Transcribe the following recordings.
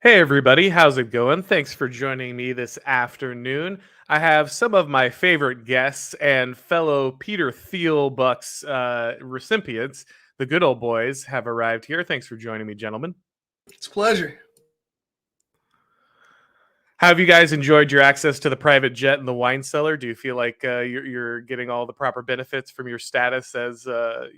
Hey everybody, how's it going? Thanks for joining me this afternoon. I have some of my favorite guests and fellow Peter Thiel Bucks recipients, the Good Old Boys, have arrived here. Thanks for joining me, gentlemen. It's a pleasure. How have you guys enjoyed your access to the private jet and the wine cellar? Do you feel like you're getting all the proper benefits from your status as a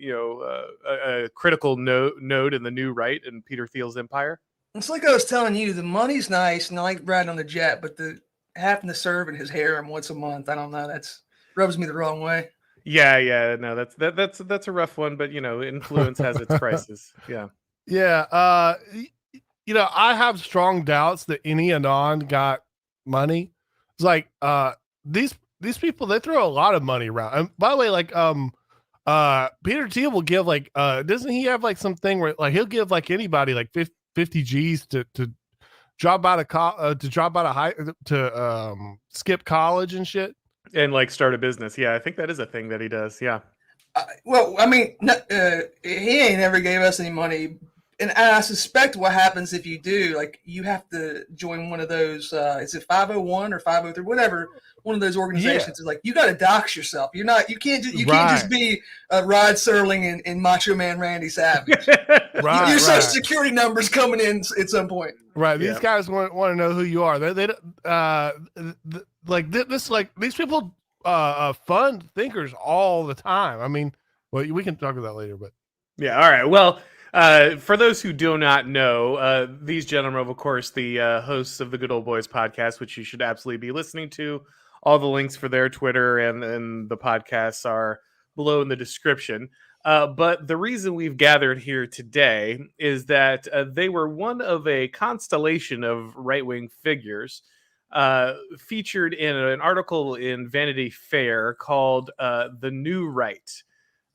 critical node in the new right in Peter Thiel's empire? It's like I was telling you, the money's nice and I like riding on the jet, but the having to serve in his harem once a month, I don't know. That's rubs me the wrong way. Yeah, no, that's a rough one, but influence has its prices. Yeah. Yeah, I have strong doubts that any Anon got money. It's like these people, they throw a lot of money around. And by the way, Peter Thiel will give doesn't he have like something where like he'll give like anybody like 50 G's to drop out of high to skip college and shit And like start a business. Yeah, I think that is a thing that he does. Yeah. He ain't never gave us any money. And I suspect what happens if you do, like, you have to join one of those, is it 501 or 503, whatever, one of those organizations is like, you got to dox yourself. You can't just be Rod Serling and Macho Man Randy Savage. Your social security number's coming in at some point. Right. These guys want to know who you are. These people fund thinkers all the time. I mean, well, we can talk about that later, but yeah. All right. Well, for those who do not know, these gentlemen are, of course, the hosts of the Good Ol Boyz Podcast, which you should absolutely be listening to. All the links for their Twitter and the podcasts are below in the description. But the reason we've gathered here today is that they were one of a constellation of right-wing figures featured in an article in Vanity Fair called The New Right.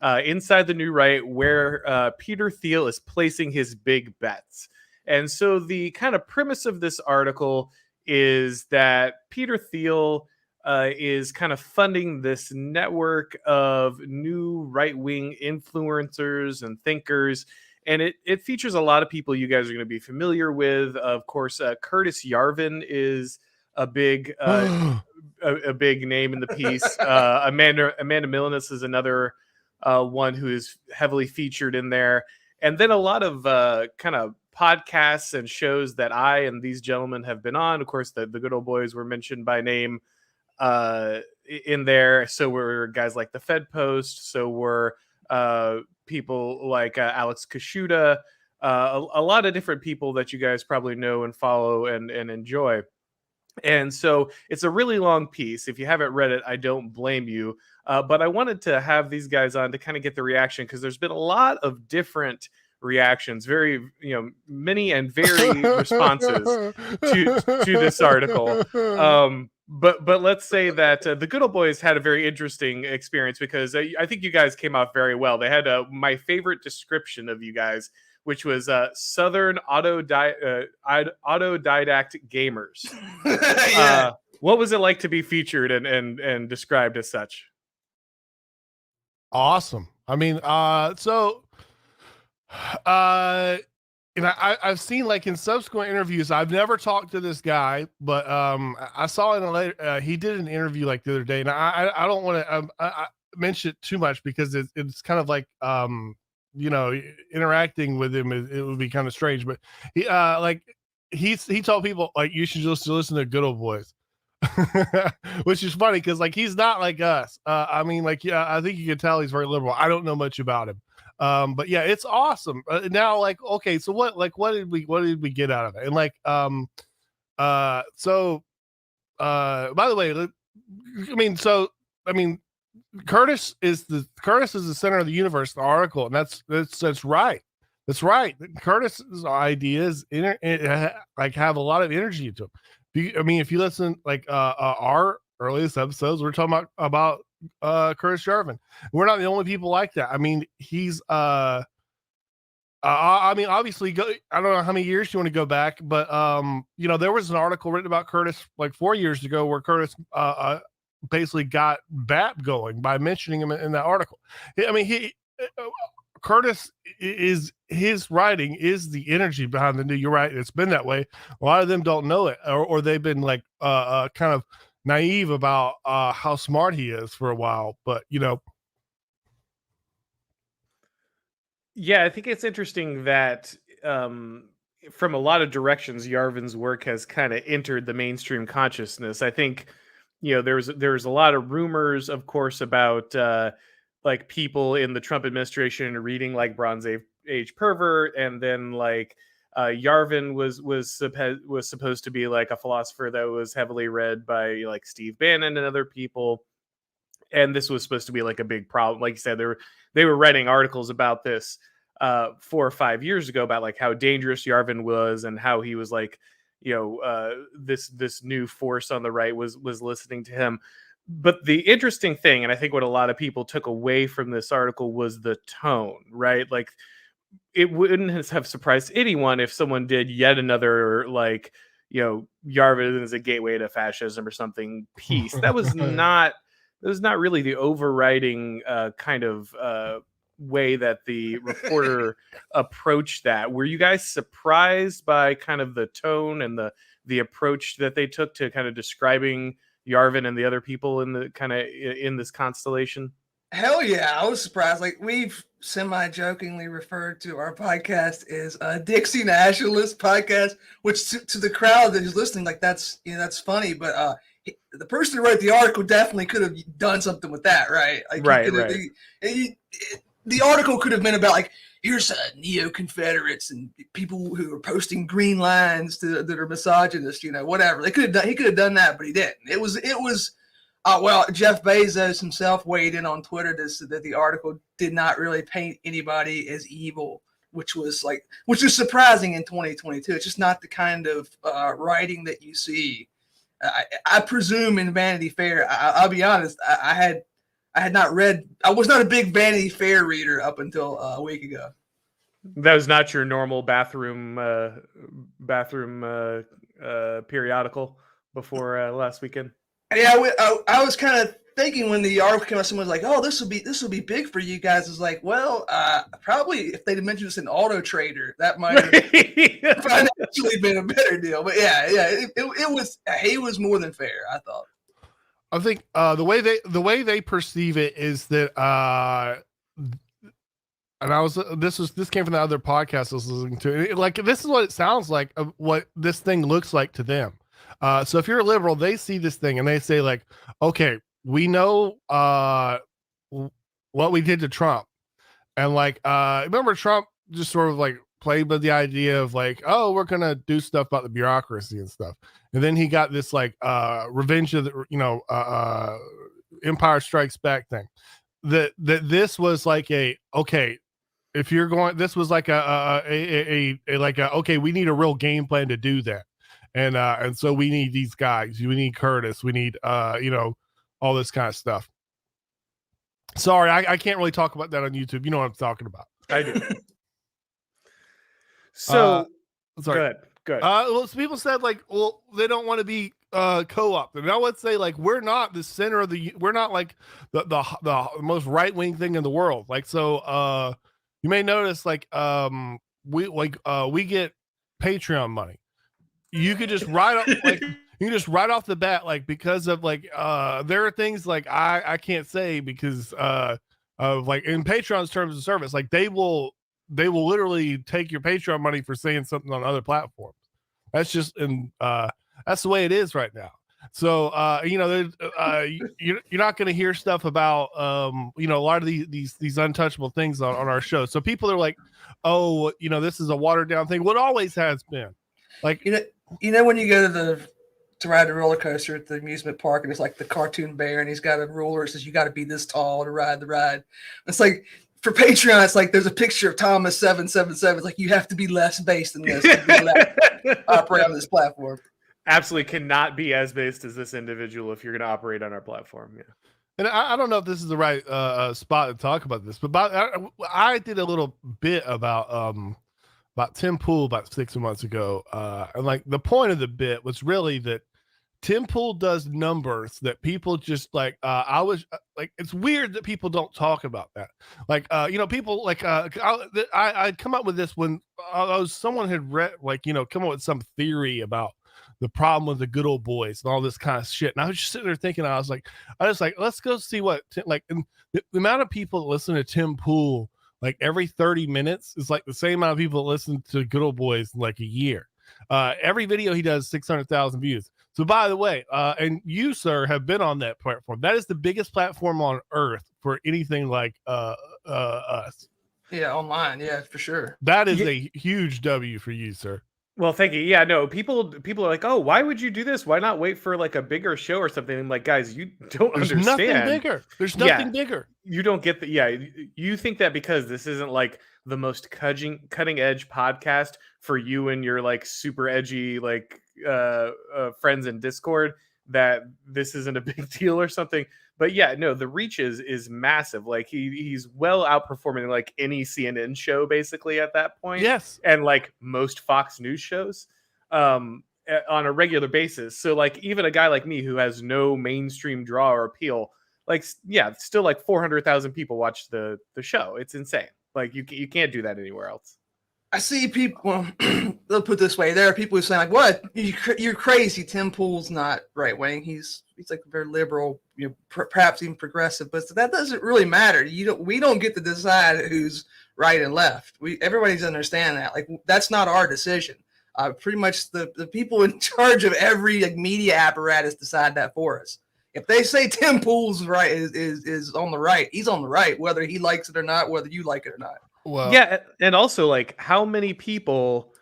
Inside the New Right, where Peter Thiel is placing his big bets. And so the kind of premise of this article is that Peter Thiel is kind of funding this network of new right-wing influencers and thinkers. And it features a lot of people you guys are going to be familiar with. Of course, Curtis Yarvin is a big a big name in the piece. Amanda Milinis is another one who is heavily featured in there. And then a lot of kind of podcasts and shows that I and these gentlemen have been on. Of course, the Good Ol Boyz were mentioned by name in there. So were guys like the Fed Post. So were people like Alex Kashuda. A lot of different people that you guys probably know and follow and enjoy. And so it's a really long piece. If you haven't read it, I don't blame you. But I wanted to have these guys on to kind of get the reaction, because there's been a lot of different reactions, very, many and varied responses to this article. But let's say that the Good Ol Boyz had a very interesting experience, because I think you guys came off very well. They had my favorite description of you guys, which was Southern autodidact gamers. Yeah. What was it like to be featured and described as such? Awesome. I mean, I've seen, like, in subsequent interviews, I've never talked to this guy, but I saw in a later, he did an interview like the other day, and I don't want to I mention it too much, because it's kind of like, interacting with him, it would be kind of strange, but he told people, like, you should just listen to Good Ol Boyz. Which is funny, because like he's not like us. I think you can tell he's very liberal. I don't know much about him, but yeah, it's awesome. Now, like, okay, so what did we get out of it? And by the way, Curtis is the center of the universe, the article, and that's right. That's right. Curtis's ideas have a lot of energy to them. If you listen, our earliest episodes, we're talking about Curtis Jarvin. We're not the only people like that. I mean, he's obviously, I don't know how many years you want to go back, but there was an article written about Curtis like 4 years ago, where Curtis basically got BAP going by mentioning him in that article. Curtis is his writing is the energy behind the new. You're right. It's been that way. A lot of them don't know it, or they've been like kind of naive about how smart he is for a while. But Yeah, I think it's interesting that from a lot of directions, Yarvin's work has kind of entered the mainstream consciousness. I think, there's a lot of rumors, of course, about like people in the Trump administration reading like Bronze Age pervert, and then like Yarvin was supposed to be like a philosopher that was heavily read by like Steve Bannon and other people. And this was supposed to be like a big problem. Like you said, they were writing articles about this 4 or 5 years ago about like how dangerous Yarvin was and how he was like, this new force on the right was listening to him. But the interesting thing, and I think what a lot of people took away from this article, was the tone, right? Like, it wouldn't have surprised anyone if someone did yet another like, Yarvin is a gateway to fascism or something piece. That was not really the overriding kind of way that the reporter approached that. Were you guys surprised by kind of the tone and the approach that they took to kind of describing Yarvin and the other people in the kind of in this constellation? Hell yeah, I was surprised. Like, we've semi-jokingly referred to our podcast as a Dixie Nationalist podcast, which to the crowd that is listening, like that's funny, but the person who wrote the article definitely could have done something with that, right? Like, right. The article could have been about like, here's neo-Confederates and people who are posting green lines that are misogynist, whatever. He could have done that, but he didn't. It was well, Jeff Bezos himself weighed in on Twitter that the article did not really paint anybody as evil, which was surprising in 2022. It's just not the kind of writing that you see. I presume in Vanity Fair. I'll be honest. I had not read. I was not a big Vanity Fair reader up until a week ago. That was not your normal bathroom periodical before last weekend. Yeah, I was kind of thinking when the article came out, someone was like, "Oh, this will be big for you guys." It's like, well, probably if they'd mentioned this in Auto Trader, that might have financially been a better deal. But yeah, it was. He was more than fair, I thought. I think the way they perceive it is that, and this came from the other podcast I was listening to. Like, this is what it sounds like of what this thing looks like to them. So if you're a liberal, they see this thing and they say like, okay, we know what we did to Trump. And like, remember Trump just sort of like played with the idea of like, oh, we're going to do stuff about the bureaucracy and stuff. And then he got this like revenge of the, Empire Strikes Back thing. That this was like okay, if you're going, this was like okay, we need a real game plan to do that. And so we need these guys. We need Curtis. We need, all this kind of stuff. Sorry, I can't really talk about that on YouTube. You know what I'm talking about. I do. So, sorry. Good. Well, some people said like, well, they don't want to be co-opted. And I would say like, we're not the center of we're not like the most right-wing thing in the world. Like, so you may notice like, we get Patreon money. You could just write up like you can just right off the bat, like, because of like there are things like I can't say because of like in Patreon's terms of service, like they will literally take your Patreon money for saying something on other platforms. That's just that's the way it is right now. So you're not going to hear stuff about a lot of these untouchable things on our show. So people are like, oh, this is a watered down thing. What always has been. Like, when you go to ride the roller coaster at the amusement park and it's like the cartoon bear and he's got a ruler that says you got to be this tall to ride the ride. It's like for Patreon, it's like there's a picture of Thomas 777. It's like you have to be less based than this to be allowed to operate on this platform. Absolutely cannot be as based as this individual if you're going to operate on our platform. Yeah. And I don't know if this is the right spot to talk about this, but I did a little bit about Tim Pool about 6 months ago. And like the point of the bit was really that Tim Pool does numbers that people just like. I was like, it's weird that people don't talk about that. Like, people like I come up with this when someone had read come up with some theory about the problem with the Good Ol Boyz and all this kind of shit. And I was just sitting there thinking, I was like, let's go see what and the amount of people that listen to Tim Pool like every 30 minutes is like the same amount of people that listen to Good Ol Boyz in like a year. Every video he does 600,000 views. So by the way, and you, sir, have been on that platform. That is the biggest platform on earth for anything like us. Yeah, online. Yeah, for sure. That is a huge W for you, sir. Well, thank you. Yeah, no, people are like, oh, why would you do this? Why not wait for like a bigger show or something? I'm like, guys, you don't understand. Nothing bigger. There's nothing bigger. You don't get the you think that because this isn't like the most cutting edge podcast for you and your like super edgy like friends in Discord, that this isn't a big deal or something. But yeah, no, the reach is massive. Like he's well outperforming like any CNN show basically at that point. Yes. And like most Fox News shows on a regular basis. So like even a guy like me who has no mainstream draw or appeal, like, yeah, still like 400,000 people watch the show. It's insane. Like you can't do that anywhere else. I see people, they'll put it this way. There are people who say like, what? You're crazy. Tim Pool's not right wing. He's like very liberal, perhaps even progressive, but that doesn't really matter. We don't get to decide who's right and left. Everybody's understand that. Like, that's not our decision. Pretty much the people in charge of every like media apparatus decide that for us. If they say Tim Pool's right is on the right, he's on the right, whether he likes it or not, whether you like it or not. Well, yeah, and also like how many people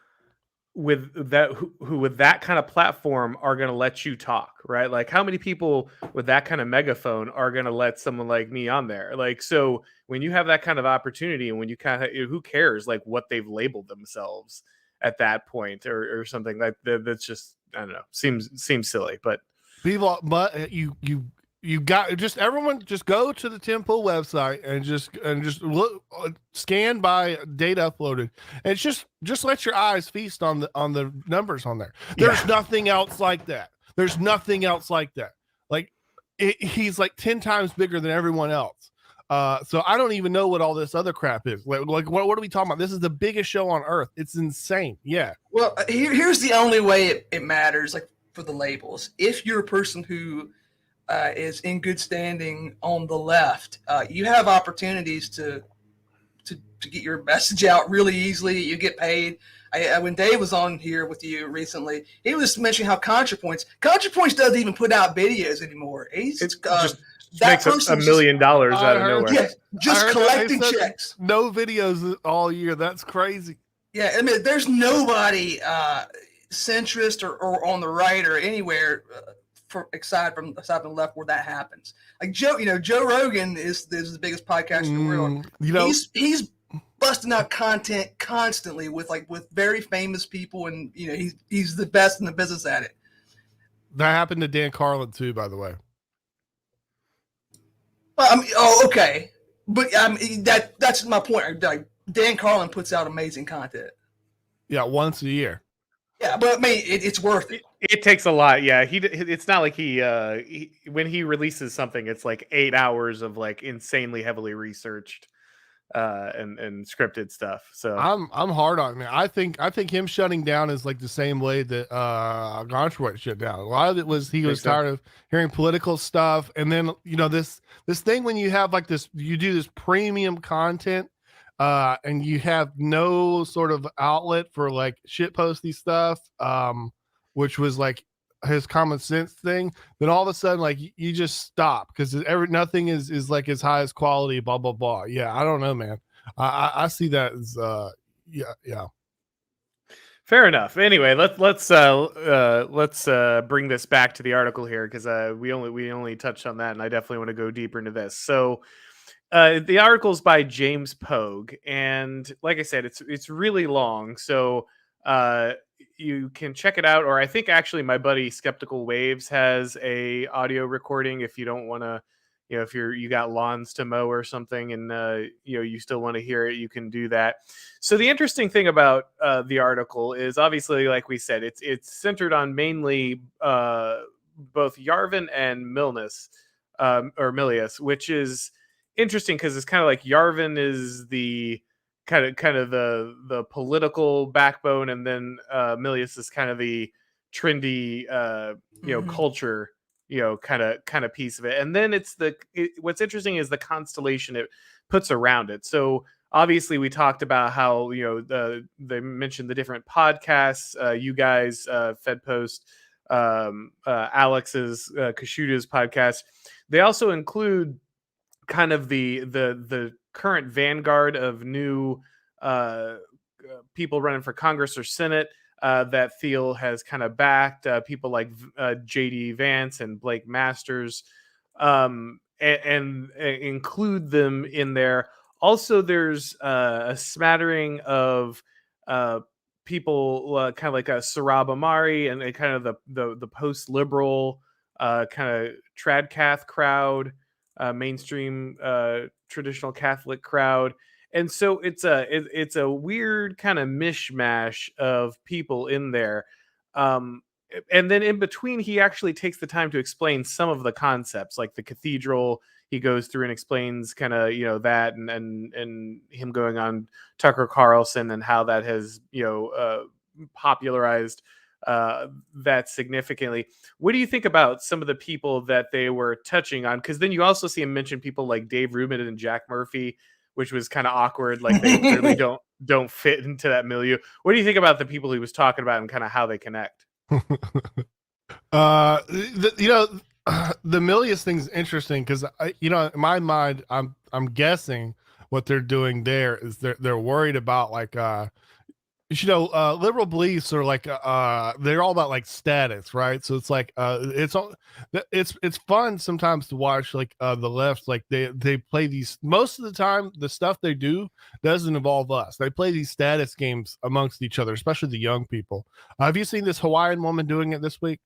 with that who with that kind of platform are going to let you talk, right? Like how many people with that kind of megaphone are going to let someone like me on there? Like, so when you have that kind of opportunity and when you kind of, who cares like what they've labeled themselves at that point or something like that, that's just, I don't know, seems silly, but people, but you got just everyone just go to the Tim Pool website and just look, scan by date uploaded, and just let your eyes feast on the numbers on there. There's nothing else like that. There's nothing else like that. Like he's like 10 times bigger than everyone else. So I don't even know what all this other crap is. Like what are we talking about? This is the biggest show on earth. It's insane. Yeah. Well, here's the only way it matters. Like for the labels, if you're a person who is in good standing on the left, you have opportunities to get your message out really easily. You get paid. When Dave was on here with you recently, he was mentioning how ContraPoints doesn't even put out videos anymore. He's just makes $1 million out of nowhere. Yeah, just collecting checks. No videos all year. That's crazy. Yeah, I mean, there's nobody centrist or on the right or anywhere aside from the left where that happens. Like Joe Rogan is the biggest podcast in the world. He's busting out content constantly with very famous people, and he's the best in the business at it. That happened to Dan Carlin too, by the way. Okay, but that's my point. Like, Dan Carlin puts out amazing content. Yeah, once a year. Yeah, but I mean, it's worth it. It takes a lot. Yeah, it's not like he when he releases something, it's like 8 hours of like insanely heavily researched and scripted stuff. So I'm hard on him. I think him shutting down is like the same way that Gonchwood shut down. A lot of it was he was tired of hearing political stuff, and then this thing when you have like this, you do this premium content. And you have no sort of outlet for like shit posty stuff, which was like his common sense thing. Then all of a sudden, like you just stop because nothing is like as high as quality. Blah blah blah. Yeah, I don't know, man. I see that as yeah. Fair enough. Anyway, let's bring this back to the article here because we only touched on that, and I definitely want to go deeper into this. So. The article's by James Pogue, and like I said, it's really long, so you can check it out. Or I think actually my buddy Skeptical Waves has a audio recording if you don't want to, if you got lawns to mow or something, and you still want to hear it, you can do that. So the interesting thing about the article is obviously, like we said, it's centered on mainly both Yarvin and or Milius, which is interesting because it's kind of like Yarvin is the kind of the political backbone, and then Milius is kind of the trendy culture kind of piece of it. And then what's interesting is the constellation it puts around it. So obviously we talked about how they mentioned the different podcasts, you guys, Fedpost, Alex's Kashuda's podcast. They also include kind of the current vanguard of new people running for Congress or Senate that Thiel has kind of backed, people like JD Vance and Blake Masters, and include them in there. Also, there's a smattering of people kind of like a Sarab Amari and kind of the post-liberal kind of tradcath crowd, mainstream traditional Catholic crowd. And so it's a weird kind of mishmash of people in there. And then in between, he actually takes the time to explain some of the concepts, like the cathedral. He goes through and explains kind of that, and him going on Tucker Carlson and how that has popularized that significantly. What do you think about some of the people that they were touching on? Because then you also see him mention people like Dave Rubin and Jack Murphy, which was kind of awkward. Like they clearly don't fit into that milieu. What do you think about the people he was talking about and kind of how they connect? The Milius thing's interesting because in my mind, I'm guessing what they're doing there is they're worried about like liberal beliefs are like they're all about like status, right? So it's like it's fun sometimes to watch like the left, like they play these, most of the time the stuff they do doesn't involve us. They play these status games amongst each other, especially the young people. Have you seen this Hawaiian woman doing it this week?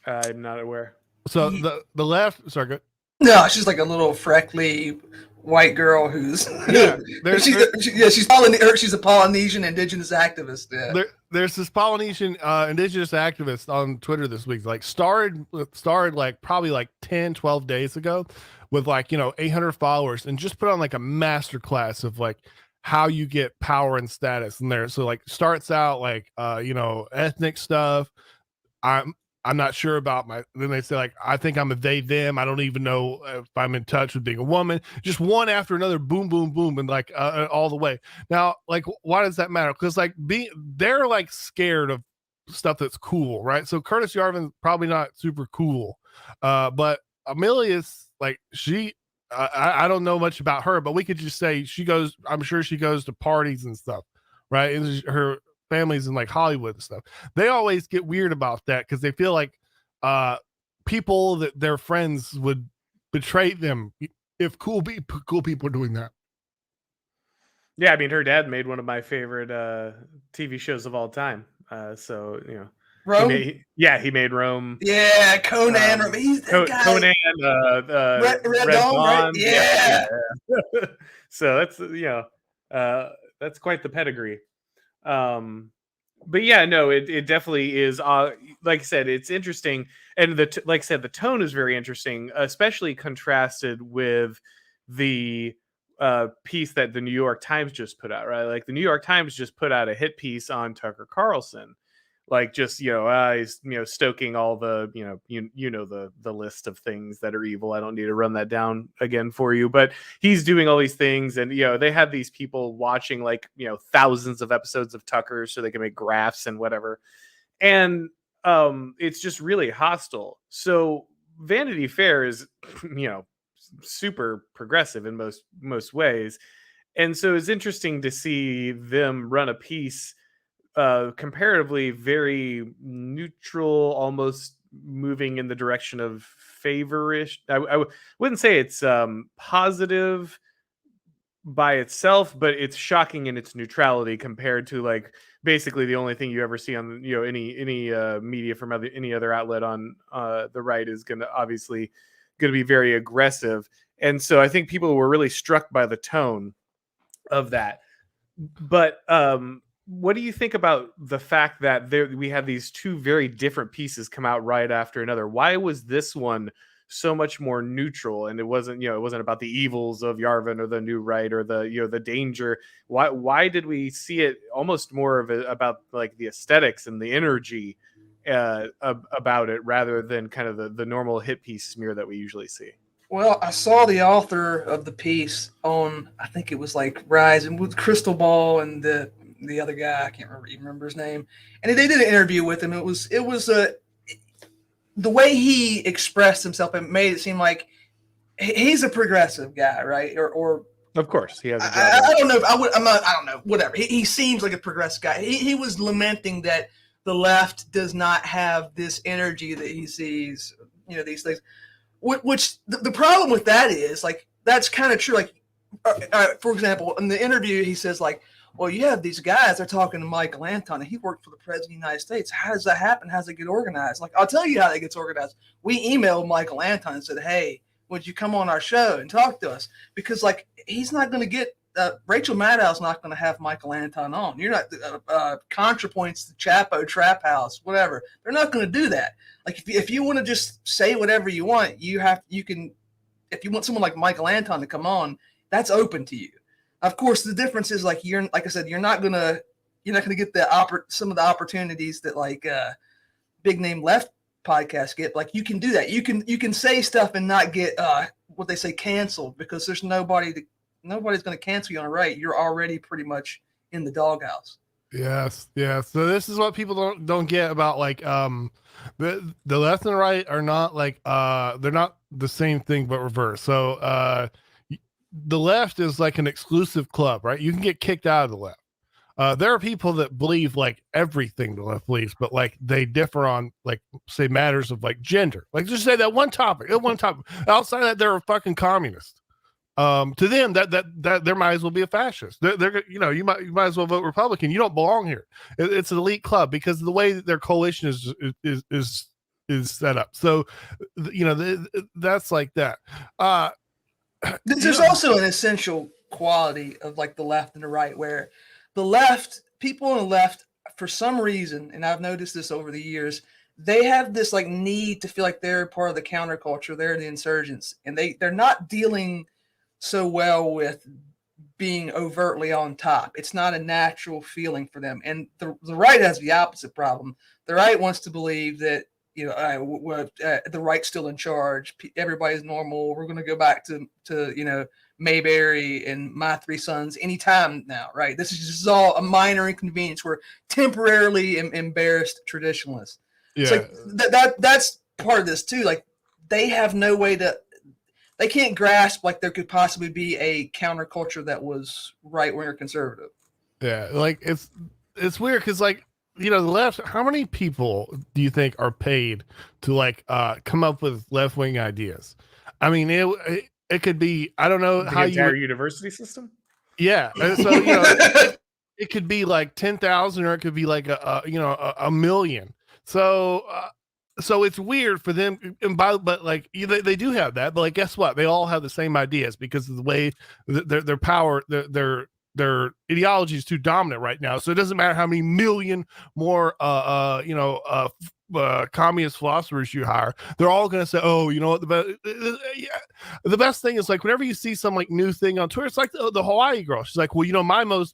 I'm not aware. So the left, sorry, good. No, she's like a little freckly white girl who's she's a Polynesian indigenous activist. Yeah. There's this Polynesian indigenous activist on Twitter this week, like started like probably like 10-12 days ago with like 800 followers, and just put on like a master class of like how you get power and status in there. So like starts out like ethnic stuff. I'm not sure about then they say like, I think I'm a they, them. I don't even know if I'm in touch with being a woman. Just one after another, boom, boom, boom. And like all the way. Now, like, why does that matter? Because like they're like scared of stuff that's cool, right? So Curtis Yarvin's probably not super cool. But Amelia's like, I don't know much about her, but we could just say I'm sure she goes to parties and stuff, right? And her families in like Hollywood and stuff. They always get weird about that because they feel like people that their friends would betray them if cool people are doing that. Yeah, I mean, her dad made one of my favorite TV shows of all time. So Rome? He made Rome. Yeah, Conan. He's that guy. Conan. Red Dawn, right? Yeah. So that's quite the pedigree. But yeah, no, it definitely is. Like I said, it's interesting, and like I said, the tone is very interesting, especially contrasted with the piece that the New York Times just put out. Right, like the New York Times just put out a hit piece on Tucker Carlson, like just he's stoking all the the list of things that are evil. I don't need to run that down again for you, but he's doing all these things, and they have these people watching like thousands of episodes of Tucker so they can make graphs and whatever, and it's just really hostile. So Vanity Fair is super progressive in most ways, and so it's interesting to see them run a piece comparatively very neutral, almost moving in the direction of favorish. I wouldn't say it's positive by itself, but it's shocking in its neutrality compared to like basically the only thing you ever see on any media from any other outlet on the right is going to be very aggressive. And so I think people were really struck by the tone of that. But what do you think about the fact that we had these two very different pieces come out right after another? Why was this one so much more neutral, and it wasn't about the evils of Yarvin or the new right or the danger? Why did we see it almost more of about like the aesthetics and the energy about it rather than kind of the normal hit piece smear that we usually see? Well, I saw the author of the piece on, I think it was like Rising with Crystal Ball and the other guy, I can't remember his name, and they did an interview with him. It was the way he expressed himself and made it seem like he's a progressive guy, right? Or of course he has a job. I don't know. I don't know. Whatever. He seems like a progressive guy. He was lamenting that the left does not have this energy that he sees. These things. Which the problem with that is like that's kind of true. Like, for example, in the interview, he says like, well, you have these guys, they're talking to Michael Anton, and he worked for the President of the United States. How does that happen? How does it get organized? Like, I'll tell you how it gets organized. We emailed Michael Anton and said, hey, would you come on our show and talk to us? Because, like, he's not going to get Rachel Maddow's not going to have Michael Anton on. You're not ContraPoints, the Chapo, Trap House, whatever. They're not going to do that. Like, if you want to just say whatever you want, you can. If you want someone like Michael Anton to come on, that's open to you. Of course, the difference is like like I said, you're not gonna get some of the opportunities that like big name left podcasts get. Like you can do that. You can say stuff and not get what they say canceled because there's nobody's going to cancel you on a right. You're already pretty much in the doghouse. Yes. So this is what people don't get about like the left and the right are not like they're not the same thing but reverse. So the left is like an exclusive club, right? You can get kicked out of the left. There are people that believe like everything the left believes, but like they differ on like say matters of like gender. Like just say that one topic. Outside of that, they're a fucking communist. To them, that there might as well be a fascist. They're you might as well vote Republican. You don't belong here. It's an elite club because of the way that their coalition is set up. So that's like that. There's also an essential quality of like the left and the right where the left, people on the left, for some reason, and I've noticed this over the years, they have this like need to feel like they're part of the counterculture. They're the insurgents, and they're not dealing so well with being overtly on top. It's not a natural feeling for them. And the right has the opposite problem. The right wants to believe that the right's still in charge. Everybody's normal. We're going to go back to Mayberry and My Three Sons anytime now, right? This is just all a minor inconvenience. We're temporarily embarrassed traditionalists. Yeah. It's like that's part of this too. Like they have no way they can't grasp like there could possibly be a counterculture that was right wing or conservative. Yeah, like it's weird because like the left. How many people do you think are paid to like come up with left wing ideas? I mean, it could be I don't know how entire university system. Yeah, so it could be like 10,000 or it could be like a million. So it's weird for them, but like they do have that. But like, guess what? They all have the same ideas because of the way their power, their ideology is too dominant right now. So it doesn't matter how many million more, communist philosophers you hire. They're all going to say, "Oh, you know what? The best thing is like whenever you see some like new thing on Twitter, it's like the Hawaii girl. She's like, well,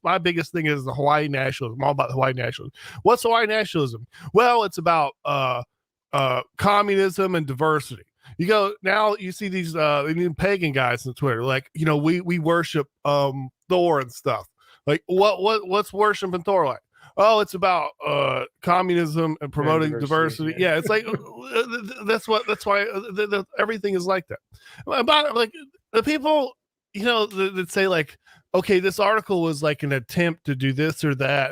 my biggest thing is the Hawaii nationalism. I'm all about the Hawaii nationalism. What's Hawaii nationalism? Well, it's about communism and diversity. You go now, you see these pagan guys on Twitter, like we worship Thor and stuff. Like what's worshiping Thor like? Oh, it's about communism and promoting diversity. Yeah, it's like that's why everything is like that. About like the people that say like, okay, this article was like an attempt to do this or that,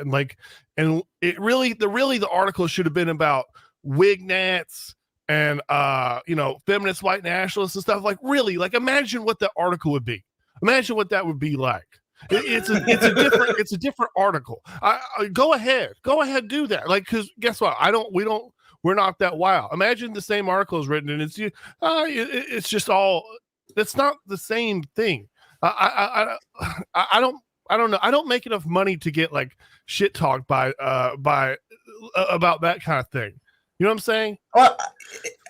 and it really the article should have been about Wignats and feminist white nationalists and stuff. Like really, like imagine what the article would be. Imagine what that would be like. It's a different article. Go ahead, do that. Like, because guess what? We're not that wild. Imagine the same article is written and it's just all. It's not the same thing. I don't. I don't know. I don't make enough money to get like shit talked by about that kind of thing. You know what I'm saying? Well,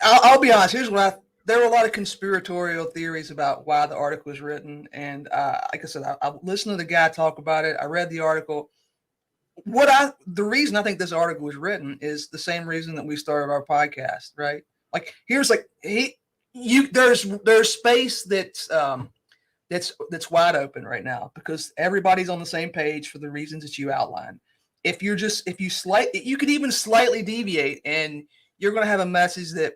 I'll be honest. Here's what there were a lot of conspiratorial theories about why the article was written, and like I said, I listened to the guy talk about it. I read the article. The reason I think this article was written is the same reason that we started our podcast, right? Like here's like there's space that's wide open right now because everybody's on the same page for the reasons that you outlined. You could even slightly deviate and you're going to have a message that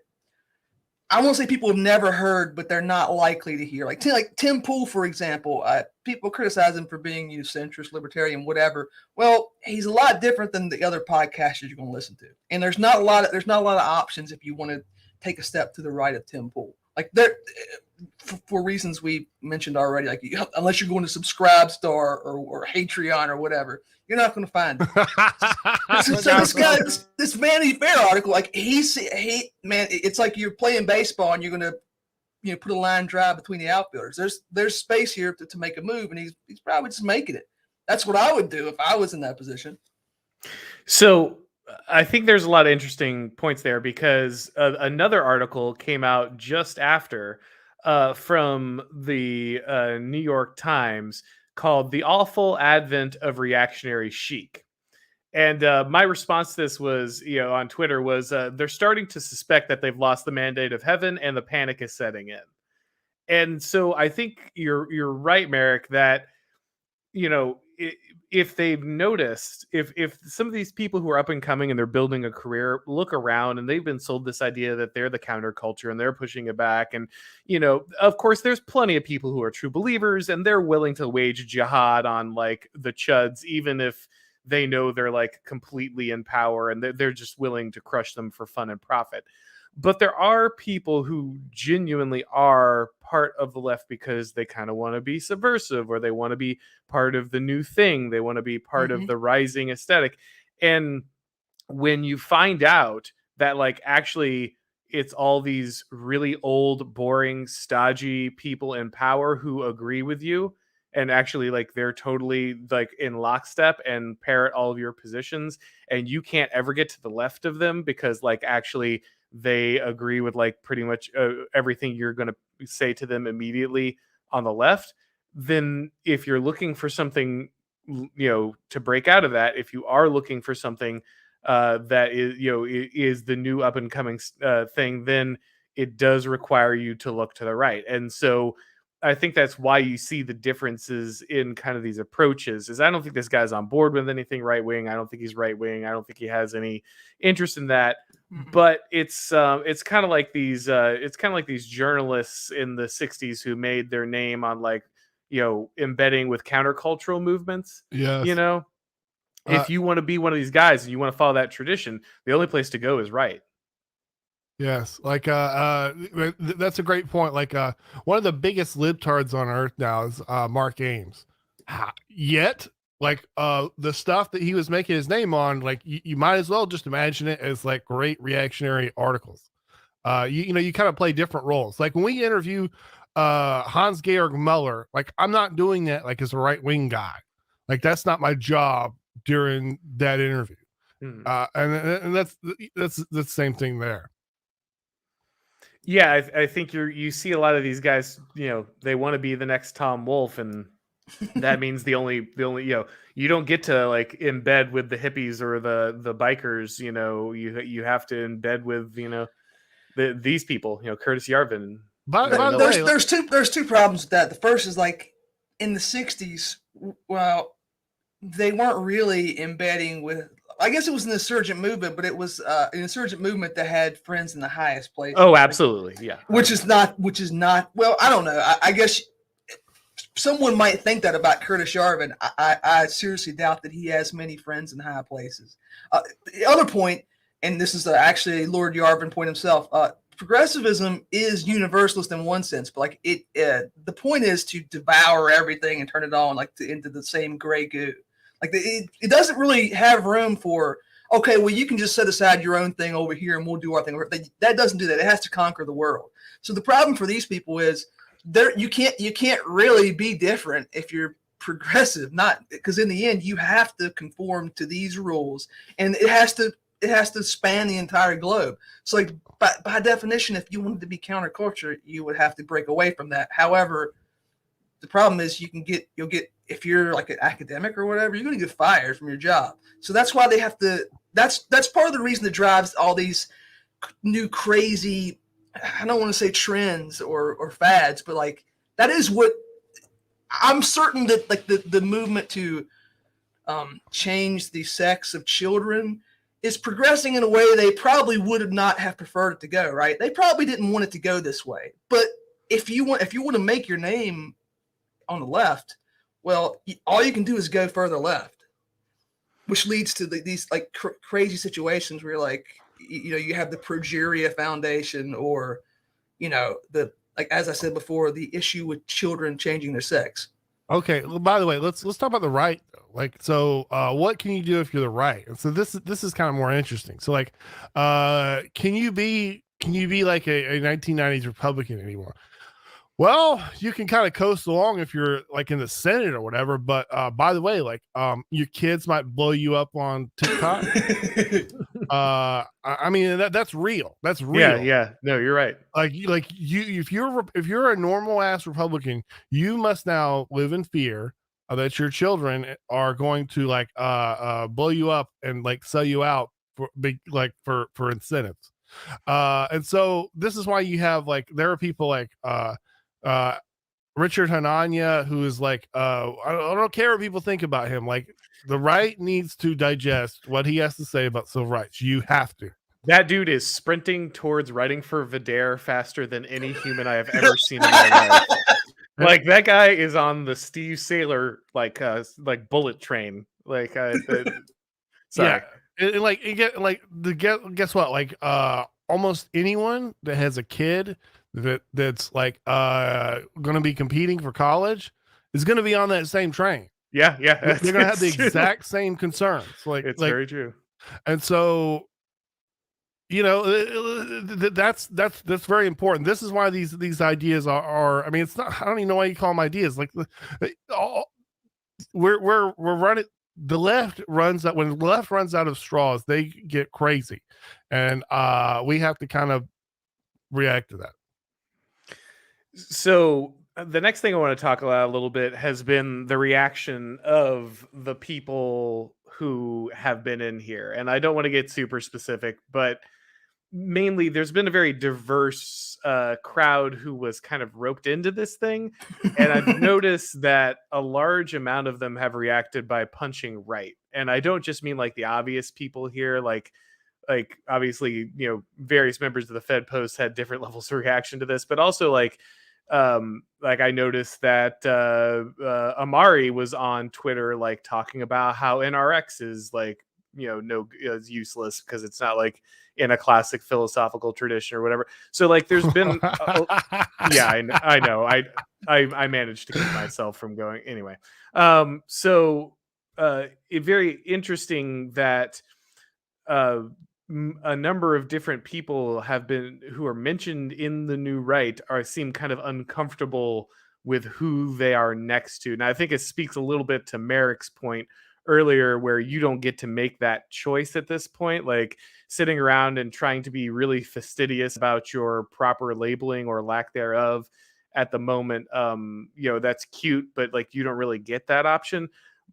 I won't say people have never heard, but they're not likely to hear. Like Tim Pool, for example, people criticize him for being centrist, libertarian, whatever. Well, he's a lot different than the other podcasters you're going to listen to. And there's not a lot of options if you want to take a step to the right of Tim Pool. Like for reasons we mentioned already, like unless you're going to Subscribestar or Patreon or whatever, you're not going to find it. So this guy, this Vanity Fair article, like it's like you're playing baseball and you're going to put a line drive between the outfielders. There's space here to make a move, and he's probably just making it. That's what I would do if I was in that position. So I think there's a lot of interesting points there because another article came out just after from the New York Times called "The Awful Advent of Reactionary Chic." And my response to this was, on Twitter was they're starting to suspect that they've lost the mandate of heaven and the panic is setting in. And so I think you're right, Maarek, that, if they've noticed, if some of these people who are up and coming and they're building a career look around and they've been sold this idea that they're the counterculture and they're pushing it back. And, of course, there's plenty of people who are true believers and they're willing to wage jihad on like the chuds, even if they know they're like completely in power and they're just willing to crush them for fun and profit. But there are people who genuinely are part of the left because they kind of want to be subversive or they want to be part of the new thing. They want to be part of the rising aesthetic. And when you find out that like actually it's all these really old, boring, stodgy people in power who agree with you and actually like they're totally like in lockstep and parrot all of your positions and you can't ever get to the left of them because like actually they agree with like pretty much everything you're going to say to them immediately on the left, then if you're looking for something, to break out of that, if you are looking for something that is the new up and coming thing, then it does require you to look to the right. And so I think that's why you see the differences in kind of these approaches is I don't think this guy's on board with anything right wing. I don't think he's right wing. I don't think he has any interest in that. But it's kind of like these journalists in the 60s who made their name on like, embedding with countercultural movements. Yes. If you want to be one of these guys and you want to follow that tradition, the only place to go is right. Yes, like that's a great point. Like one of the biggest libtards on earth now is Mark Ames. Yet, like the stuff that he was making his name on, like you might as well just imagine it as like great reactionary articles. You kind of play different roles. Like when we interview Hans-Georg Muller, like I'm not doing that like as a right wing guy. Like that's not my job during that interview. And that's the same thing there. Yeah, I think you see a lot of these guys, they want to be the next Tom Wolfe, and that means the only you don't get to like embed with the hippies or the bikers, you have to embed with these people, Curtis Yarvin. But there's two problems with that. The first is like in the 60s, well, they weren't really embedding with. I guess it was an insurgent movement, but it was an insurgent movement that had friends in the highest place. Oh, absolutely, yeah. Which is not. Well, I don't know. I guess someone might think that about Curtis Yarvin. I seriously doubt that he has many friends in high places. The other point, and this is actually Lord Yarvin point himself. Progressivism is universalist in one sense, but like the point is to devour everything and turn it on into the same gray goo. Like it doesn't really have room for, okay, well, you can just set aside your own thing over here and we'll do our thing. That doesn't do that. It has to conquer the world. So the problem for these people is you can't really be different if you're progressive, not because in the end you have to conform to these rules, and it has to span the entire globe. So like by definition, if you wanted to be counterculture, you would have to break away from that. However, the problem is you'll get if you're like an academic or whatever, you're going to get fired from your job. So that's why they have to. That's part of the reason that drives all these new crazy. I don't want to say trends or fads, but like that is what I'm certain that like the movement to change the sex of children is progressing in a way they probably would not have preferred it to go. Right? They probably didn't want it to go this way. But if you want to make your name on the left, well, all you can do is go further left, which leads to these like crazy situations where you're like, you have the Progeria Foundation, or, the, like, as I said before, the issue with children changing their sex. Okay. Well, by the way, let's talk about the right. Like, so, what can you do if you're the right? And so this is kind of more interesting. So like, can you be like a 1990s Republican anymore? Well, you can kind of coast along if you're like in the Senate or whatever. But by the way, like your kids might blow you up on TikTok. I mean that's real. That's real. Yeah. No, you're right. Like you, if you're a normal ass Republican, you must now live in fear that your children are going to like blow you up and like sell you out for incentives. And so this is why you have like there are people like Richard Hanania, who is like, I don't care what people think about him. Like the right needs to digest what he has to say about civil rights. You have to. That dude is sprinting towards writing for Vidaire faster than any human I have ever seen in my life. Like that guy is on the Steve Saylor like bullet train. Like sorry. Yeah. And like guess what? Like almost anyone that has a kid that's like going to be competing for college is going to be on that same train. Yeah. They're going to have the exact same concerns. Like it's very true. And so, that's very important. This is why these ideas are. I mean, it's not. I don't even know why you call them ideas. Like we're running. The left runs out when the left runs out of straws, they get crazy, and we have to kind of react to that. So the next thing I want to talk about a little bit has been the reaction of the people who have been in here. And I don't want to get super specific, but mainly there's been a very diverse crowd who was kind of roped into this thing. And I've noticed that a large amount of them have reacted by punching right. And I don't just mean like the obvious people here, like obviously, various members of the Fed Post had different levels of reaction to this, but also like I noticed that Amari was on Twitter, like talking about how NRX is like, is useless because it's not like in a classic philosophical tradition or whatever. So like there's been, I know. I managed to keep myself from going anyway. So it's very interesting that a number of different people who are mentioned in the new right seem kind of uncomfortable with who they are next to. Now, I think it speaks a little bit to Maarek's point earlier, where you don't get to make that choice at this point, like sitting around and trying to be really fastidious about your proper labeling or lack thereof at the moment. That's cute, but like you don't really get that option.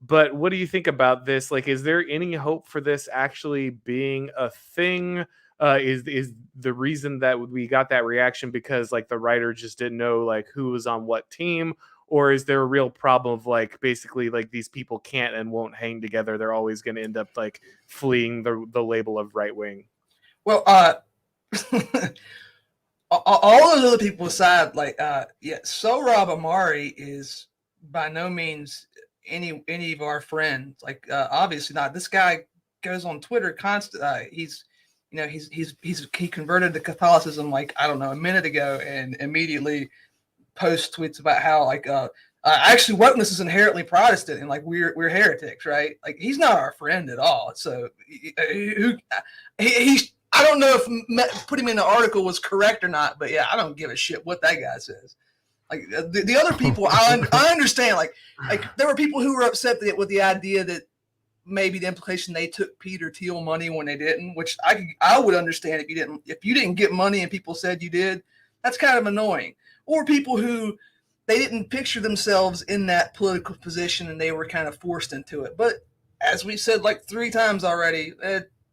But what do you think about this? Like, is there any hope for this actually being a thing? Is the reason that we got that reaction because like the writer just didn't know like who was on what team? Or is there a real problem of like basically like these people can't and won't hang together? They're always going to end up like fleeing the label of right wing. Well, all those other people aside, like Sohrab Ahmari is by no means any of our friends. Like obviously not. This guy goes on Twitter constantly. He converted to Catholicism like I don't know a minute ago and immediately post tweets about how like actually wokeness is inherently Protestant and like we're heretics, right? Like he's not our friend at all. So he's I don't know if putting him in the article was correct or not, but yeah, I don't give a shit what that guy says. Like the other people, I understand. Like there were people who were upset with the idea that maybe the implication they took Peter Thiel money when they didn't, which I would understand if you didn't get money and people said you did. That's kind of annoying. Or people who they didn't picture themselves in that political position and they were kind of forced into it. But as we said like 3 times already,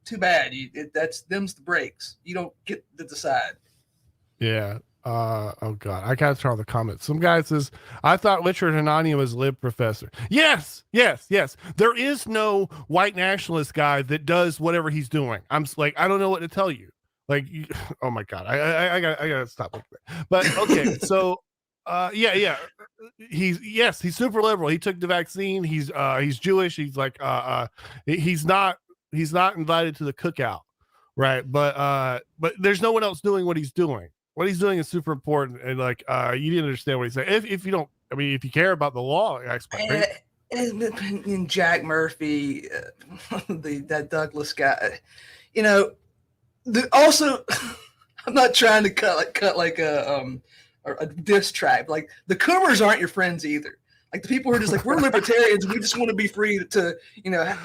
too bad. That's them's the breaks. You don't get to decide. Yeah. Oh God, I gotta turn on the comments. Some guy says, I thought Richard Hanania was a lib professor. Yes. There is no white nationalist guy that does whatever he's doing. I'm like, I don't know what to tell you. Like, oh my God, I gotta stop like that. But okay, so yeah. He's super liberal. He took the vaccine. He's Jewish. He's like he's not invited to the cookout, right? But there's no one else doing what he's doing. What he's doing is super important, and like you didn't understand what he's saying. If you don't, I mean, if you care about the law aspect, right? And Jack Murphy, that Douglas guy, you know. Also, I'm not trying to cut like a diss track. Like the Coomers aren't your friends either. Like the people who are just like, we're libertarians, we just want to be free to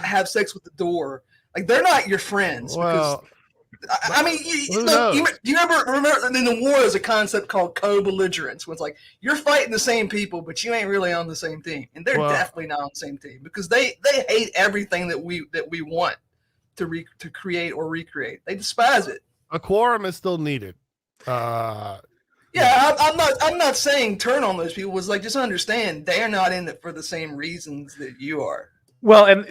have sex with the door. Like they're not your friends. Well, because I mean, you remember in the war there's a concept called co-belligerence, where it's like you're fighting the same people, but you ain't really on the same team, and they're definitely not on the same team because they hate everything that we want to create or recreate. They despise it. A quorum is still needed. I'm not saying turn on those people. It's like just understand they are not in it for the same reasons that you are. Well, and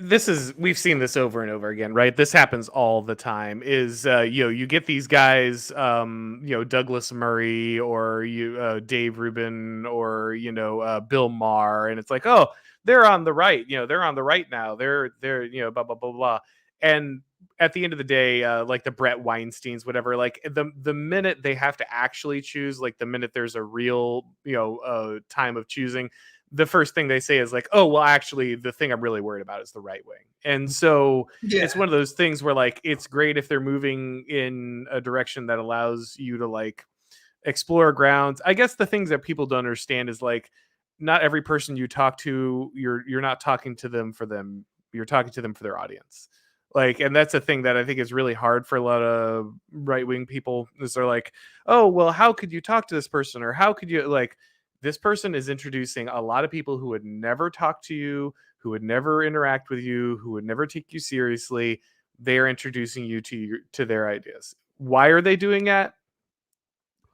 we've seen this over and over again, right? This happens all the time. You get these guys, Douglas Murray or Dave Rubin or Bill Maher, and it's like, oh, they're on the right, they're on the right now. They're blah blah blah blah. And at the end of the day, like the Brett Weinsteins, whatever, like the minute they have to actually choose, like the minute there's a real time of choosing, the first thing they say is like, oh, well, actually, the thing I'm really worried about is the right wing. And so it's one of those things where like, it's great if they're moving in a direction that allows you to like explore grounds. I guess the things that people don't understand is like, not every person you talk to, you're not talking to them for them. You're talking to them for their audience. Like, and that's a thing that I think is really hard for a lot of right-wing people is they're like, oh, well, how could you talk to this person? Or how could you like, this person is introducing a lot of people who would never talk to you, who would never interact with you, who would never take you seriously. They are introducing you to their ideas. Why are they doing that?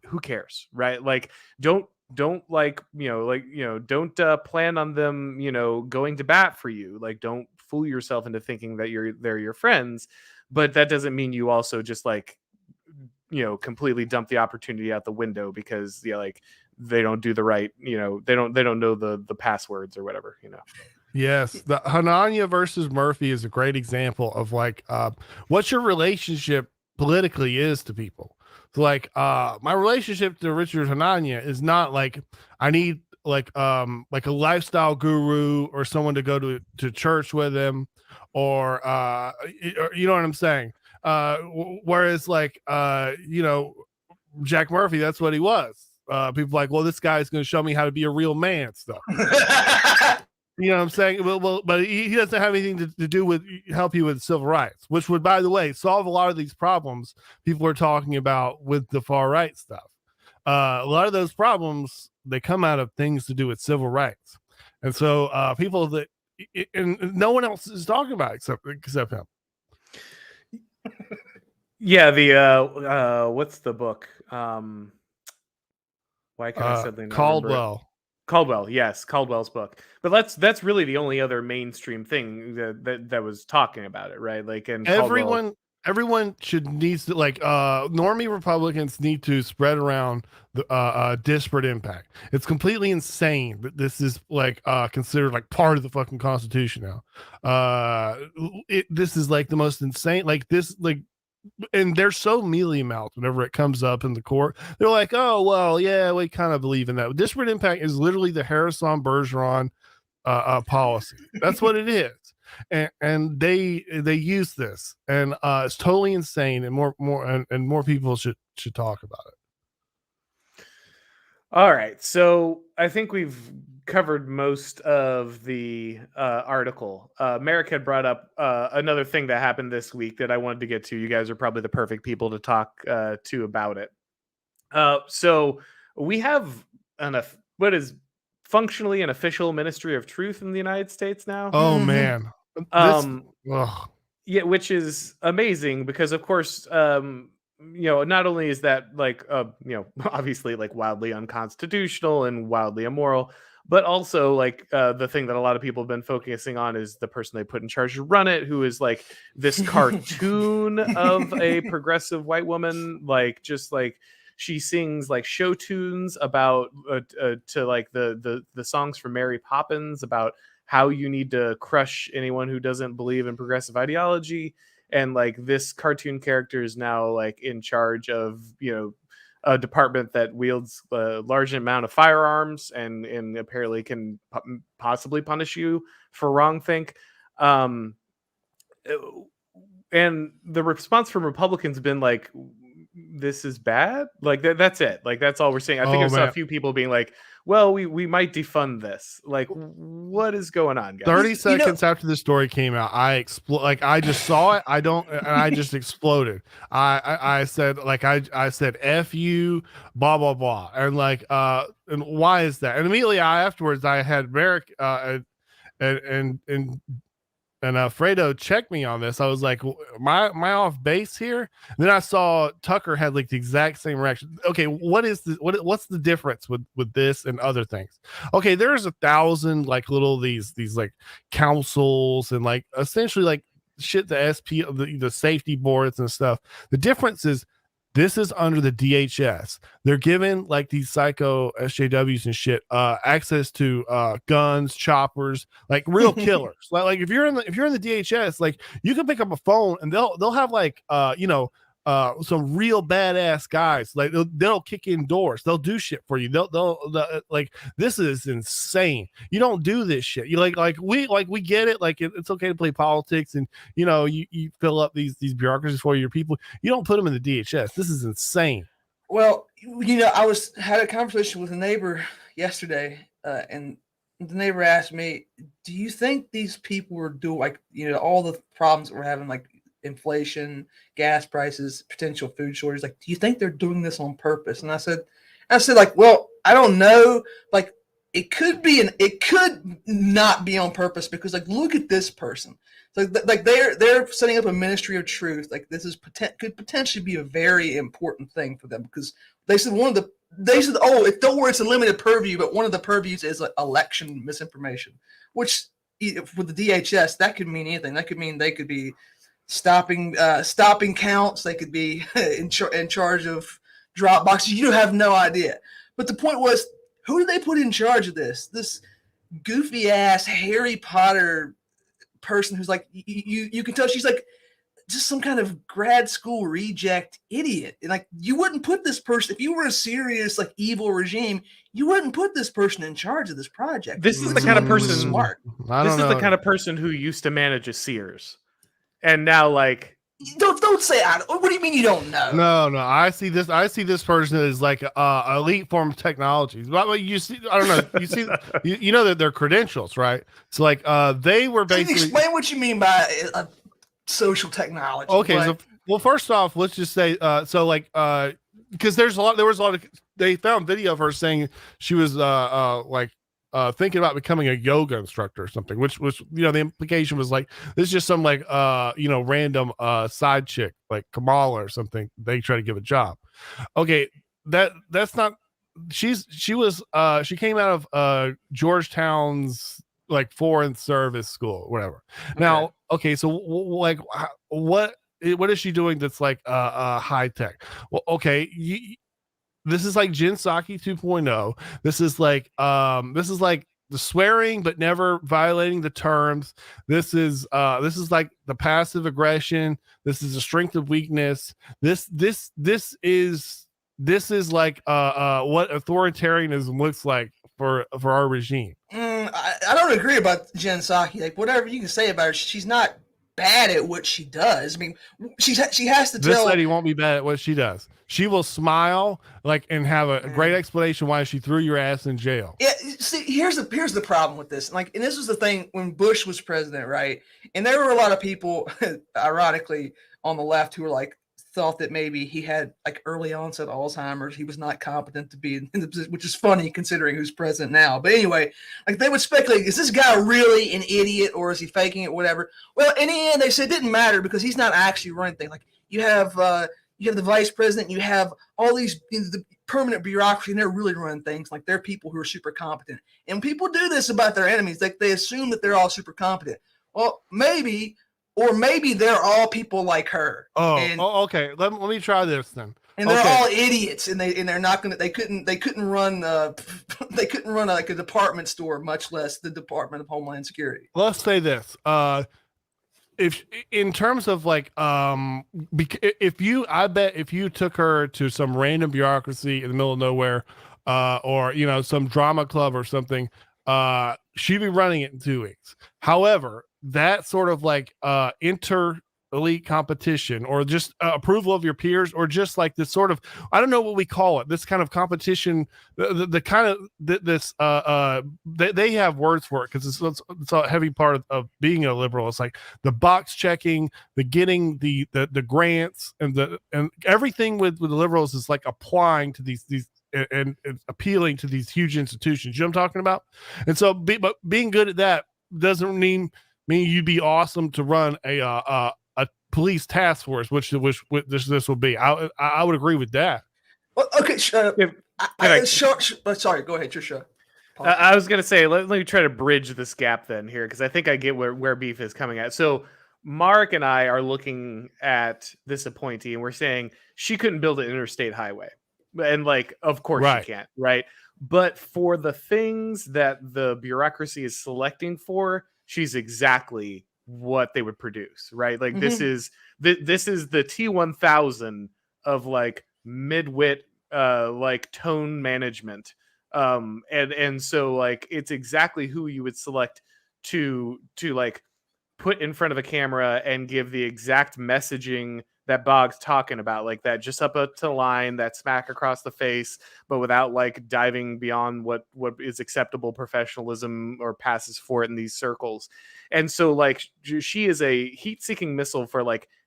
Who cares, right? Like, don't like, don't plan on them, going to bat for you. Like, don't fool yourself into thinking that they're your friends. But that doesn't mean you also just like, completely dump the opportunity out the window because like they don't do the right, they don't know the passwords or whatever, Yes, the Hanania versus Murphy is a great example of like what your relationship politically is to people. So like my relationship to Richard Hanania is not like I need like a lifestyle guru or someone to go to church with him or you know what I'm saying? Whereas like Jack Murphy, that's what he was. People like, well, this guy's going to show me how to be a real man stuff. You know what I'm saying? Well, but he doesn't have anything to do with help you with civil rights, which would, by the way, solve a lot of these problems people are talking about with the far right stuff. A lot of those problems, they come out of things to do with civil rights. And so people that, and no one else is talking about it except him. Yeah, the what's the book? Why can't I suddenly not Caldwell. Caldwell, yes, Caldwell's book. But that's really the only other mainstream thing that was talking about it, right? Like, and everyone needs to like normie Republicans need to spread around the disparate impact. It's completely insane that this is like considered like part of the fucking Constitution now. This is like the most insane, like this, like, and they're so mealy-mouthed whenever it comes up in the court. They're like, oh well, yeah, we kind of believe in that. Disparate impact is literally the Harrison Bergeron policy. That's what it is. And they use this, and it's totally insane, and more people should talk about it. All right, so I think we've covered most of the article. Maarek had brought up another thing that happened this week that I wanted to get to. You guys are probably the perfect people to talk to about it. So we have what is functionally an official ministry of truth in the United States now. Oh Mhm. man. Um, Ugh. yeah, which is amazing because, of course, not only is that like, obviously like wildly unconstitutional and wildly immoral, but also like the thing that a lot of people have been focusing on is the person they put in charge to run it, who is like this cartoon of a progressive white woman, like just like she sings like show tunes about to like the songs from Mary Poppins about how you need to crush anyone who doesn't believe in progressive ideology. And like this cartoon character is now like in charge of a department that wields a large amount of firearms and apparently can possibly punish you for wrongthink. um and the response from Republicans have been like, this is bad, like that's it, like that's all we're saying. I think Oh I saw a man. few people being like, well, we might defund this. Like, what is going on, guys? 30 You know- seconds after the story came out, I just saw it. I just exploded. I said like I said F you, blah blah blah. And like and why is that? And immediately afterwards I had Maarek and Fredo checked me on this. I was like, am I off base here? And then I saw Tucker had like the exact same reaction. Okay, what's the difference with this and other things? Okay, there's 1,000 like little these like councils and like essentially like shit, the SP, the safety boards and stuff. The difference is this is under the DHS. They're given like these psycho SJWs and shit access to guns, choppers, like real killers. Like if you're in the DHS, like you can pick up a phone and they'll have like some real badass guys. Like they'll kick in doors. They'll do shit for you. They'll like, this is insane. You don't do this shit. You like we get it. Like it's okay to play politics and you fill up these bureaucracies for your people. You don't put them in the DHS. This is insane. Well, I had a conversation with a neighbor yesterday, and the neighbor asked me, "Do you think these people are doing like all the problems that we're having, like inflation, gas prices, potential food shortage? Like, do you think they're doing this on purpose?" And I said, like, well, I don't know. Like, it could be, and it could not be on purpose because, like, look at this person. So, like, they're setting up a ministry of truth. Like, this is could potentially be a very important thing for them because they said oh, don't worry, it's a limited purview, but one of the purviews is like election misinformation, which with the DHS that could mean anything. That could mean they could be stopping counts. They could be in charge of drop boxes. You have no idea. But the point was, who did they put in charge of this? This goofy ass Harry Potter person who's like, you can tell she's like just some kind of grad school reject idiot. And like, you wouldn't put this person, if you were a serious like evil regime, you wouldn't put this person in charge of this project. This is the kind of person smart. This is the kind of person who used to manage a Sears, and now like, don't say what do you mean you don't know? No, I see this person as like elite form of technology. But you see, I don't know, you see, you know that their credentials, right? So like they were basically, explain what you mean by social technology. Okay, so well, first off, let's just say so like because there was a lot of, they found video of her saying she was thinking about becoming a yoga instructor or something, which was, the implication was like, this is just some like, random side chick like Kamala or something. They try to give a job. Okay. That's not, she came out of Georgetown's like foreign service school, whatever. Okay. Now, okay. So like what is she doing that's like high tech? Well, okay. This is like Jen Psaki 2.0. This is like the swearing but never violating the terms. This is like the passive aggression. This is a strength of weakness. This is like what authoritarianism looks like for our regime. I don't agree about Jen Psaki. Like, whatever you can say about her, she's not bad at what she does. I mean, she has to This tell. lady won't be bad at what she does. She will smile and have a great explanation why she threw your ass in jail. Yeah, see, here's the problem with this. And this was the thing when Bush was president, right? And there were a lot of people, ironically, on the left who were thought that maybe he had early onset Alzheimer's. He was not competent to be in the position, which is funny considering who's president now. But anyway, they would speculate, is this guy really an idiot or is he faking it, whatever? Well, in the end, they said it didn't matter because he's not actually running things. You have the vice president, you have all these the permanent bureaucracy, and they're really running things. They're people who are super competent. And people do this about their enemies. They assume that they're all super competent. Well, maybe they're all people like her. Okay. Let me try this then. And they're all idiots, and they're not gonna. They couldn't run. They couldn't run a department store, much less the Department of Homeland Security. Let's say this. If in terms of I bet if you took her to some random bureaucracy in the middle of nowhere, or some drama club or something, she'd be running it in 2 weeks. However, that sort of inter elite competition, or just approval of your peers, or just this sort of, I don't know what we call it, this kind of competition, the kind of this they have words for it because it's a heavy part of being a liberal. It's the box checking, the getting the grants, and everything with the liberals is applying to these and appealing to these huge institutions. You know what I'm talking about? And so but being good at that doesn't mean you'd be awesome to run a police task force, which this will be. I would agree with that. Well, okay, sorry, go ahead, your show. I was gonna say, let me try to bridge this gap then here, because I think I get where beef is coming at. So Mark and I are looking at this appointee, and we're saying she couldn't build an interstate highway, and of course she can't, right? But for the things that the bureaucracy is selecting for, she's exactly what they would produce, right? This is the T1000 of mid-wit tone management, and so it's exactly who you would select to put in front of a camera and give the exact messaging that Bog's talking about, that just up to the line, that smack across the face, but without diving beyond what is acceptable professionalism or passes for it in these circles. And so she is a heat-seeking missile for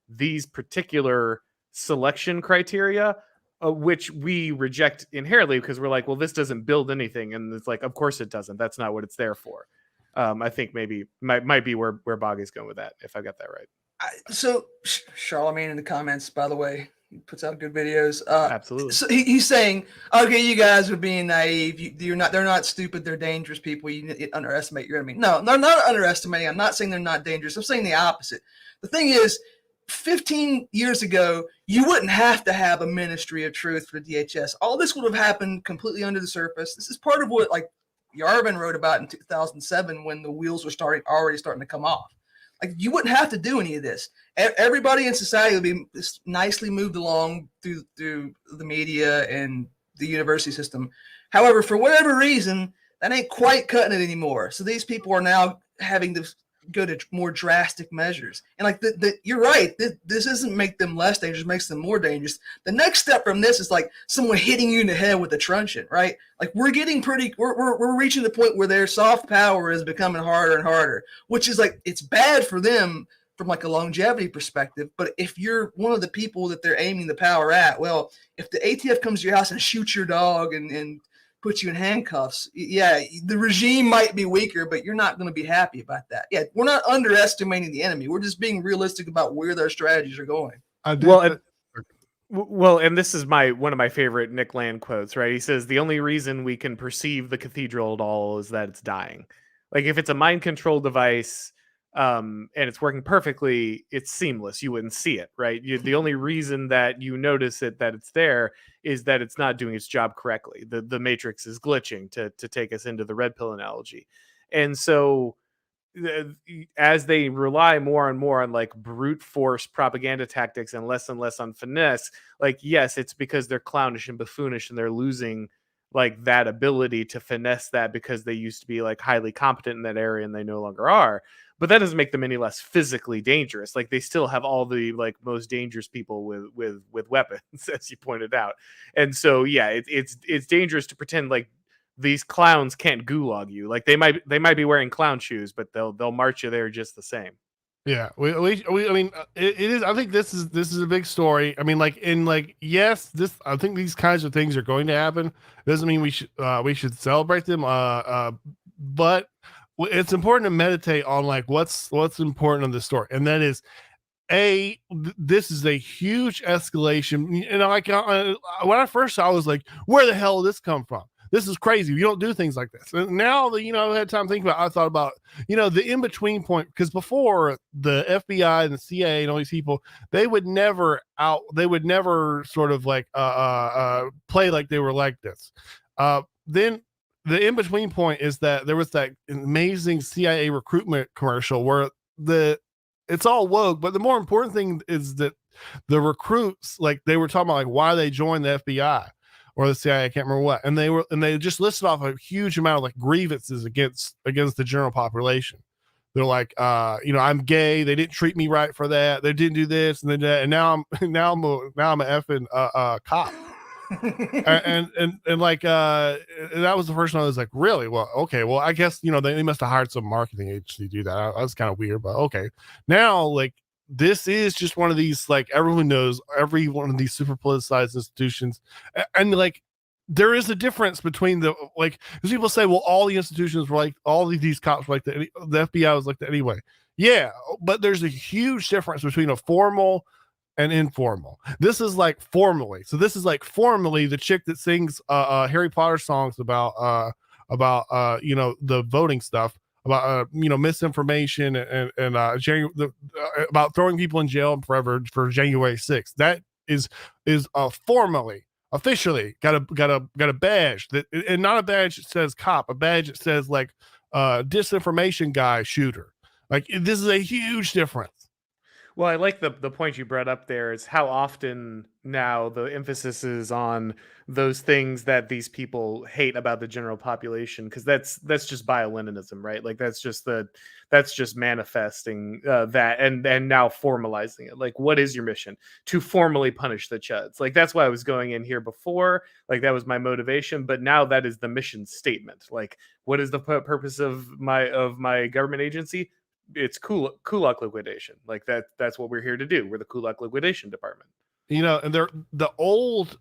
these particular selection criteria, which we reject inherently because we're well, this doesn't build anything, and it's of course it doesn't. That's not what it's there for. I think maybe might be where Bog is going with that, if I got that right. So Charlemagne in the comments, by the way, he puts out good videos. Absolutely. So he's saying, okay, you guys are being naive. They're not stupid. They're dangerous people. You underestimate your enemy. No, they're not underestimating. I'm not saying they're not dangerous. I'm saying the opposite. The thing is, 15 years ago, you wouldn't have to have a ministry of truth for the DHS. All this would have happened completely under the surface. This is part of what Yarvin wrote about in 2007 when the wheels were already starting to come off. You wouldn't have to do any of this. Everybody in society would be nicely moved along through the media and the university system. However, for whatever reason, that ain't quite cutting it anymore. So these people are now having to go to more drastic measures. And you're right. This doesn't make them less dangerous, it makes them more dangerous. The next step from this is someone hitting you in the head with a truncheon, right? We're getting we're reaching the point where their soft power is becoming harder and harder, which is it's bad for them from a longevity perspective. But if you're one of the people that they're aiming the power at, well, if the ATF comes to your house and shoots your dog and put you in handcuffs, yeah, the regime might be weaker, but you're not going to be happy about that. Yeah, we're not underestimating the enemy. We're just being realistic about where their strategies are going. Well, and this is one of my favorite Nick Land quotes, right? He says, the only reason we can perceive the cathedral at all is that it's dying. If it's a mind control device, and it's working perfectly, it's seamless. You wouldn't see it, right? The only reason that you notice it, that it's there, is that it's not doing its job correctly. The matrix is glitching, to take us into the red pill analogy. And so as they rely more and more on brute force propaganda tactics and less on finesse, yes, it's because they're clownish and buffoonish and they're losing that ability to finesse that because they used to be highly competent in that area and they no longer are. but that doesn't make them any less physically dangerous. Like they still have all the like most dangerous people with weapons, as you pointed out. And so yeah, it's dangerous to pretend like these clowns can't gulag you. Like they might be wearing clown shoes, but they'll march you there just the same. Yeah, I mean, it is. I think this is a big story. I mean, yes, I think these kinds of things are going to happen. Doesn't mean we should celebrate them. But it's important to meditate on like what's important in the story, and that is, this is a huge escalation. And like when I first saw, I was like, where the hell did this come from? This is crazy. You don't do things like this. And now that, I had time to think about it, I thought about, the in-between point, because before the FBI and the CIA and all these people, they would never sort of like play like they were like this. Then the in-between point is that there was that amazing CIA recruitment commercial where it's all woke, but the more important thing is that the recruits, like they were talking about like why they joined the FBI or the CIA, I can't remember what. And they just listed off a huge amount of like grievances against the general population. They're like, I'm gay. They didn't treat me right for that. They didn't do this and then that. And now I'm an effing cop. and like that was the first one I was like, really? Well, okay. Well, I guess they must have hired some marketing agency to do that. I was kind of weird, but okay. Now like this is just one of these, like everyone knows every one of these super politicized institutions, and like there is a difference between the like, because people say, well, all the institutions were like, all these cops were like the FBI was like that anyway. Yeah, but there's a huge difference between a formal and informal. This is like formally. So this is like formally the chick that sings Harry Potter songs about the voting stuff, about misinformation and about throwing people in jail forever for January 6th. That is formally, officially got a badge that, and not a badge that says cop, a badge that says like disinformation guy shooter. Like this is a huge difference. Well, I like the point you brought up there is how often now the emphasis is on those things that these people hate about the general population, because that's just bioleninism, right? Like that's just manifesting that and now formalizing it. Like, what is your mission? To formally punish the chuds. Like that's why I was going in here before. Like that was my motivation, but now that is the mission statement. Like, what is the purpose of my government agency? It's kulak liquidation. Like that's what we're here to do. We're the kulak liquidation department. And they're the old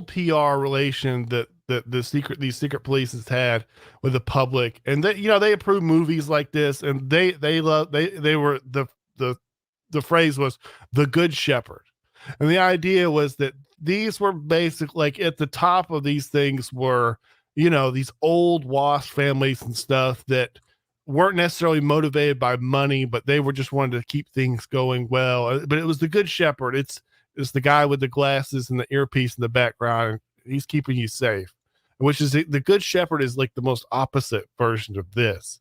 PR relation that these secret police has had with the public, and they approve movies like this, and they were the phrase was the good shepherd, and the idea was that these were basic, like at the top of these things were these old WASP families and stuff that weren't necessarily motivated by money, but they were just wanted to keep things going well. But it was the good shepherd. It's the guy with the glasses and the earpiece in the background. He's keeping you safe, which is the good shepherd is like the most opposite version of this.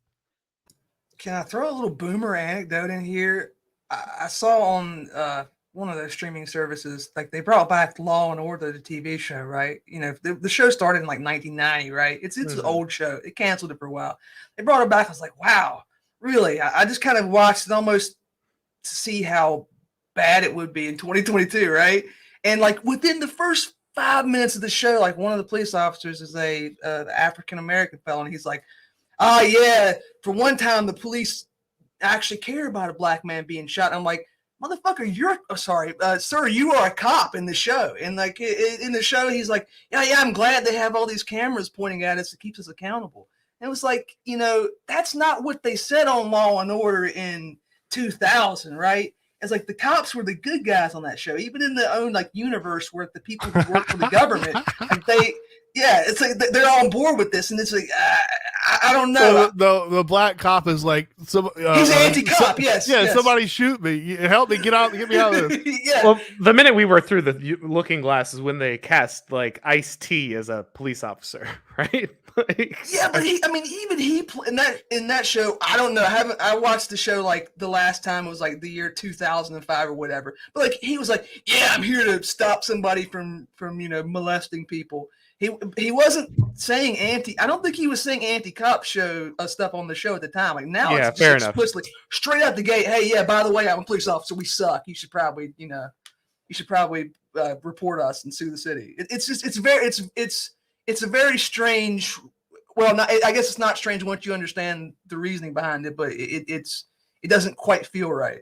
Can I throw a little boomer anecdote in here? I saw on one of those streaming services, like they brought back Law and Order, the TV show, right? The show started in like 1990, right? It's an old show. It canceled it for a while. They brought it back. I was like, wow, really? I just kind of watched it almost to see how bad it would be in 2022, right? And like within the first 5 minutes of the show, like one of the police officers is a African-American fellow, and he's like, oh yeah, for one time the police actually care about a black man being shot. And I'm like, motherfucker, sir, you are a cop in the show. And like in the show, he's like, yeah, I'm glad they have all these cameras pointing at us to keep us accountable. And it was like, that's not what they said on Law and Order in 2000, right? It's like the cops were the good guys on that show, even in their own like universe where the people who work for the government, like it's like they're on board with this, and it's like I don't know. So the black cop is like he's anti-cop. Yes. Somebody shoot me, help me get me out of this. Yeah. Well, the minute we were through the looking glass is when they cast like Ice-T as a police officer, right? Yeah, but even he in that show, I don't know. I watched the show like the last time it was like the year 2005 or whatever. But like he was like, yeah, I'm here to stop somebody from molesting people. He wasn't saying I don't think he was saying anti-cop show stuff on the show at the time. Like now, Yeah, it's fair just enough. explicitly straight out the gate. Hey, yeah, by the way, I'm a police officer. We suck. You should probably, report us and sue the city. It's a very strange. Well, I guess it's not strange once you understand the reasoning behind it, but it doesn't quite feel right.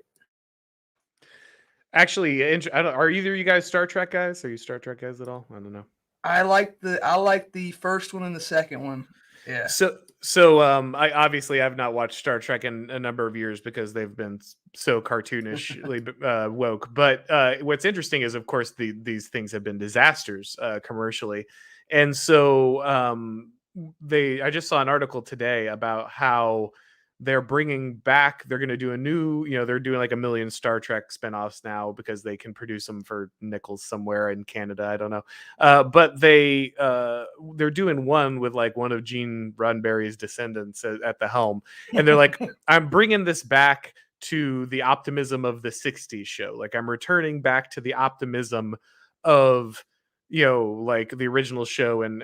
Actually, are either of you guys Star Trek guys? Are you Star Trek guys at all? I don't know. I like the first one and the second one. Yeah. So I obviously have not watched Star Trek in a number of years because they've been so cartoonishly woke. But what's interesting is, of course, these things have been disasters commercially, and so I just saw an article today about how they're bringing back. They're going to do a new, they're doing like 1 million Star Trek spinoffs now because they can produce them for nickels somewhere in Canada. I don't know, but they're doing one with like one of Gene Roddenberry's descendants at the helm, and they're like, I'm bringing this back to the optimism of the '60s show. Like I'm returning back to the optimism of like the original show and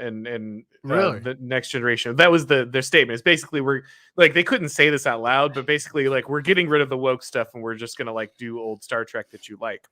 Really? the next generation. That was their statement. It's basically, we're like, they couldn't say this out loud, but basically like, we're getting rid of the woke stuff and we're just gonna like do old Star Trek that you like.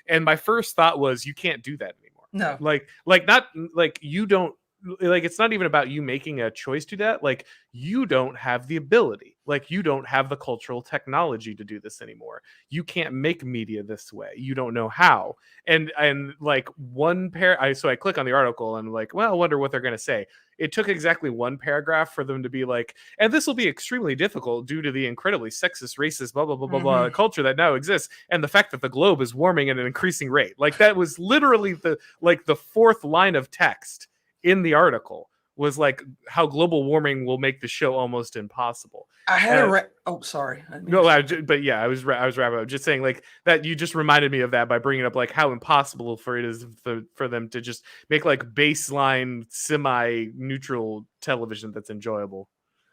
And my first thought was, you can't do that anymore. No. Like not like you don't, like it's not even about you making a choice to that. Like you don't have the ability, like you don't have the cultural technology to do this anymore. You can't make media this way. You don't know how. And like so I click on the article and like, well, I wonder what they're going to say. It took exactly one paragraph for them to be like, and this will be extremely difficult due to the incredibly sexist, racist, blah, blah, blah, blah, blah culture that now exists. And the fact that the globe is warming at an increasing rate. Like that was literally the fourth line of text in the article was like how global warming will make the show almost impossible. I had sorry. But yeah, I was wrapping up just saying like that. You just reminded me of that by bringing up like how impossible it is for them to just make like baseline semi-neutral television that's enjoyable.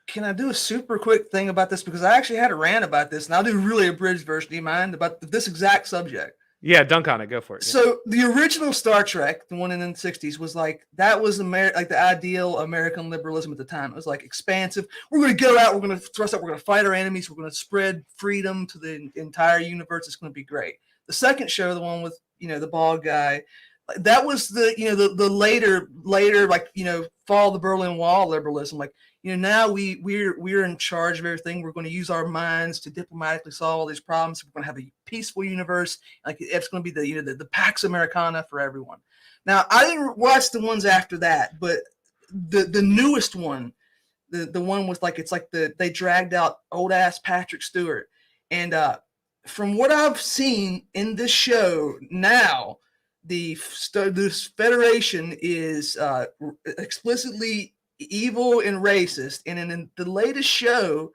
Can I do a super quick thing about this? Because I actually had a rant about this, and I'll do really abridged version. Do you mind about this exact subject? Yeah, dunk on it. Go for it. So the original Star Trek, the one in the 60s, was like, that was like the ideal American liberalism at the time. It was like expansive. We're going to go out. We're going to thrust out. We're going to fight our enemies. We're going to spread freedom to the entire universe. It's going to be great. The second show, the one with, the bald guy, that was the later, like, fall of the Berlin Wall liberalism. Like, now we're in charge of everything. We're going to use our minds to diplomatically solve all these problems. We're going to have a peaceful universe. Like it's going to be the Pax Americana for everyone. Now, I didn't watch the ones after that, but the newest one, the one with like, it's like they dragged out old ass Patrick Stewart. And from what I've seen in this show now, this Federation is explicitly evil and racist. And in the latest show,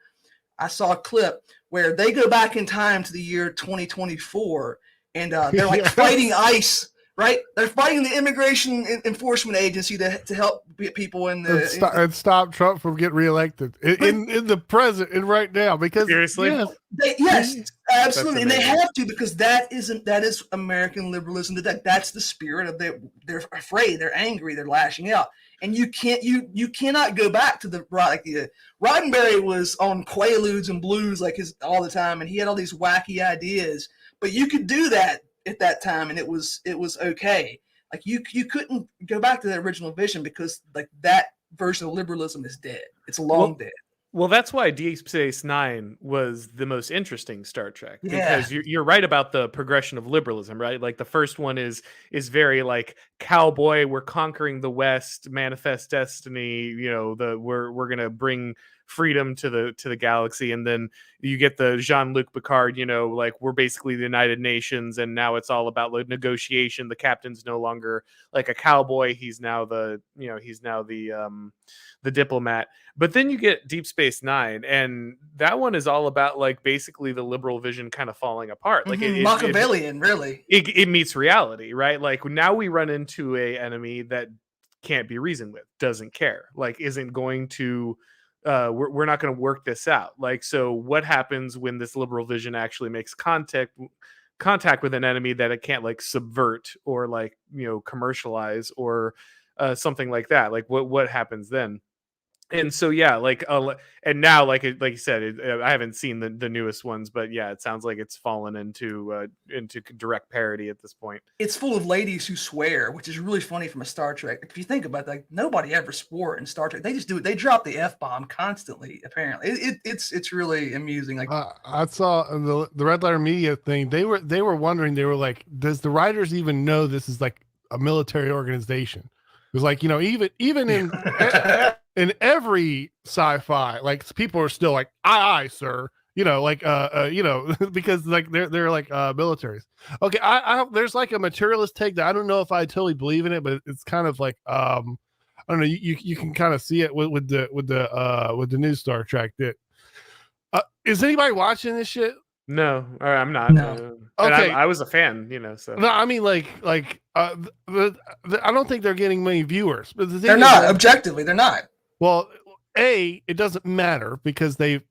I saw a clip where they go back in time to the year 2024, and they're like fighting ICE, right? They're fighting the Immigration Enforcement Agency to help people in the and stop Trump from getting reelected in the present and right now. Because seriously, yes, absolutely, and they have to, because that is American liberalism. That's the spirit of they're afraid, they're angry, they're lashing out. And you cannot go back to Roddenberry was on Quaaludes and blues like all the time, and he had all these wacky ideas. But you could do that at that time, and it was okay. Like you couldn't go back to the original vision because like that version of liberalism is dead. It's long dead. Well, that's why Deep Space Nine was the most interesting Star Trek, because you're right about the progression of liberalism, right? Like the first one is very like cowboy, we're conquering the West, manifest destiny, we're gonna bring freedom to the galaxy. And then you get the Jean-Luc Picard, like we're basically the United Nations, and now it's all about like negotiation. The captain's no longer like a cowboy, he's now the diplomat. But then you get Deep Space Nine, and that one is all about like basically the liberal vision kind of falling apart. Like Machiavellian, really. It meets reality, right? Like now we run into a enemy that can't be reasoned with, doesn't care, like isn't going to we're not going to work this out. Like, so what happens when this liberal vision actually makes contact with an enemy that it can't like subvert or like commercialize or something like that. Like what happens then? And so yeah, and now like you said, I haven't seen the newest ones, but yeah, it sounds like it's fallen into direct parody at this point. It's full of ladies who swear, which is really funny from a Star Trek. If you think about it, like nobody ever swore in Star Trek. They just do it. They drop the F-bomb constantly. Apparently, it's really amusing. Like I saw the Red Letter Media thing. They were wondering. They were like, does the writers even know this is like a military organization? It was like, even in in every sci-fi, like people are still like, aye, sir. Because like they're like militaries. Okay, I there's like a materialist take that I don't know if I totally believe in it, but it's kind of like I don't know. You can kind of see it with the new Star Trek. That is anybody watching this shit? No, I'm not. No. Okay, I was a fan, So no, I mean I don't think they're getting many viewers, but they're not objectively. They're not. Well, it doesn't matter because they've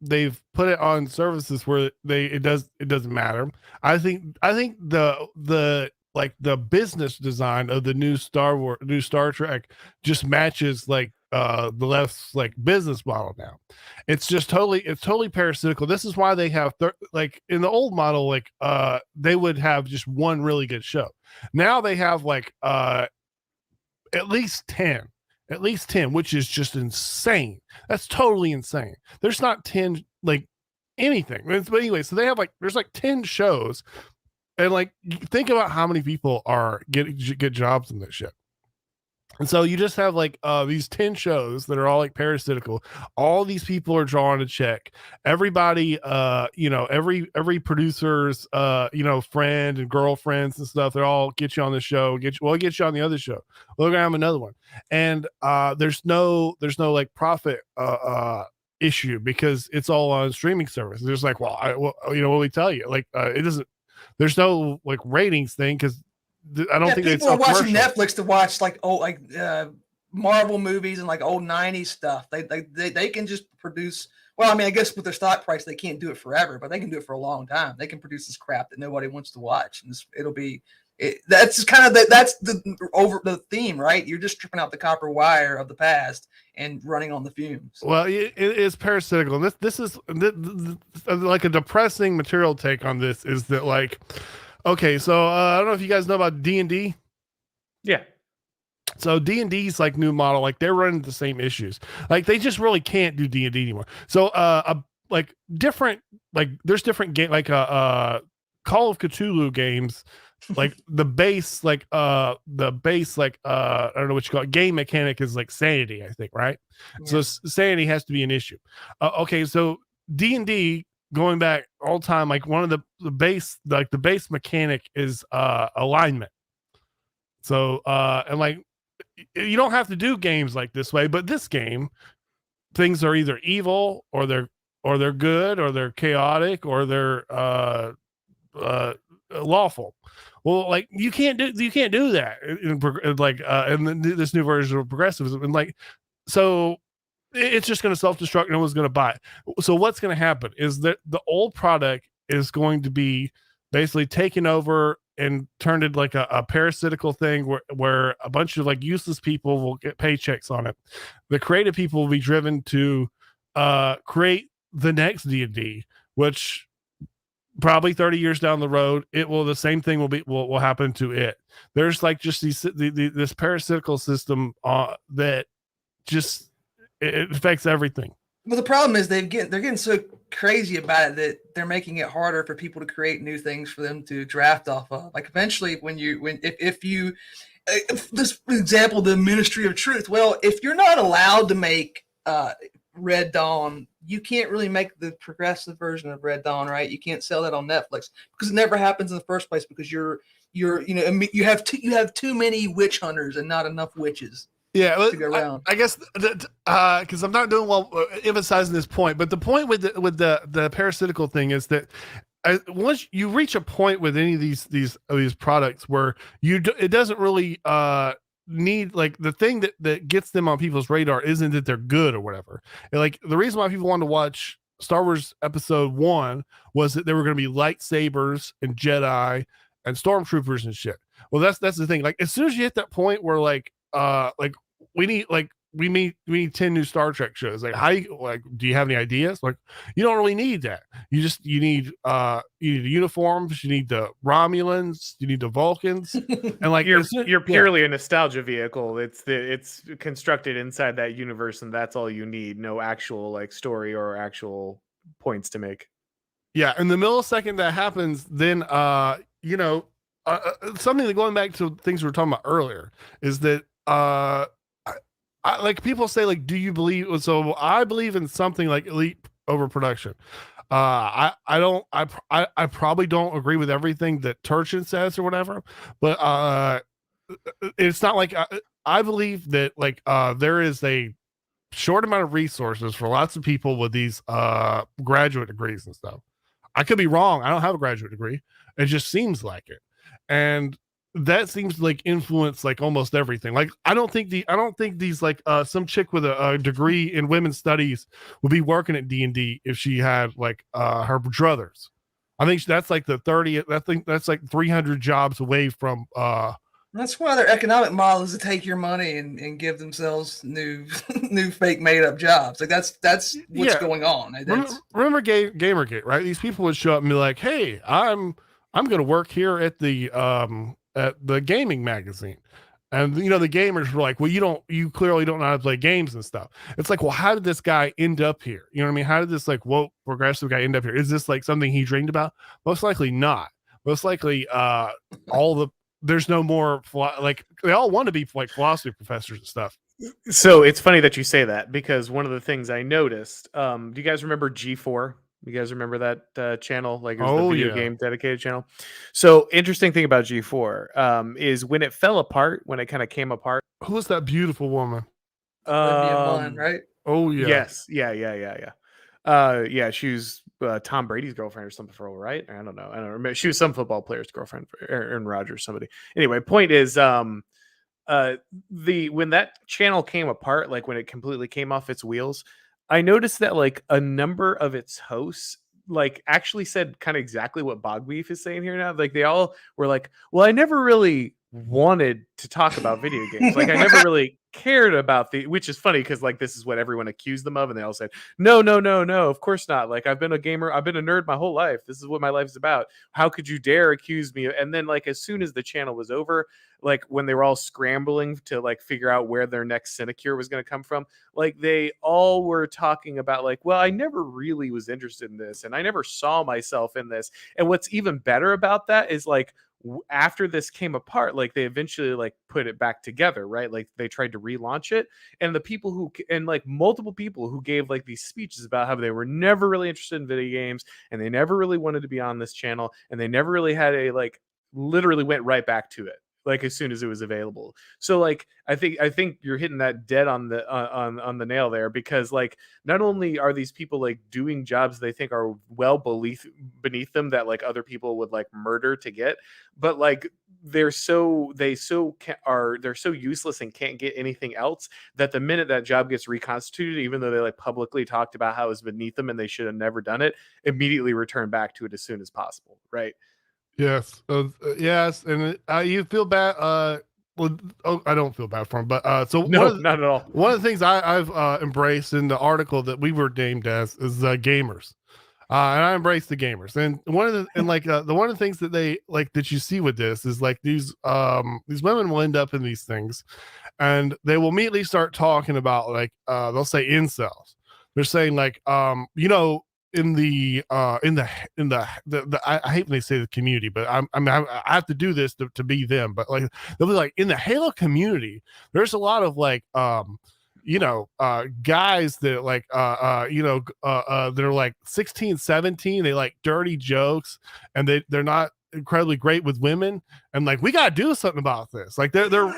put it on services where it doesn't matter. I think the like the business design of the new Star Trek just matches like the left's like business model now. It's totally parasitical. This is why they have like in the old model, like they would have just one really good show. Now they have like at least 10, which is just insane. That's totally insane. There's not 10 like anything. But anyway, so they have like there's like 10 shows, and like think about how many people are get jobs in this shit. And so you just have like these 10 shows that are all like parasitical. All these people are drawing a check. Everybody, every producer's friend and girlfriends and stuff, they all get you on the show, get you on the other show. We're gonna have another one. And there's no like profit issue because it's all on streaming service. There's like, what we tell you? Like it doesn't, there's no like ratings thing because I don't think people are watching Netflix to watch like Marvel movies and like old 90s stuff. They can just produce. Well, I mean, I guess with their stock price, they can't do it forever, but they can do it for a long time. They can produce this crap that nobody wants to watch, and that's kind of that's the theme, right? You're just stripping out the copper wire of the past and running on the fumes. Well, it is parasitical. This is like a depressing material take on this. Is that like? Okay, so I don't know if you guys know about D&D. Yeah. So D&D's like new model, like they're running the same issues. Like they just really can't do D&D anymore. So like different, like there's different game, like Call of Cthulhu games, like the base, like I don't know what you call it. Game mechanic is like sanity, I think, right? Yeah. So sanity has to be an issue. Okay, so D&D. Going back all time, like one of the base mechanic is alignment. So and like you don't have to do games like this way, but this game, things are either evil or they're good or they're chaotic or they're lawful. Well, like you can't do that in this new version of progressivism, and like so. It's just going to self-destruct. No one's going to buy it. So what's going to happen is that the old product is going to be basically taken over and turned into like a parasitical thing where a bunch of like useless people will get paychecks on it. The creative people will be driven to create the next D&D, which probably 30 years down the road, the same thing will happen to it. There's like just this parasitical system that just it affects everything. Well, the problem is they're getting so crazy about it that they're making it harder for people to create new things for them to draft off of. Like eventually, if this example, the Ministry of Truth. Well, if you're not allowed to make Red Dawn, you can't really make the progressive version of Red Dawn, right? You can't sell that on Netflix because it never happens in the first place because you have too many witch hunters and not enough witches. Yeah, I guess because I'm not doing well emphasizing this point, but the point with the parasitical thing is that once you reach a point with any of these products where it doesn't really need, like, the thing that gets them on people's radar isn't that they're good or whatever. And like the reason why people wanted to watch Star Wars Episode 1 was that there were going to be lightsabers and Jedi and stormtroopers and shit. Well, that's the thing. Like as soon as you hit that point where like we need 10 new Star Trek shows. Like, do you have any ideas? Like, you don't really need that. You need the uniforms, you need the Romulans, you need the Vulcans, and like you're purely a nostalgia vehicle. It's constructed inside that universe, and that's all you need. No actual like story or actual points to make. Yeah, in the millisecond that happens, then something that, going back to things we were talking about earlier, is that I like, people say, like, do you believe? So I believe in something like elite overproduction. I probably don't agree with everything that Turchin says or whatever, but it's not like I believe that like there is a short amount of resources for lots of people with these graduate degrees and stuff. I could be wrong. I don't have a graduate degree. It just seems like it, and that seems to like influence like almost everything. Like, I don't think these like some chick with a degree in women's studies would be working at D&D if she had like her druthers. I think that's like the 30th. I think that's like 300 jobs away from. That's why their economic model is to take your money and give themselves new fake made up jobs. Like that's what's going on. Remember Gamergate, right? These people would show up and be like, "Hey, I'm going to work here at the gaming magazine," and the gamers were like, "Well, you clearly don't know how to play games and stuff." It's like, well, how did this guy end up here? You know what I mean? How did this like woke progressive guy end up here? Is this like something he dreamed about? Most likely not. Most likely, there's no more like, they all want to be like philosophy professors and stuff. So it's funny that you say that, because one of the things I noticed, do you guys remember G4? You guys remember that channel? Like, it was the video game dedicated channel. So interesting thing about G4 is when it fell apart, when it kind of came apart. Who was that beautiful woman? Right? Oh yeah. Yes. Yeah. She was Tom Brady's girlfriend or something, right? I don't know. Remember. She was some football player's girlfriend, Aaron Rodgers, somebody. Anyway, point is, when that channel came apart, like when it completely came off its wheels, I noticed that like a number of its hosts like actually said kind of exactly what Bog Beef is saying here now. Like, they all were like, well, I never really wanted to talk about video games. Like, I never really cared about which is funny, because like this is what everyone accused them of, and they all said, no, of course not. Like, I've been a gamer, I've been a nerd my whole life. This is what my life's about. How could you dare accuse me? And then like as soon as the channel was over, like when they were all scrambling to like figure out where their next sinecure was going to come from, like they all were talking about like, well, I never really was interested in this, and I never saw myself in this. And what's even better about that is like, after this came apart, like they eventually like put it back together, right? Like they tried to relaunch it, and the people like multiple people who gave like these speeches about how they were never really interested in video games, and they never really wanted to be on this channel, and they never really had literally went right back to it, like as soon as it was available. So like I think you're hitting that dead on the on the nail there, because like not only are these people like doing jobs they think are well beneath them that like other people would like murder to get, but like they're so useless and can't get anything else, that the minute that job gets reconstituted, even though they like publicly talked about how it was beneath them and they should have never done it, immediately return back to it as soon as possible, right? Yes. Yes. And you feel bad. I don't feel bad for him, but no, not at all. One of the things I've embraced in the article that we were named as is gamers. And I embrace the gamers. And one of the things that they like that you see with this is like these women will end up in these things, and they will immediately start talking about like they'll say incels. They're saying like in the I hate when they say the community, but I have to do this to be them. But like they'll be like, in the Halo community, there's a lot of like guys that like they're like 16, 17, they like dirty jokes, and they're not incredibly great with women, and like we gotta do something about this. Like they're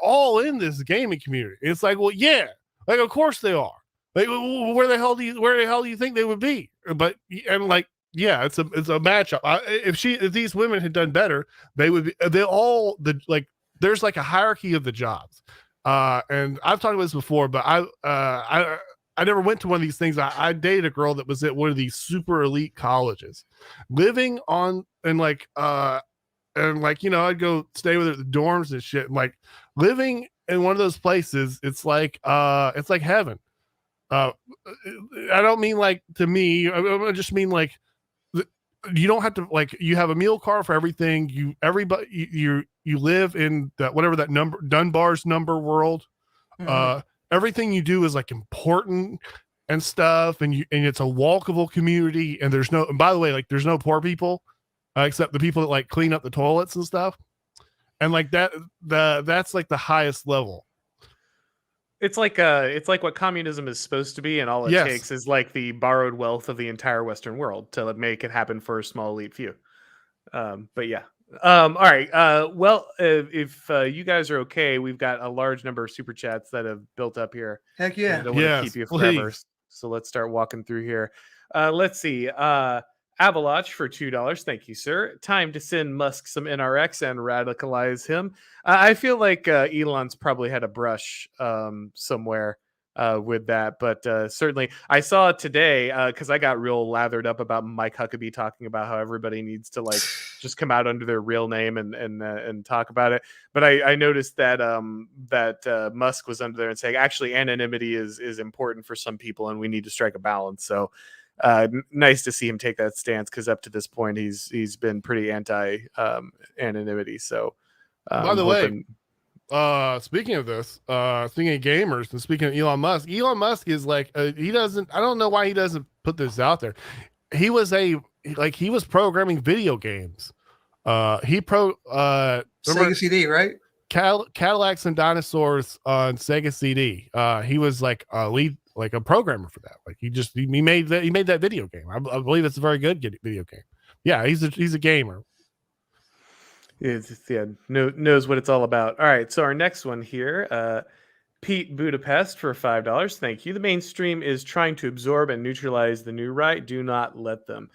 all in this gaming community. It's like, well, yeah, like of course they are. Like, where the hell do you think they would be? But and like, yeah, it's a matchup. If these women had done better, they would be. There's like a hierarchy of the jobs. And I've talked about this before, but I never went to one of these things. I dated a girl that was at one of these super elite colleges, living on and like and like, I'd go stay with her at the dorms and shit. And like living in one of those places, it's like heaven. I don't mean like to me, I just mean like you don't have to, like, you have a meal card for everything. You live in that, whatever that number, Dunbar's number world. Everything you do is like important and stuff. And it's a walkable community. And and by the way, like there's no poor people, except the people that like clean up the toilets and stuff. And like that's like the highest level. It's like what communism is supposed to be, and all it Yes. takes is like the borrowed wealth of the entire Western world to make it happen for a small elite few. But yeah. All right. Well, if you guys are okay, we've got a large number of super chats that have built up here. Heck yeah. I don't want to keep you forever. So let's start walking through here. Let's see. Avalotch for $2. Thank you, sir. Time to send Musk some NRX and radicalize him. I feel like Elon's probably had a brush somewhere with that, but certainly I saw it today because I got real lathered up about Mike Huckabee talking about how everybody needs to like just come out under their real name and talk about it. But I noticed that Musk was under there and saying actually anonymity is important for some people and we need to strike a balance. So nice to see him take that stance, because up to this point he's been pretty anti anonymity. So by the way, speaking of this, speaking of gamers and speaking of Elon Musk is like I don't know why he doesn't put this out there. He was programming video games. Sega CD, right? Cadillacs and Dinosaurs on Sega CD. He was like a lead, like a programmer for that. Like he made that video game. I believe it's a very good video game. Yeah, he's a gamer. Knows what it's all about. All right, so our next one here, Pete Budapest for $5. Thank you. The mainstream is trying to absorb and neutralize the new right. Do not let them.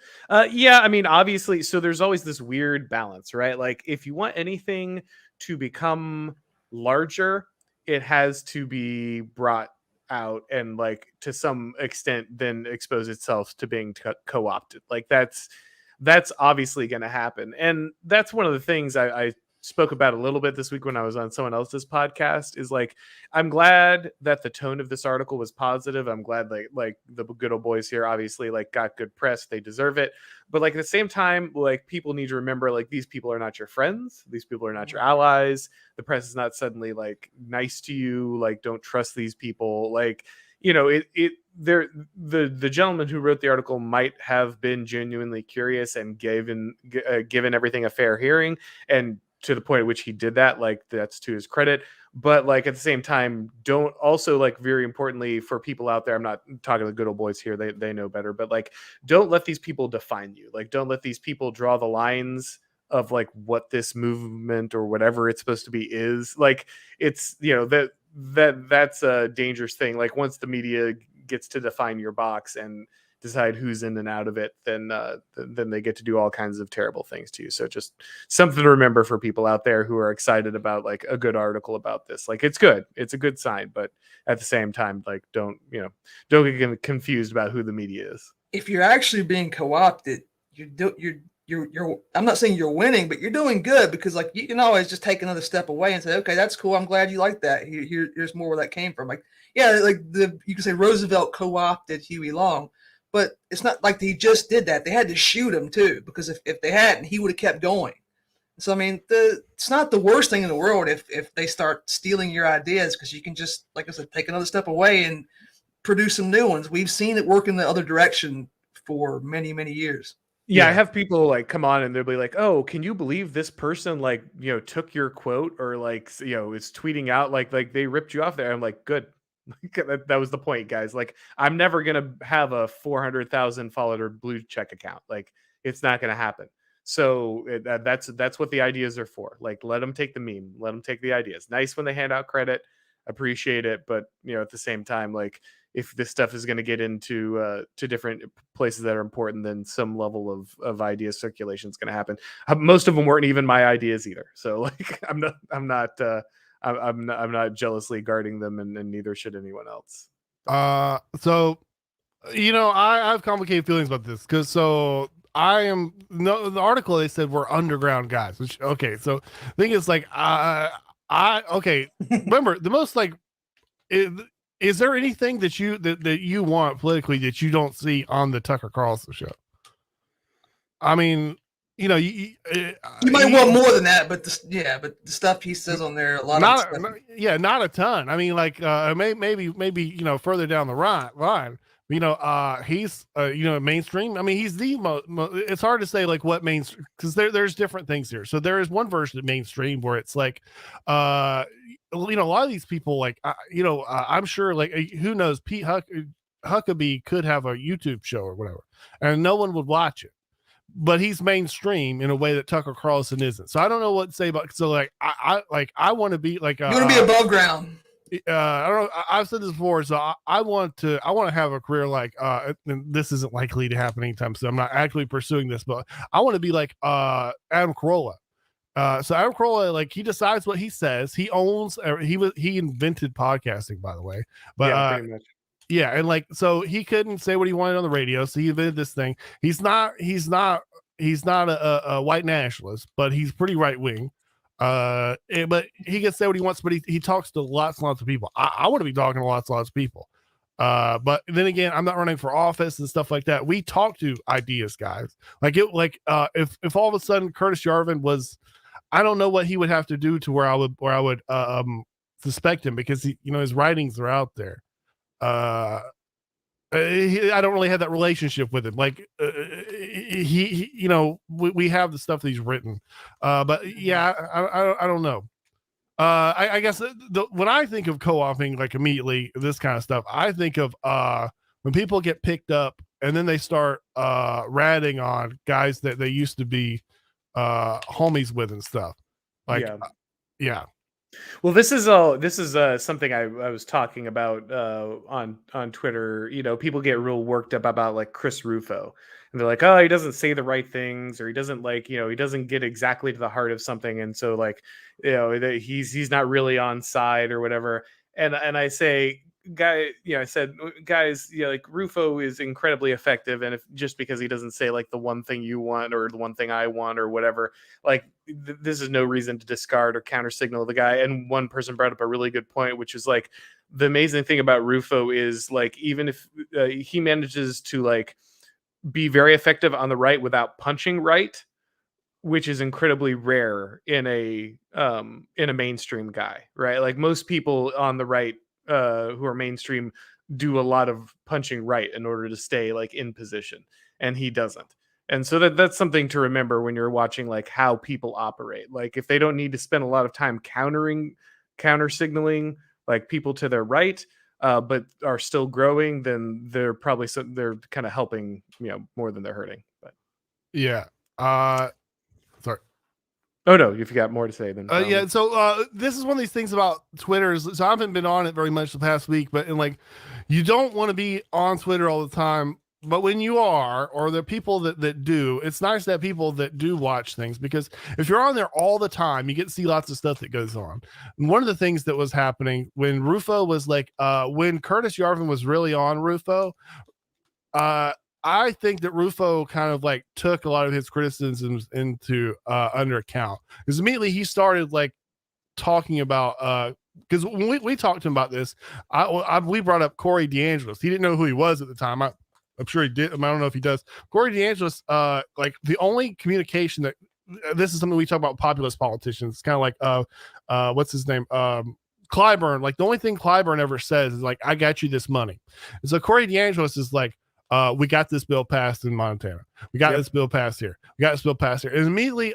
Yeah, I mean, obviously, so there's always this weird balance, right? Like if you want anything to become larger, it has to be brought out and like to some extent then expose itself to being co-opted. Like that's obviously going to happen. And that's one of the things I spoke about a little bit this week when I was on someone else's podcast, is like, I'm glad that the tone of this article was positive. I'm glad like the Good Ol Boyz here obviously like got good press. They deserve it. But like at the same time, like people need to remember, like these people are not your friends. These people are not your allies. The press is not suddenly like nice to you. Like don't trust these people. Like, the gentleman who wrote the article might have been genuinely curious and given everything a fair hearing, and to the point at which he did that, like that's to his credit. But like at the same time, don't also, like, very importantly for people out there, I'm not talking to the Good Ol Boyz here, they know better, but like don't let these people define you. Like don't let these people draw the lines of like what this movement or whatever it's supposed to be is. Like it's that's a dangerous thing. Like once the media gets to define your box and decide who's in and out of it, then they get to do all kinds of terrible things to you. So just something to remember for people out there who are excited about like a good article about this. Like it's good, it's a good sign, but at the same time, like don't get confused about who the media is. If you're actually being co-opted, you're I'm not saying you're winning, but you're doing good, because like you can always just take another step away and say, okay, that's cool. I'm glad you like that. Here's more where that came from. Like, yeah, like you can say Roosevelt co-opted Huey Long, but it's not like he just did that. They had to shoot him too, because if they hadn't, he would have kept going. So I mean, it's not the worst thing in the world if they start stealing your ideas, because you can just, like I said, take another step away and produce some new ones. We've seen it work in the other direction for many, many years. Yeah, I have people like come on and they'll be like, "Oh, can you believe this person like, took your quote, or like, is tweeting out like they ripped you off there." I'm like, "Good." That was the point, guys. Like I'm never going to have a 400,000 follower blue check account. Like it's not going to happen. So that's what the ideas are for. Like let them take the meme, let them take the ideas. Nice when they hand out credit, appreciate it, but at the same time, like if this stuff is going to get into to different places that are important, then some level of idea circulation is going to happen. Most of them weren't even my ideas either. So like I'm not jealously guarding them, and neither should anyone else. So I have complicated feelings about this, because I am no the article they said we're underground guys, which okay, so the thing is like okay, remember the most like is there anything that you want politically that you don't see on the Tucker Carlson show? I mean, you know, you might want more than that, but the stuff he says on there, a lot of stuff. Not a ton. I mean, like maybe you know further down the line, you know, he's you know mainstream. I mean, he's the it's hard to say like what mainstream because there's different things here. So there is one version of mainstream where it's like, you know, a lot of these people like you know, I'm sure like who knows, Pete Huckabee could have a YouTube show or whatever, and no one would watch it. But he's mainstream in a way that Tucker Carlson isn't. So I don't know what to say about. So like I want to be like you want to be above ground. I don't know. I've said this before. So I want to have a career like and this isn't likely to happen anytime soon. I'm not actually pursuing this, but I want to be like Adam Carolla. So Adam Carolla, like he decides what he says. He owns. He invented podcasting, by the way. But yeah, pretty much. Yeah, and like so he couldn't say what he wanted on the radio, so he invented this thing. He's not a white nationalist, but he's pretty right wing. But he can say what he wants, but he talks to lots and lots of people. I want to be talking to lots and lots of people. But then again, I'm not running for office and stuff like that. We talk to ideas, guys. If all of a sudden Curtis Yarvin was, I don't know what he would have to do to where I would suspect him because he, you know, his writings are out there. I don't really have that relationship with him. Like he you know, we have the stuff that he's written. But yeah, I don't know. I guess when I think of co-oping, like immediately this kind of stuff, I think of when people get picked up and then they start ratting on guys that they used to be homies with and stuff. Like yeah. Well, this is something I was talking about on Twitter. You know, people get real worked up about like Chris Rufo, and they're like, "Oh, he doesn't say the right things, or he doesn't like, you know, he doesn't get exactly to the heart of something," and so like, you know, he's not really on side or whatever. And I say, guys, you know, like Rufo is incredibly effective, and if just because he doesn't say like the one thing you want or the one thing I want or whatever, like this is no reason to discard or counter signal the guy. And one person brought up a really good point, which is like the amazing thing about Rufo is like even if he manages to like be very effective on the right without punching right, which is incredibly rare in a mainstream guy, right? Like most people on the right who are mainstream do a lot of punching right in order to stay like in position, and he doesn't. And so that's something to remember when you're watching like how people operate. Like if they don't need to spend a lot of time counter signaling like people to their right, but are still growing, then they're probably they're kind of helping, you know, more than they're hurting. But yeah. Sorry. Oh no, if you got more to say, then yeah. So this is one of these things about Twitter. So I haven't been on it very much the past week, but like, you don't want to be on Twitter all the time. But when you are, or the people that do, it's nice to have people that do watch things, because if you're on there all the time, you get to see lots of stuff that goes on. And one of the things that was happening when Rufo was like, when Curtis Yarvin was really on Rufo, I think that Rufo kind of like took a lot of his criticisms into under account, because immediately he started like talking about because when we talked to him about this, we brought up Corey DeAngelis. He didn't know who he was at the time. I'm sure he did. I don't know if he does. Corey DeAngelis, like the only communication that this is something we talk about with populist politicians. It's kind of like what's his name? Clyburn. Like the only thing Clyburn ever says is like, I got you this money. And so Corey DeAngelis is like, we got this bill passed in Montana. We got this bill passed here. We got this bill passed here. And immediately,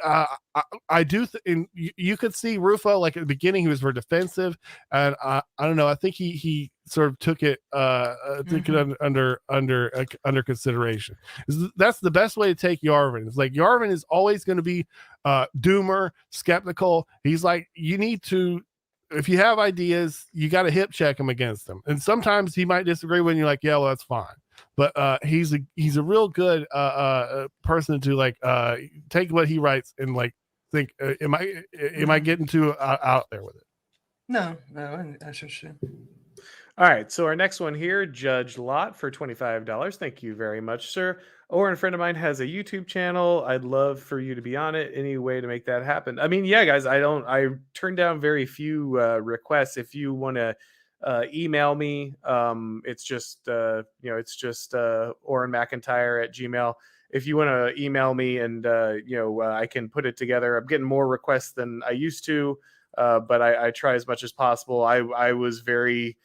I do, and you could see Rufo, like at the beginning, he was very defensive. And I don't know. I think he sort of took it, under consideration. That's the best way to take Yarvin. It's like Yarvin is always going to be doomer, skeptical. He's like, you need to, if you have ideas, you got to hip check him against them. And sometimes he might disagree when you're like, yeah, well, that's fine. But he's a real good person to like take what he writes and like think, am I getting too out there with it? No, I sure should. All right, so our next one here, Judge Lot for $25. Thank you very much, sir. Or a friend of mine has a YouTube channel. I'd love for you to be on it. Any way to make that happen? I mean, yeah, guys, I turn down very few requests. If you want to email me, it's just Auron MacIntyre at Gmail. If you want to email me and I can put it together. I'm getting more requests than I used to, but I try as much as possible. I was very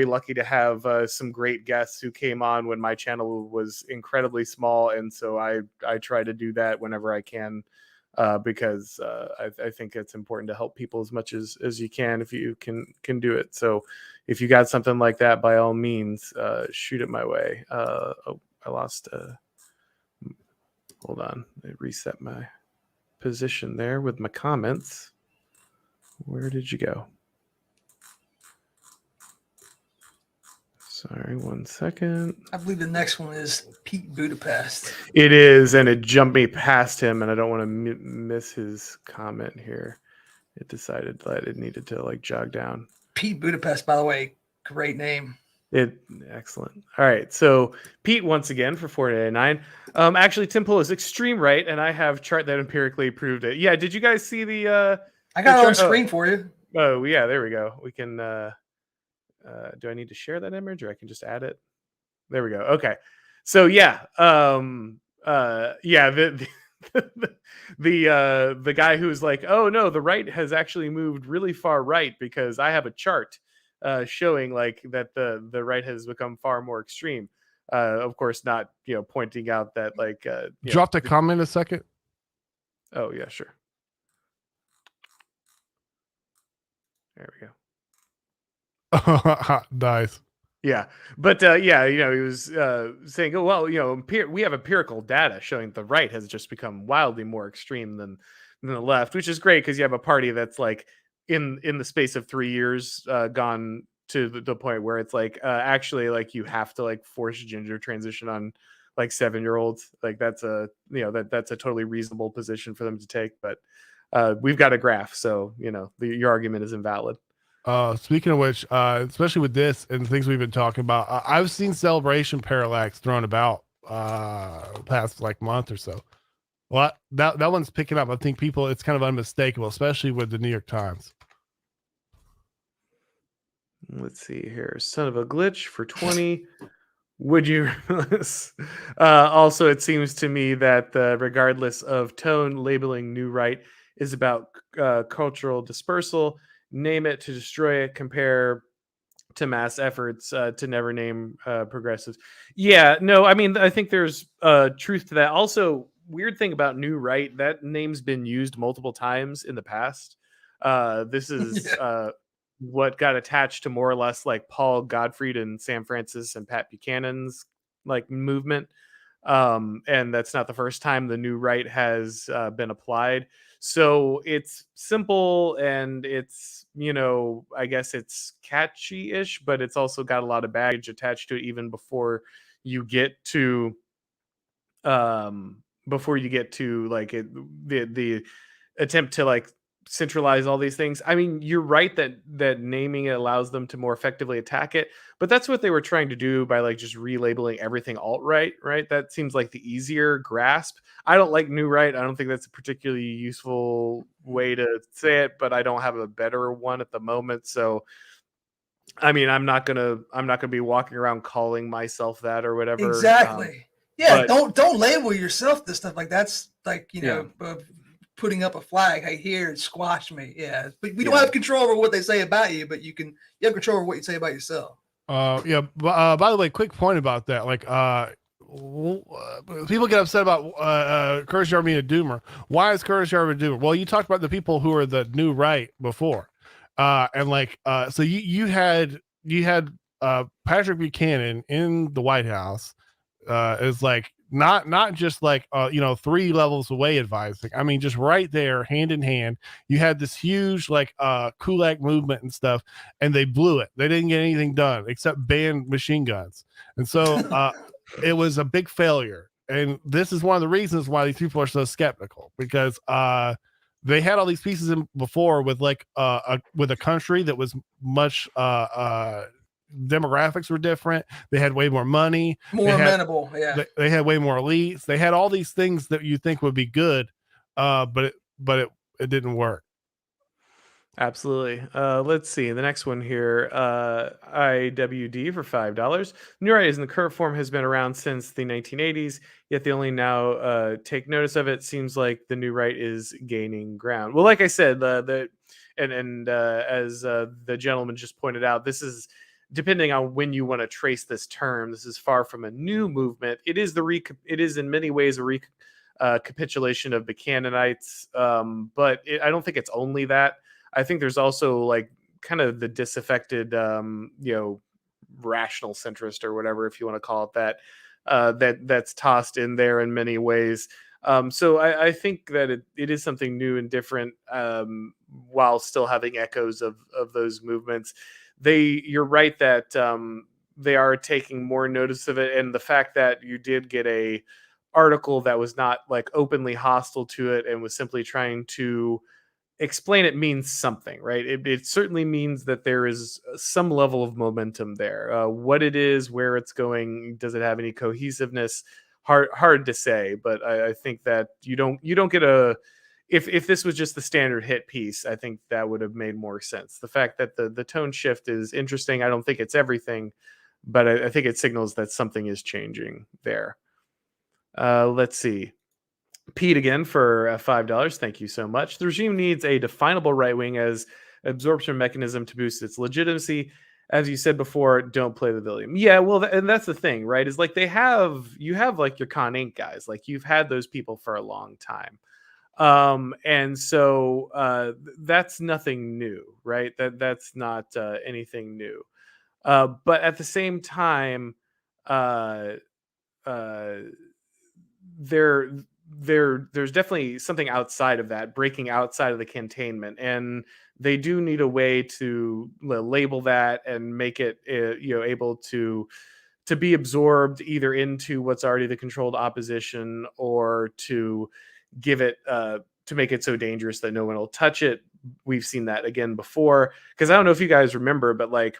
lucky to have some great guests who came on when my channel was incredibly small, and so I try to do that whenever I can, because I think it's important to help people as much as you can if you can do it. So if you got something like that, by all means, shoot it my way. I lost. Hold on, I reset my position there with my comments. Where did you go? Sorry, 1 second. I believe the next one is Pete Budapest. It is, and it jumped me past him, and I don't want to miss his comment here. It decided that it needed to jog down. Pete Budapest, by the way, great name. Excellent. All right, so Pete once again for $4.99. Actually, Tim Pool is extreme right, and I have chart that empirically proved it. Yeah, did you guys see the? I got it on screen for you. Oh yeah, there we go. We can. Do I need to share that image, or I can just add it? There we go. Okay, so yeah, the guy who's like, oh no, the right has actually moved really far right because I have a chart showing that the right has become far more extreme. Of course, not pointing out that drop the comment a second. Oh yeah, sure. There we go. Nice. Yeah, but he was saying, oh well, we have empirical data showing the right has just become wildly more extreme than the left, which is great because you have a party that's in the space of 3 years gone to the point where it's actually you have to force gender transition on 7-year-olds. That's a that's a totally reasonable position for them to take, but we've got a graph, so your argument is invalid. Speaking of which, especially with this and things we've been talking about, I've seen celebration parallax thrown about past month or so. Well, that one's picking up. I think it's kind of unmistakable, especially with the New York Times. Let's see here. Son of a glitch for 20. Would you? Also, it seems to me that regardless of tone, labeling new right is about cultural dispersal. Name it to destroy it. Compare to mass efforts to never name progressives. Yeah, no, I mean, I think there's truth to that. Also, weird thing about new right, that name's been used multiple times in the past. This is what got attached to more or less Paul Gottfried and Sam Francis and Pat Buchanan's movement. And that's not the first time the new right has been applied. So it's simple and it's, I guess it's catchy-ish, but it's also got a lot of baggage attached to it even before you get to the attempt to centralize all these things. I mean, you're right that naming it allows them to more effectively attack it, but that's what they were trying to do by just relabeling everything alt-right, right? That seems like the easier grasp. I don't like new right. I don't think that's a particularly useful way to say it, but I don't have a better one at the moment. So I mean, I'm not gonna be walking around calling myself that or whatever. Exactly. Don't label yourself this stuff. That's putting up a flag. Hey, here, squash me. Yeah, but we don't have control over what they say about you, but you have control over what you say about yourself. By the way, quick point about that. People get upset about Curtis Yarvin being a doomer. Why is Curtis Yarvin a doomer? Well, you talked about the people who are the new right before, so you had Patrick Buchanan in the White House is not just 3 levels away advising. I mean, just right there, hand in hand. You had this huge Kulak movement and stuff, and they blew it. They didn't get anything done except ban machine guns, and so it was a big failure. And this is one of the reasons why these people are so skeptical, because they had all these pieces in before with with a country that was much demographics were different. They had way more money, more amenable. They had way more elites. They had all these things that you think would be good, but it didn't work. Absolutely. Let's see. The next one here, IWD for $5. New right in the current form has been around since the 1980s, yet they only now take notice of it. Seems like the new right is gaining ground. Well, like I said, as the gentleman just pointed out, this is, depending on when you want to trace this term, this is far from a new movement. It is it is in many ways a recapitulation of the Canaanites, but I don't think it's only that. I think there's also like kind of the disaffected, rational centrist or whatever, if you want to call it that, that's tossed in there in many ways. So I think that it is something new and different, while still having echoes of those movements. You're right that they are taking more notice of it, and the fact that you did get a article that was not like openly hostile to it and was simply trying to explain it means something, right? It certainly means that there is some level of momentum there. What it is, where it's going, does it have any cohesiveness? Hard to say, but I think that you don't get if this was just the standard hit piece, I think that would have made more sense. The fact that the tone shift is interesting. I don't think it's everything, but I think it signals that something is changing there. Let's see. Pete again for $5. Thank you so much. The regime needs a definable right wing as absorption mechanism to boost its legitimacy. As you said before, don't play the villain. Yeah, well, and that's the thing, right? Is like you have like your Con Inc. guys, like you've had those people for a long time, and so that's nothing new, right? That's not anything new, but at the same time, there's definitely something outside of that, breaking outside of the containment, and they do need a way to label that and make it able to be absorbed either into what's already the controlled opposition, or to give it to make it so dangerous that no one will touch it. We've seen that again before, because I don't know if you guys remember, but like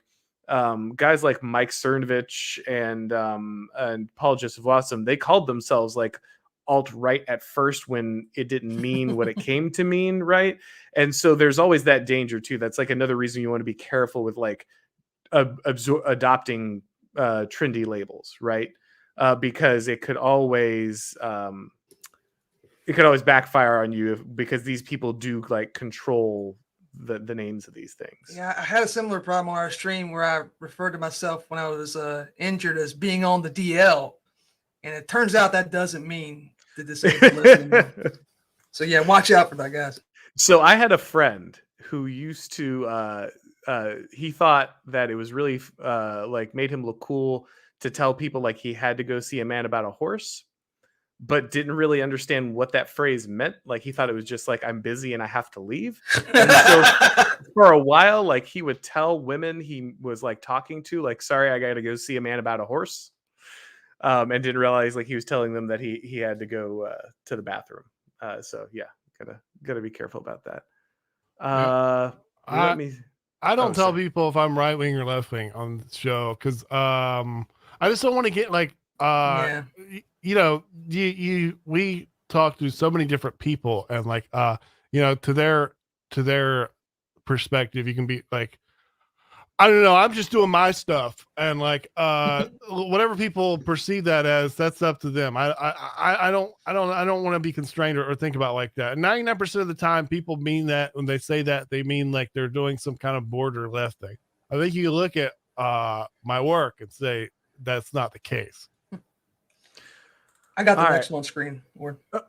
guys like Mike Cernovich and Paul Joseph Watson, they called themselves like alt-right at first when it didn't mean what it came to mean, right? And so there's always that danger too. That's like another reason you want to be careful with like adopting trendy labels, right? Because it could always backfire on you because these people do like control the names of these things. Yeah, I had a similar problem on our stream where I referred to myself when I was injured as being on the DL, and it turns out that doesn't mean the disabled list. So yeah, watch out for that, guys. So I had a friend who used to he thought that it was really like made him look cool to tell people like he had to go see a man about a horse, but didn't really understand what that phrase meant. Like he thought it was just like, I'm busy and I have to leave. And so for a while, like he would tell women he was like talking to, like, sorry, I got to go see a man about a horse. And didn't realize like he was telling them that he had to go to the bathroom. So yeah, gotta be careful about that. I don't tell people if I'm right wing or left wing on the show because I just don't want to get like we talk to so many different people and like to their perspective you can be like, I don't know, I'm just doing my stuff and like whatever people perceive that as, that's up to them. I don't want to be constrained or think about like that. And 99% of the time people mean that when they say that, they mean like they're doing some kind of border left thing. I think you look at my work and say that's not the case. I got the next one screen.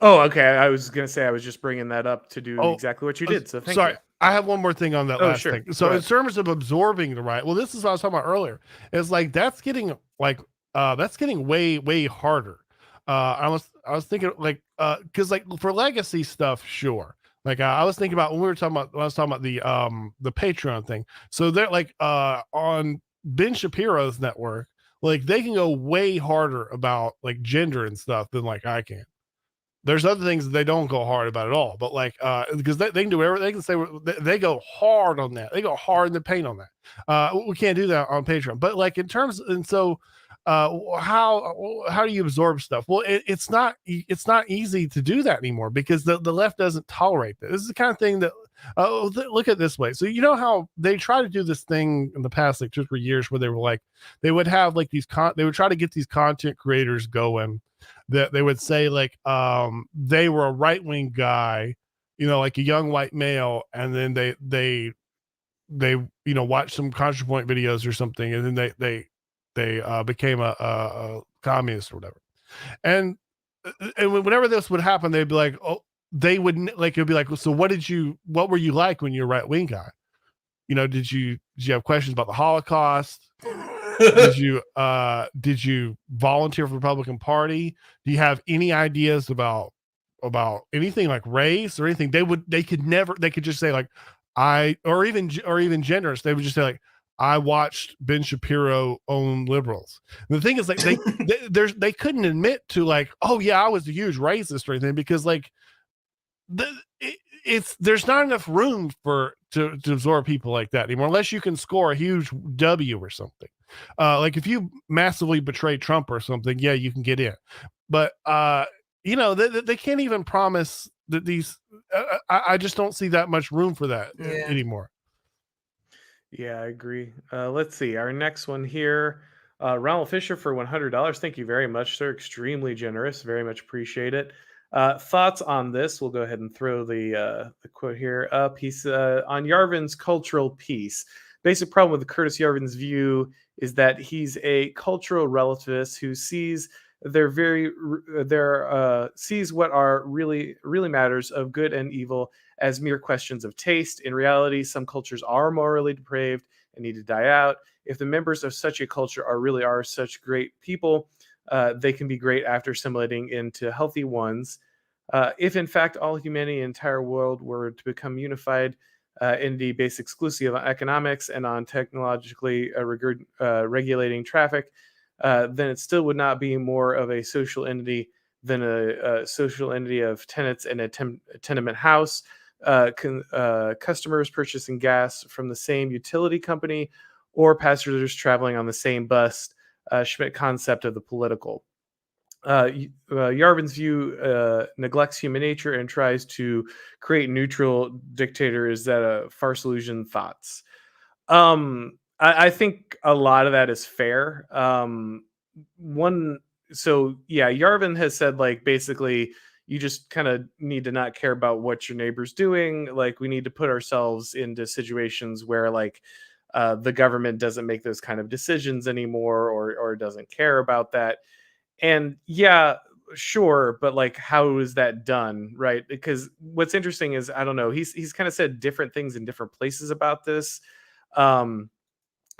Oh, okay. I was going to say, I was just bringing that up to do exactly what you did. So thank you. I have one more thing on that last thing. So in terms of absorbing the right, well, this is what I was talking about earlier. It's like, that's getting way, way harder. I was thinking like, cause like for legacy stuff, sure. Like I was thinking about when I was talking about the Patreon thing. So they're like, on Ben Shapiro's network, like they can go way harder about like gender and stuff than like I can. There's other things that they don't go hard about at all, but like, because they can do everything. They can say they go hard on that. They go hard in the paint on that. We can't do that on Patreon, but like in terms, and so, how do you absorb stuff? Well, it's not easy to do that anymore because the left doesn't tolerate this. This is the kind of thing that, look at it this way. So you know how they try to do this thing in the past, like 2 or 3 years, where they were like, they would have like they would try to get these content creators going. That they would say like they were a right-wing guy, like a young white male, and then they watched some ContraPoint videos or something, and then they became a communist or whatever. And whenever this would happen, they'd be like, oh, they would like, it'd be like, so what were you like when you're a right-wing guy? Did you have questions about the Holocaust? Did you volunteer for the Republican Party? Do you have any ideas about anything like race or anything? They could just say like, or even generous. They would just say like, I watched Ben Shapiro own liberals. And the thing is like they couldn't admit to like, oh yeah, I was a huge racist or anything, because like there's not enough room to absorb people like that anymore, unless you can score a huge W or something. Like if you massively betray Trump or something, yeah, you can get in. But they can't even promise that these. I just don't see that much room for that anymore. Yeah, I agree. Let's see. Our next one here, Ronald Fisher for $100. Thank you very much, sir. Extremely generous. Very much appreciate it. Thoughts on this? We'll go ahead and throw the quote here. Piece on Yarvin's cultural piece. Basic problem with Curtis Yarvin's view is that he's a cultural relativist who sees sees what are really matters of good and evil as mere questions of taste. In reality, some cultures are morally depraved and need to die out. If the members of such a culture are such great people, they can be great after assimilating into healthy ones. If in fact all humanity in the entire world were to become unified in the base exclusive on economics and on technologically regulating traffic, then it still would not be more of a social entity than a social entity of tenants in a tenement house, customers purchasing gas from the same utility company, or passengers traveling on the same bus. Schmidt concept of the political. Yarvin's view neglects human nature and tries to create neutral dictators that farce illusion thoughts. I think a lot of that is fair. Yarvin has said like basically you just kind of need to not care about what your neighbor's doing. Like we need to put ourselves into situations where like the government doesn't make those kind of decisions anymore or doesn't care about that. And yeah, sure, but like how is that done, right? Because what's interesting is I don't know, he's kind of said different things in different places about this.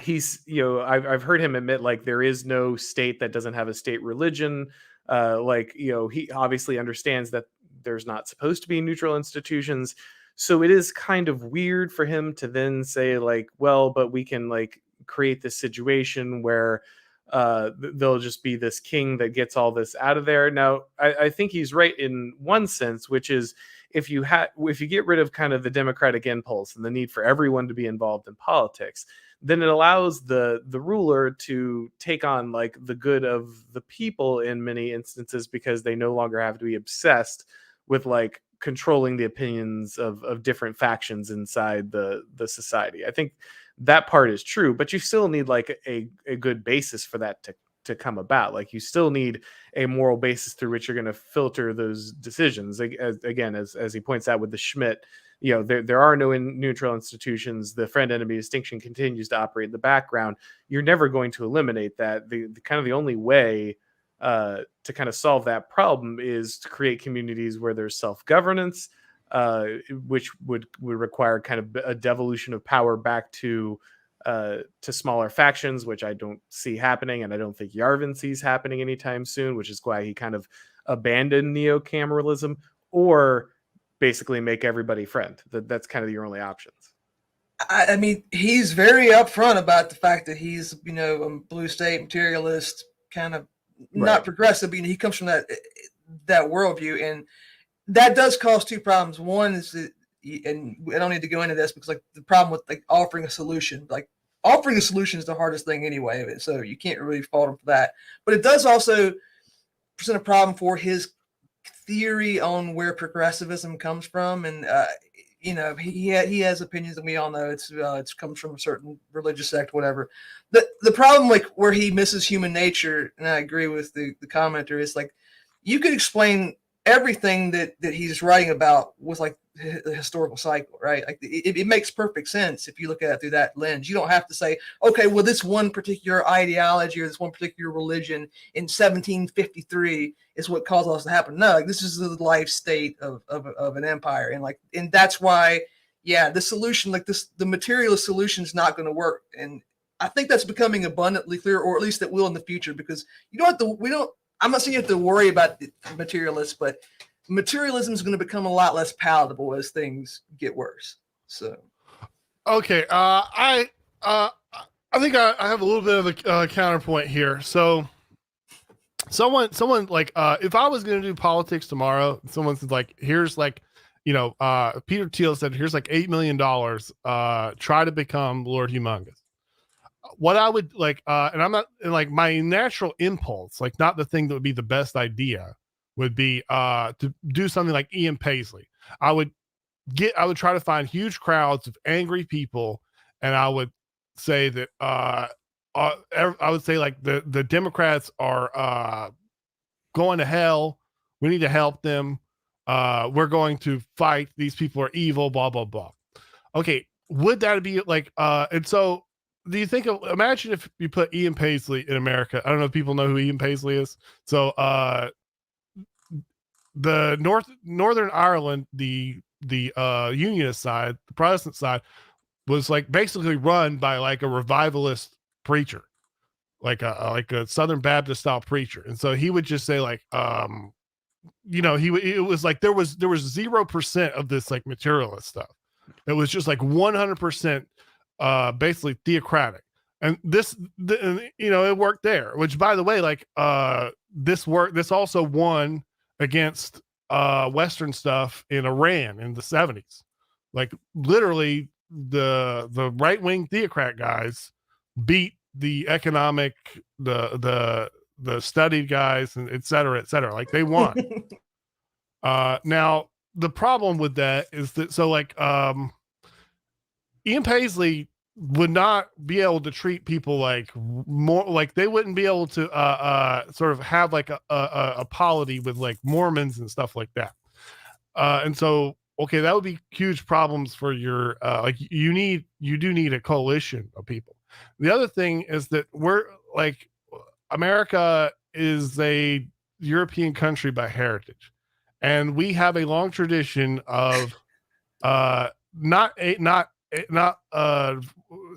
He's I've heard him admit like there is no state that doesn't have a state religion. He obviously understands that there's not supposed to be neutral institutions. So it is kind of weird for him to then say like, well, but we can like create this situation where there'll just be this king that gets all this out of there. Now, I think he's right in one sense, which is if you get rid of kind of the democratic impulse and the need for everyone to be involved in politics, then it allows the ruler to take on like the good of the people in many instances, because they no longer have to be obsessed with like controlling the opinions of different factions inside the society. I think that part is true, but you still need like a good basis for that to come about. Like you still need a moral basis through which you're going to filter those decisions. Again, as he points out with the Schmidt, there are no neutral institutions. The friend-enemy distinction continues to operate in the background. You're never going to eliminate that. The only way to kind of solve that problem is to create communities where there's self-governance, which would require kind of a devolution of power back to smaller factions, which I don't see happening, and I don't think Yarvin sees happening anytime soon, which is why he kind of abandoned neo-cameralism, or basically make everybody friend. That's kind of your only options. I mean, he's very upfront about the fact that he's, a blue state materialist, kind of not progressive. He comes from that worldview, and that does cause two problems. One is that, and I don't need to go into this because like the problem with like offering a solution, like offering a solution is the hardest thing anyway, so you can't really fault him for that. But it does also present a problem for his theory on where progressivism comes from, and he has opinions, and we all know it comes from a certain religious sect, whatever. The problem, like where he misses human nature, and I agree with the commenter, is like you could explain everything that he's writing about with like the historical cycle, right? Like it makes perfect sense if you look at it through that lens. You don't have to say, okay, well, this one particular ideology or this one particular religion in 1753 is what caused all this to happen. No, like this is the life state of an empire, and that's why, yeah, the solution, like this, the materialist solution is not going to work, and I think that's becoming abundantly clear, or at least it will in the future, because you don't have to. I'm not saying you have to worry about the materialists, but materialism is going to become a lot less palatable as things get worse. So, okay, I think I have a little bit of a counterpoint here. So, someone like if I was going to do politics tomorrow, someone said like, here's like, Peter Thiel said, here's like $8 million. Try to become Lord Humongous. What I would like, and I'm not like my natural impulse, like not the thing that would be the best idea, would be to do something like Ian Paisley. I would try to find huge crowds of angry people, and I would say that I would say like the Democrats are going to hell. We need to help them. We're going to fight. These people are evil. Blah blah blah. Okay, would that be like? And so, do you think? Imagine if you put Ian Paisley in America. I don't know if people know who Ian Paisley is. So, the Northern Ireland, the Unionist side, the Protestant side, was like basically run by like a revivalist preacher, like a Southern Baptist style preacher, and so he would just say like, it was like there was 0% of this like materialist stuff. It was just like 100%, basically theocratic, and it worked there. Which, by the way, like this also won against Western stuff in Iran in the 70s. Like literally the right-wing theocrat guys beat the economic, the studied guys, and et cetera, like they won. Now the problem with that is that, so like Ian Paisley would not be able to treat people like more, like they wouldn't be able to sort of have like a polity with like Mormons and stuff like that. And so, okay, that would be huge problems for your like you do need a coalition of people. The other thing is that we're like, America is a European country by heritage, and we have a long tradition of not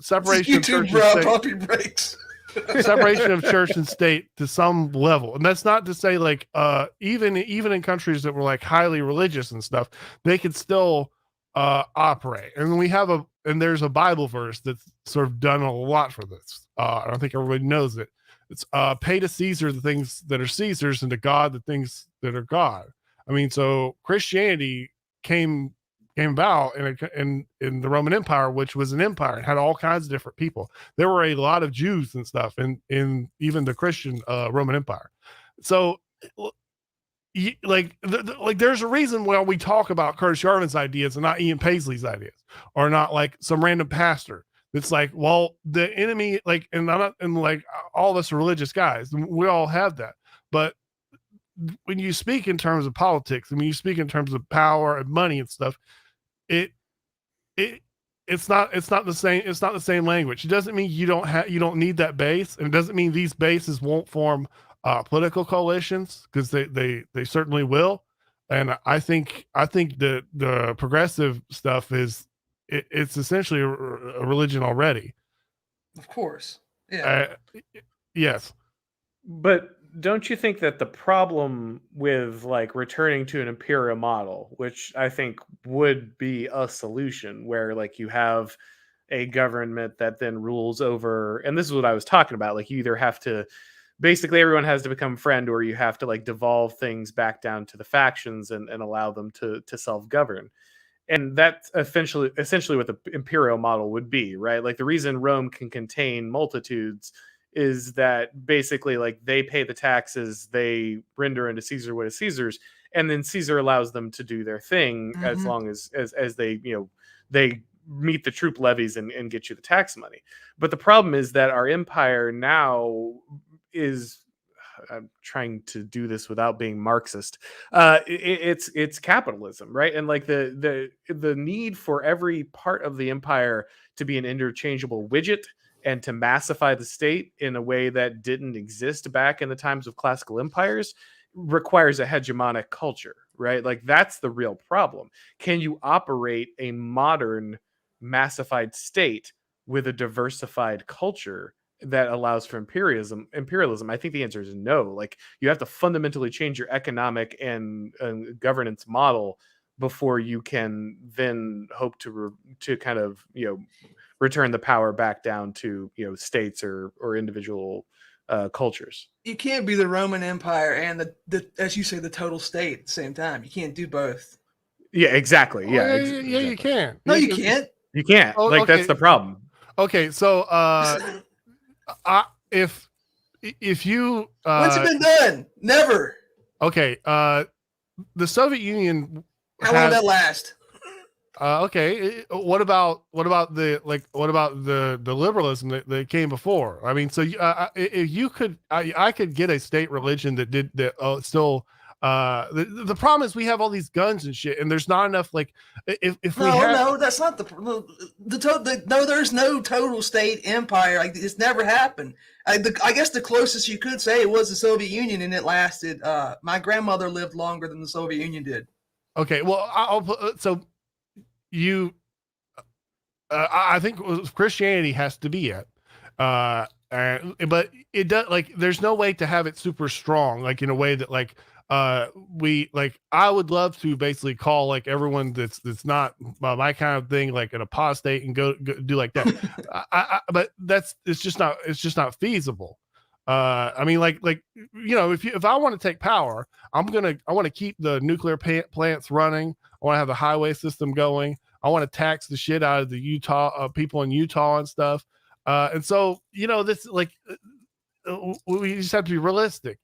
separation of church and state. Separation of church and state to some level. And that's not to say like even in countries that were like highly religious and stuff, they could still operate. And there's a Bible verse that's sort of done a lot for this. I don't think everybody knows it. It's pay to Caesar the things that are Caesar's, and to God the things that are God. I mean, so Christianity came about in the Roman Empire, which was an empire and had all kinds of different people. There were a lot of Jews and stuff in even the Christian Roman Empire. So like there's a reason why we talk about Curtis Yarvin's ideas and not Ian Paisley's ideas, or not like some random pastor that's like, well, the enemy, like, and I'm not, and like all of us religious guys, we all have that. But when you speak in terms of politics, and when you speak in terms of power and money and stuff, it's not the same language. It doesn't mean you don't need that base, and it doesn't mean these bases won't form political coalitions, because they certainly will. And I think the progressive stuff it's essentially a religion already. Of course. Yeah. Yes. But don't you think that the problem with like returning to an imperial model, which I think would be a solution, where like you have a government that then rules over, and this is what I was talking about, like you either have to basically everyone has to become friend, or you have to like devolve things back down to the factions and allow them to self-govern. And that's essentially what the imperial model would be, right? Like the reason Rome can contain multitudes is that basically like they pay the taxes, they render unto Caesar what is Caesar's, and then Caesar allows them to do their thing as long as they, you know, they meet the troop levies and get you the tax money. But the problem is that our empire now is, I'm trying to do this without being Marxist. It's capitalism, right? And like the need for every part of the empire to be an interchangeable widget and to massify the state in a way that didn't exist back in the times of classical empires requires a hegemonic culture, right? Like that's the real problem. Can you operate a modern massified state with a diversified culture that allows for imperialism? I think the answer is no. Like you have to fundamentally change your economic and governance model before you can then hope to kind of, you know, return the power back down to, you know, states or individual cultures. You can't be the Roman Empire and the as you say, the total state at the same time. You can't do both. Yeah, exactly. Yeah, yeah, you can. No, you can't. You can't. Oh, like okay. that's the problem. Okay, so if you when's it been done? Never. Okay, the Soviet Union. How long did that last? Okay, what about the liberalism that came before? I mean, so if you could, I could get a state religion that did that still. The problem is we have all these guns and shit, and there's not enough. Like, if we have, no, that's not no. There's no total state empire. Like it's never happened. I guess the closest you could say was the Soviet Union, and it lasted. My grandmother lived longer than the Soviet Union did. Okay, well, I think Christianity has to be it. But it does, like, there's no way to have it super strong, like in a way that like we like. I would love to basically call like everyone that's not my kind of thing like an apostate and go do like that. But it's just not feasible. I mean, like you know, if I want to take power, I want to keep the nuclear plants running. I want to have the highway system going. I want to tax the shit out of the Utah people in Utah and stuff. And so, you know, this like we just have to be realistic.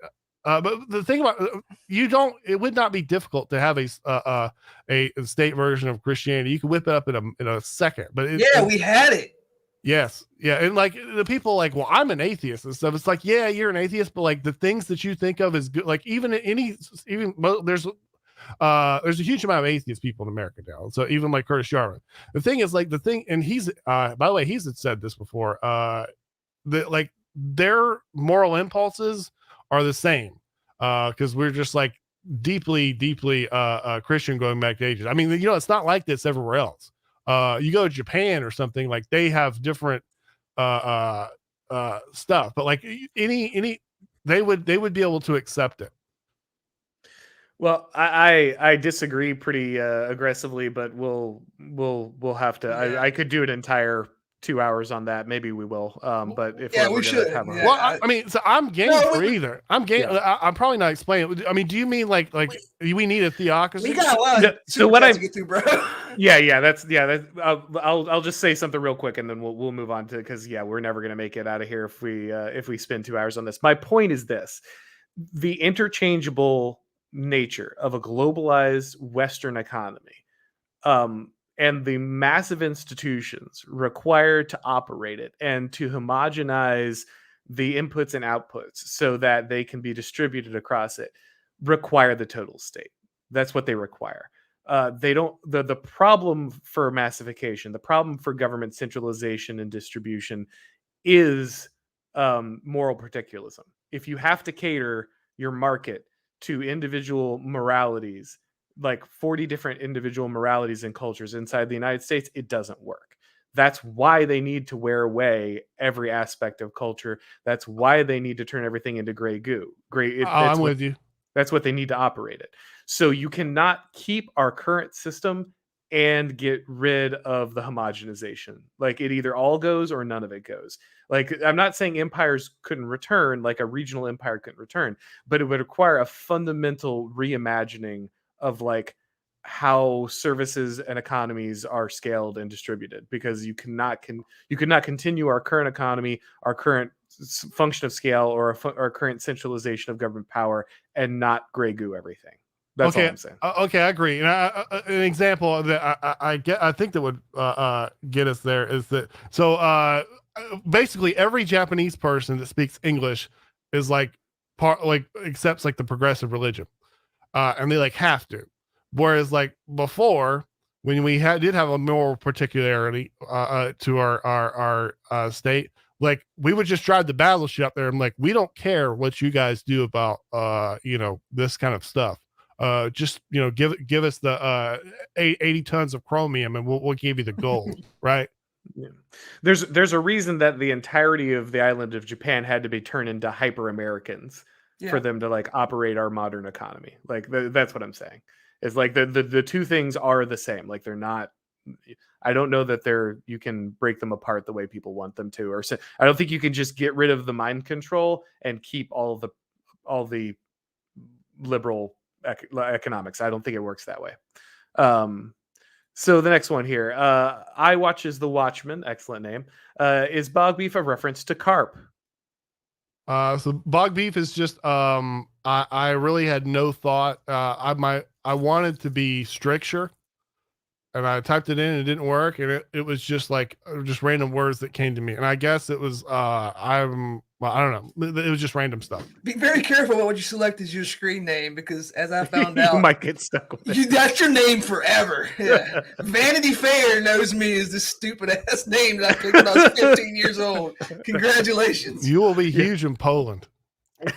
But the thing about it would not be difficult to have a state version of Christianity. You can whip it up in a second. But we had it. Yes. Yeah. And like the people like, well, I'm an atheist and stuff. It's like, yeah, you're an atheist, but like the things that you think of as good, like even there's a huge amount of atheist people in America now. So even like Curtis Yarvin, the thing is like and he's, by the way, he's said this before, that like their moral impulses are the same. Cause we're just like deeply Christian going back to ages. I mean, you know, it's not like this everywhere else. You go to Japan or something, like they have different stuff, but like they would be able to accept it. Well, I disagree pretty aggressively, but we'll have to. Yeah. I could do an entire 2 hours on that. Maybe we will. But if we should. have a, Well, I mean, so I'm game for either. I'm game. Yeah. I'm probably not explaining. I mean, do you mean like we need a theocracy? We got a lot. So what I get through, bro. That's I'll just say something real quick and then we'll move on to, because we're never gonna make it out of here if we spend 2 hours on this. My point is this: the interchangeable nature of a globalized Western economy, and the massive institutions required to operate it and to homogenize the inputs and outputs so that they can be distributed across it, require the total state. That's what they require. They don't. The problem for massification, the problem for government centralization and distribution, is moral particularism. If you have to cater your market to individual moralities, like 40 different individual moralities and cultures inside the United States, it doesn't work. That's why they need to wear away every aspect of culture. That's why they need to turn everything into gray goo. I'm with you. That's what they need to operate it. So you cannot keep our current system and get rid of the homogenization. Like it either all goes or none of it goes. Like I'm not saying empires couldn't return, like a regional empire couldn't return, but it would require a fundamental reimagining of like how services and economies are scaled and distributed, because you could not continue our current economy, our current function of scale, or our current centralization of government power and not gray goo everything. That's all I'm saying. Okay, I agree. And an example that I think that would get us there is that basically every Japanese person that speaks English is like accepts like the progressive religion, and they like have to. Whereas like before, when we did have a moral particularity to our state, like we would just drive the battleship up there and like we don't care what you guys do about this kind of stuff. Just give us the 80 tons of chromium and we'll give you the gold. Right. Yeah. There's a reason that the entirety of the island of Japan had to be turned into hyper Americans for them to like operate our modern economy. Like that's what I'm saying. It's like the two things are the same. Like they're not. I don't know that you can break them apart the way people want them to, or I don't think you can just get rid of the mind control and keep all the liberal economics. I don't think it works that way. So the next one here, I watches The Watchmen, excellent name. Is Bog Beef a reference to carp? So Bog Beef is just I really had no thought. I wanted to be stricture, and I typed it in and it didn't work, and it was just like just random words that came to me, and I guess it was I don't know, it was just random stuff. Be very careful about what you select as your screen name, because as I found out, you might get stuck with it. That's your name forever. Yeah. Vanity Fair knows me as this stupid ass name that I picked when I was 15 years old. Congratulations. You will be huge in Poland.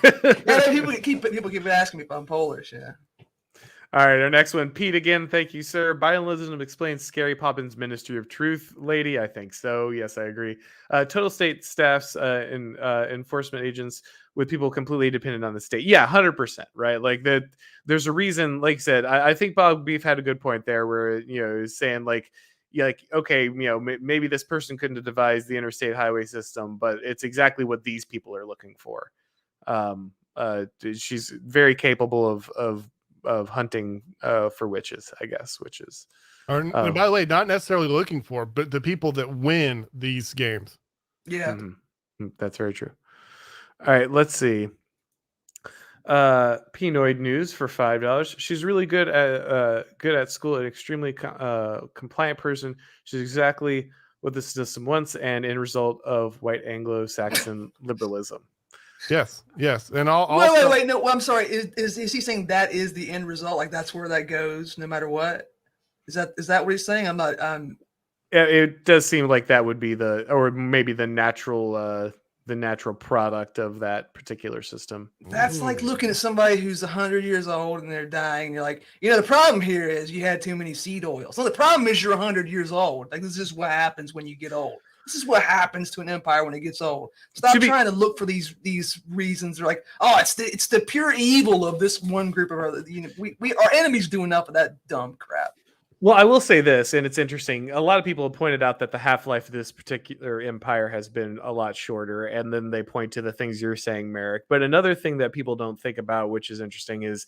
People keep asking me if I'm Polish. Yeah. All right, our next one, Pete again. Thank you, sir. Bioluminescence explains Scary Poppins' Ministry of Truth, lady. I think so. Yes, I agree. Total state staffs and enforcement agents with people completely dependent on the state. Yeah, 100%. Right, like that. There's a reason. Like I said, I think Bog Beef had a good point there, where is saying like okay, maybe this person couldn't have devised the interstate highway system, but it's exactly what these people are looking for. She's very capable of hunting for witches, I guess, witches. Or by the way, not necessarily looking for, but the people that win these games. Yeah, that's very true. All right, let's see. Pinoid News for $5. She's really good at school, an extremely compliant person. She's exactly what the system wants, and end result of white Anglo-Saxon liberalism. Yes, and all. Wait. No, I'm sorry. Is he saying that is the end result? Like that's where that goes, no matter what? Is that what he's saying? I'm not. Yeah, it does seem like that would be or maybe the natural product of that particular system. That's like looking at somebody who's 100 years old and they're dying. And you're like, the problem here is you had too many seed oils. So the problem is you're 100 years old. Like this is what happens when you get old. This is what happens to an empire when it gets old. Stop trying to look for these reasons. They're like, oh, it's the pure evil of this one group of our. Our enemies do enough of that dumb crap. Well, I will say this, and it's interesting. A lot of people have pointed out that the half-life of this particular empire has been a lot shorter, and then they point to the things you're saying, Maarek. But another thing that people don't think about, which is interesting, is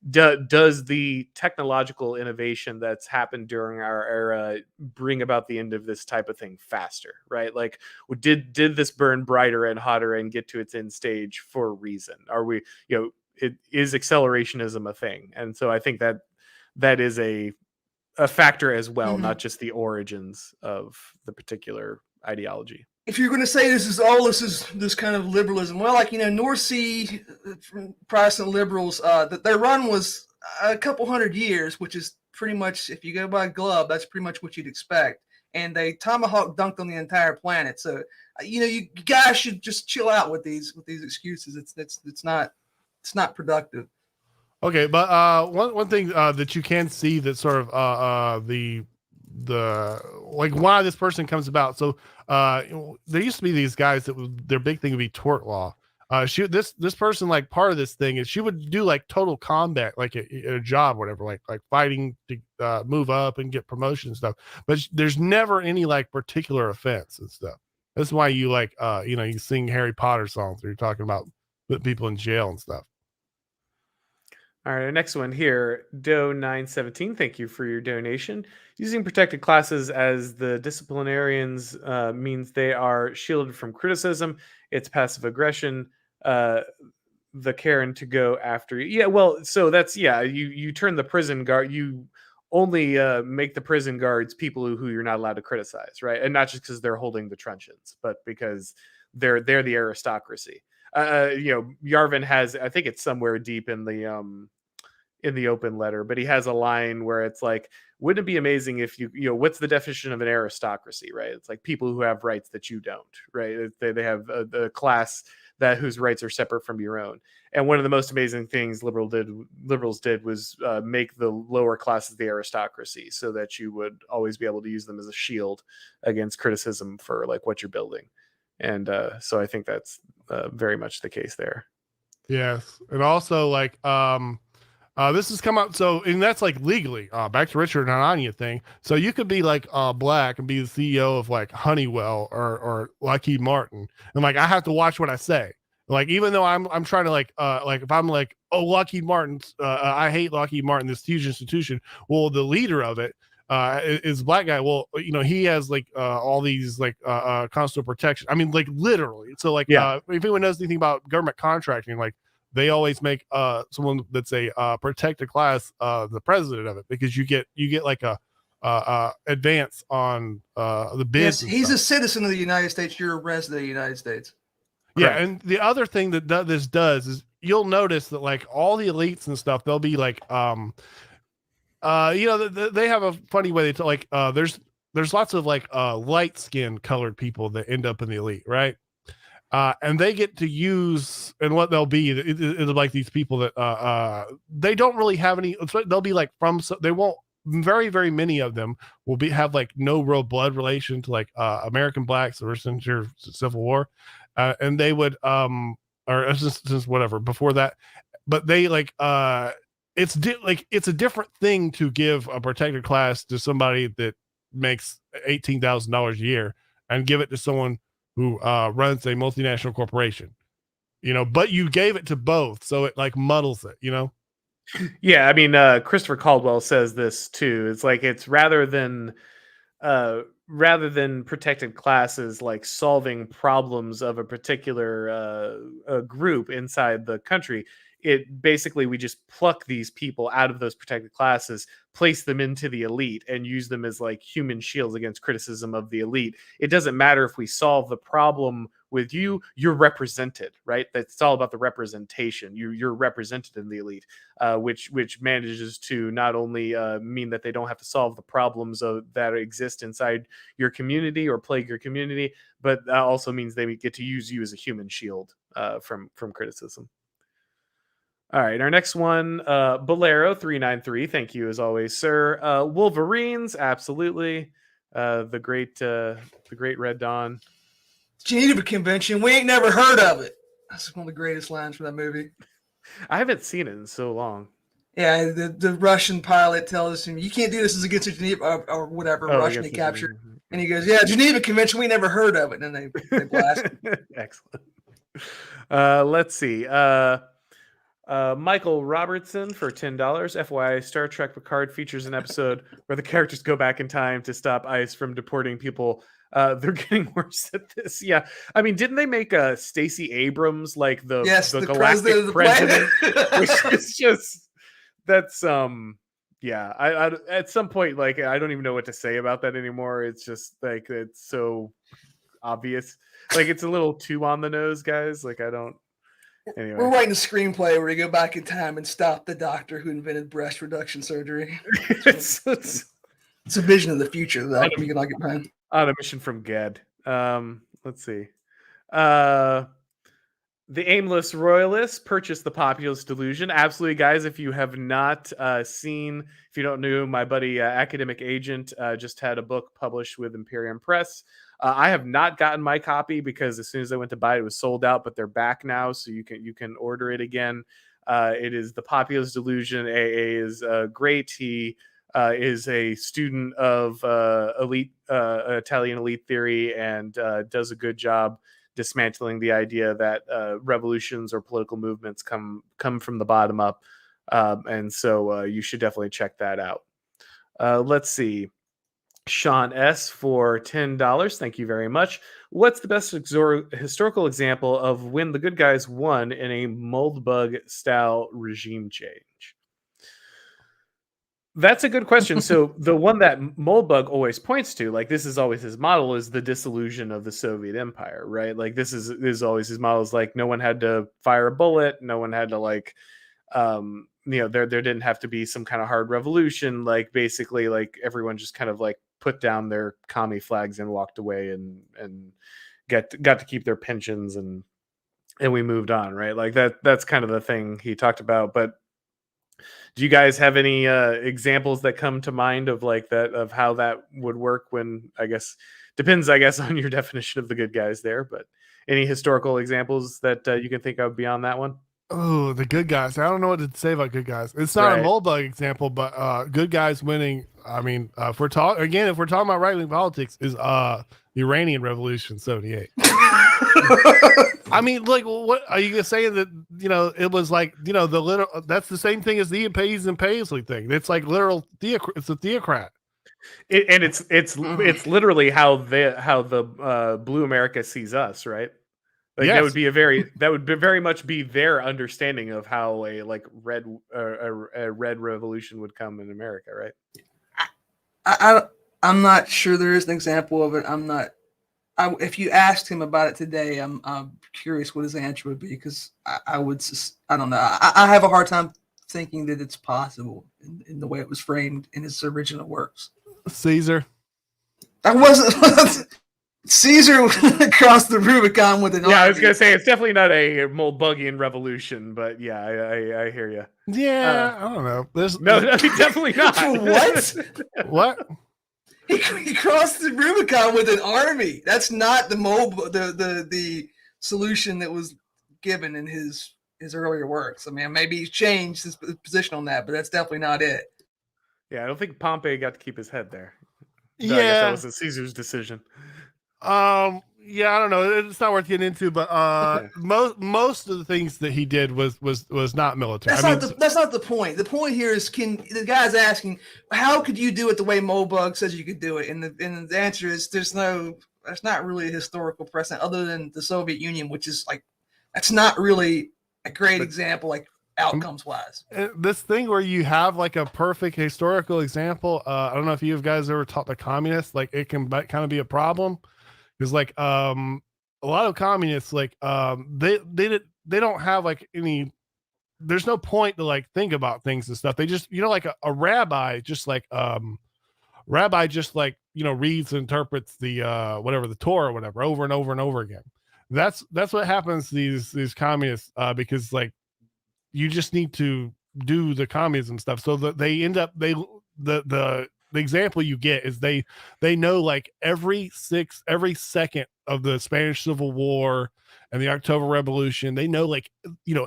does the technological innovation that's happened during our era bring about the end of this type of thing faster, right? Like, did this burn brighter and hotter and get to its end stage for a reason? Are we, is accelerationism a thing? And so I think that is a factor as well, not just the origins of the particular ideology. If you're going to say this is this kind of liberalism, well, like, North Sea Protestant liberals, that their run was a couple hundred years, which is pretty much, if you go by Glove, that's pretty much what you'd expect. And they tomahawk dunked on the entire planet. So, you guys should just chill out with these excuses. It's not productive. Okay, but one thing that you can see that sort of the like why this person comes about. So there used to be these guys that their big thing would be tort law. This person, like, part of this thing is she would do like total combat, like a job, whatever, like fighting to move up and get promotion and stuff. But there's never any like particular offense and stuff. That's why you like, you sing Harry Potter songs, or you're talking about putting people in jail and stuff. All right, our next one here, Doe917. Thank you for your donation. Using protected classes as the disciplinarians means they are shielded from criticism. It's passive aggression. The Karen to go after you. Yeah, well, so that's, you turn the prison guard, you only make the prison guards people who you're not allowed to criticize, right? And not just because they're holding the truncheons, but because they're the aristocracy. Yarvin has, I think it's somewhere deep in the open letter, but he has a line where it's like, wouldn't it be amazing if what's the definition of an aristocracy, right? It's like people who have rights that you don't, right? They have a class whose rights are separate from your own. And one of the most amazing things liberals did was make the lower classes the aristocracy, so that you would always be able to use them as a shield against criticism for like what you're building. And so I think that's very much the case there. Yes. And also like, this has come up. So, and that's like legally, back to Richard and Anya thing. So you could be like, black and be the CEO of like Honeywell or Lockheed Martin. And like, I have to watch what I say. Like, even though I'm trying to like if I'm like, oh, Lockheed Martin, I hate Lockheed Martin, this huge institution. Well, the leader of it, is a black guy. Well, he has like all these like consular protection. I mean, like literally. So like, if anyone knows anything about government contracting, like they always make someone that's a protected class the president of it, because you get like a advance on the bids. Yes, he's a citizen of the United States. You're a resident of the United States. Correct. Yeah, and the other thing that this does is you'll notice that like all the elites and stuff, they'll be like they have a funny way there's lots of like light skinned colored people that end up in the elite, right? And they get to use, and what they'll be it'll like these people that they don't really have any, they'll be like they won't, very very many of them will have like no real blood relation to like American blacks or since your Civil War, and they would or since whatever before that, but they like it's a different thing to give a protected class to somebody that makes $18,000 a year and give it to someone who runs a multinational corporation, but you gave it to both. So it like muddles it, Yeah. I mean, Christopher Caldwell says this too. It's like, it's rather than protected classes, like solving problems of a particular group inside the country, it basically, we just pluck these people out of those protected classes, place them into the elite, and use them as like human shields against criticism of the elite. It doesn't matter if we solve the problem with you, you're represented, right? That's all about the representation. You're represented in the elite, which manages to not only mean that they don't have to solve the problems that exist inside your community or plague your community, but that also means they get to use you as a human shield from criticism. All right, our next one, Bolero393. Thank you as always, sir. Wolverines, absolutely. The great Red Dawn. Geneva Convention. We ain't never heard of it. That's one of the greatest lines from that movie. I haven't seen it in so long. Yeah, the Russian pilot tells him, "You can't do this as against Geneva or whatever Russian they captured." And he goes, "Yeah, Geneva Convention. We never heard of it." And then they blast it. Excellent. Let's see. Michael Robertson for $10. FYI, Star Trek Picard features an episode where the characters go back in time to stop ICE from deporting people. They're getting worse at this. Yeah, I mean, didn't they make Stacey Abrams like the galactic president? Which is just yeah. I at some point, like, I don't even know what to say about that anymore. It's just like, it's so obvious. Like, it's a little too on the nose, guys. Like, I don't. Anyway. We're writing a screenplay where we go back in time and stop the doctor who invented breast reduction surgery. It's a vision of the future that we can all get behind. On a mission from Ged. Let's see. The Aimless Royalists purchased The Populist Delusion. Absolutely, guys. If you have not seen, if you don't know, my buddy Academic Agent just had a book published with Imperium Press I have not gotten my copy because as soon as I went to buy it, it was sold out, but they're back now, so you can order it again. It is The Populist Delusion. AA is great. He is a student of Italian elite theory and does a good job dismantling the idea that revolutions or political movements come from the bottom up. And so you should definitely check that out. Let's see. Sean S. for $10. Thank you very much. What's the best historical example of when the good guys won in a Moldbug style regime change? That's a good question. So the one that Moldbug always points to, like this is always his model, is the dissolution of the Soviet Empire, right? Like this is always his model. Is like no one had to fire a bullet, no one had to like there didn't have to be some kind of hard revolution. Like basically like everyone just kind of like put down their commie flags and walked away and got to keep their pensions and we moved on, right? Like that's kind of the thing he talked about. But do you guys have any examples that come to mind of like that, of how that would work? When depends on your definition of the good guys there, but any historical examples that you can think of beyond that one? Oh, the good guys. I don't know what to say about good guys. It's not a Moldbug example, but good guys winning. I mean, if we're talking about right-wing politics, is the Iranian Revolution 78. I mean, like, what are you saying that, it was like, the little, that's the same thing as the Paisley and Paisley thing. It's like literal it's a theocrat. It's literally how the Blue America sees us, right? Like yes. that would very much be their understanding of how a like red revolution would come in America, right? I'm not sure there is an example of it. If you asked him about it today, I'm curious what his answer would be, because I don't know. I have a hard time thinking that it's possible in the way it was framed in his original works. Caesar. That wasn't. Caesar crossed the Rubicon with an army. I was gonna say it's definitely not a Moldbugian revolution, but yeah, I hear you. Yeah, I don't know. No, definitely not. What? What? He crossed the Rubicon with an army. That's not the solution that was given in his earlier works. I mean, maybe he's changed his position on that, but that's definitely not it. Yeah, I don't think Pompey got to keep his head there. So yeah, I guess that was Caesar's decision. Yeah, I don't know. It's not worth getting into, but most of the things that he did was not military. That's not the point. The point here is, the guy's asking, how could you do it the way Moldbug says you could do it? And the answer is there's not really a historical precedent other than the Soviet Union, which is like, that's not really a great example, like outcomes wise. This thing where you have like a perfect historical example. I don't know if you guys ever taught the communists, like it can kind of be a problem. Because like a lot of communists, like they don't have like any, there's no point to like think about things and stuff. They just, like a rabbi just like reads and interprets the whatever, the Torah or whatever over and over and over again. That's what happens to these communists, because like you just need to do the communism stuff. So that they end up the example you get is they know like every second of the Spanish Civil War and the October Revolution. They know like,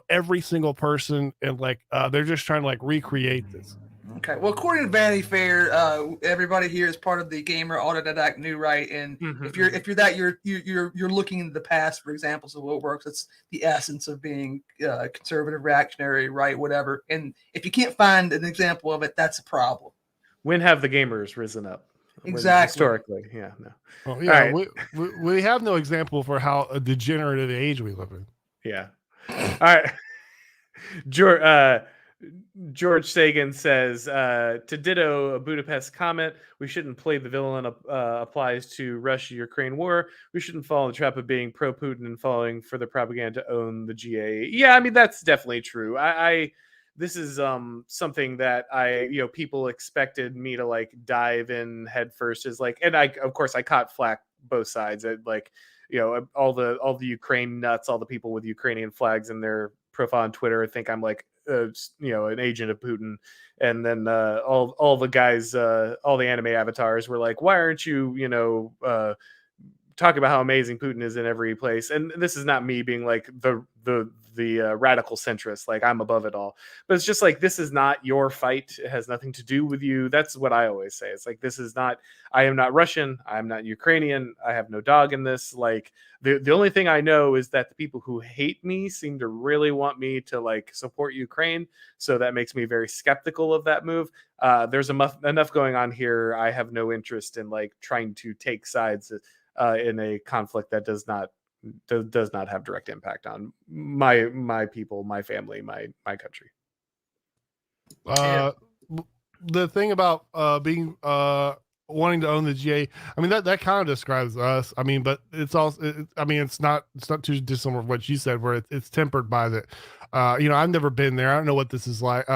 every single person, and like they're just trying to like recreate this. Okay. Well, according to Vanity Fair, everybody here is part of the gamer autodidact new right, and if you're that, you're looking into the past for examples of what works. It's the essence of being conservative, reactionary, right, whatever. And if you can't find an example of it, that's a problem. When have the gamers risen up? Exactly. Historically, yeah. No. Well, yeah, right. we have no example for how a degenerate age we live in. Yeah. All right. George Sagan says, to ditto a Budapest comment, we shouldn't play the villain applies to Russia-Ukraine war. We shouldn't fall in the trap of being pro-Putin and falling for the propaganda to own the GA. Yeah, I mean, that's definitely true. This is something that people expected me to like dive in head first, is like, and of course I caught flack both sides. Like, all the Ukraine nuts, all the people with Ukrainian flags in their profile on Twitter think I'm like an agent of Putin, and then all the guys, all the anime avatars were like, why aren't you talk about how amazing Putin is in every place. And this is not me being like the radical centrist, like I'm above it all. But it's just like, this is not your fight. It has nothing to do with you. That's what I always say. It's like, this is not, I am not Russian. I'm not Ukrainian. I have no dog in this. Like the only thing I know is that the people who hate me seem to really want me to like support Ukraine. So that makes me very skeptical of that move. There's enough going on here. I have no interest in like trying to take sides in a conflict that does not have direct impact on my people, my family, my country. The thing about being wanting to own the GA, I mean that kind of describes us. I mean, but it's also, I mean, it's not too dissimilar from what you said, where it's tempered by that. I've never been there. I don't know what this is like.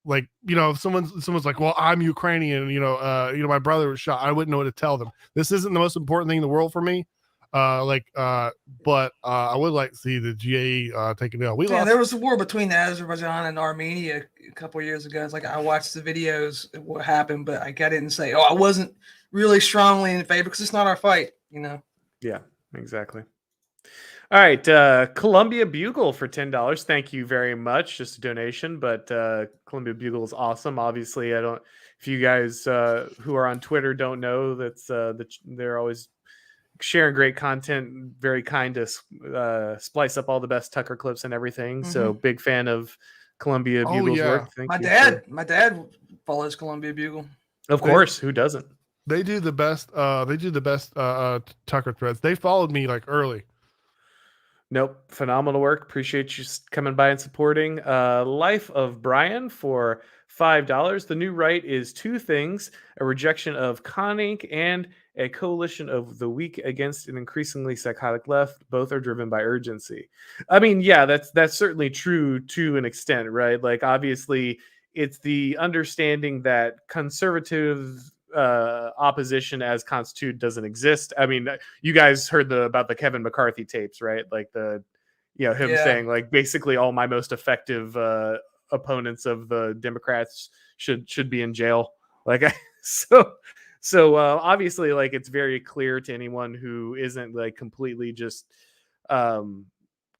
Like, if someone's like, well, I'm Ukrainian, my brother was shot, I wouldn't know what to tell them. This isn't the most important thing in the world for me. But I would like to see the GA taken down. There was a war between Azerbaijan and Armenia a couple of years ago. It's like I watched the videos of what happened, but I didn't say, I wasn't really strongly in favor because it's not our fight, Yeah, exactly. All right, Columbia Bugle for $10. Thank you very much. Just a donation, but Columbia Bugle is awesome. Obviously, if you guys who are on Twitter don't know, they're always sharing great content, very kind to splice up all the best Tucker clips and everything. Mm-hmm. So big fan of Columbia Bugle's work. My dad follows Columbia Bugle. Of course, who doesn't? They do the best. Tucker threads. They followed me like early. Nope. Phenomenal work. Appreciate you coming by and supporting. Life of Brian for $5. The new right is two things: a rejection of Con Inc. and a coalition of the weak against an increasingly psychotic left. Both are driven by urgency. I mean, yeah, that's certainly true to an extent, right? Like, obviously, it's the understanding that conservative opposition as constituted doesn't exist. I mean, you guys heard about the Kevin McCarthy tapes, right? Like him saying like basically all my most effective opponents of the Democrats should be in jail. Like, so obviously, like, it's very clear to anyone who isn't like completely just kind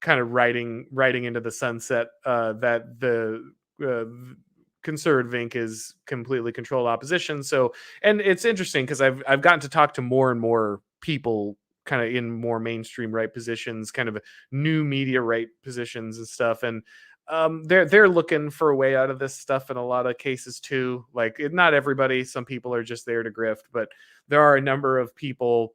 of writing into the sunset that the conservative Inc. is completely controlled opposition. So, and it's interesting because I've gotten to talk to more and more people kind of in more mainstream right positions, kind of new media right positions and stuff. And they're looking for a way out of this stuff in a lot of cases too. Like, not everybody, some people are just there to grift, but there are a number of people.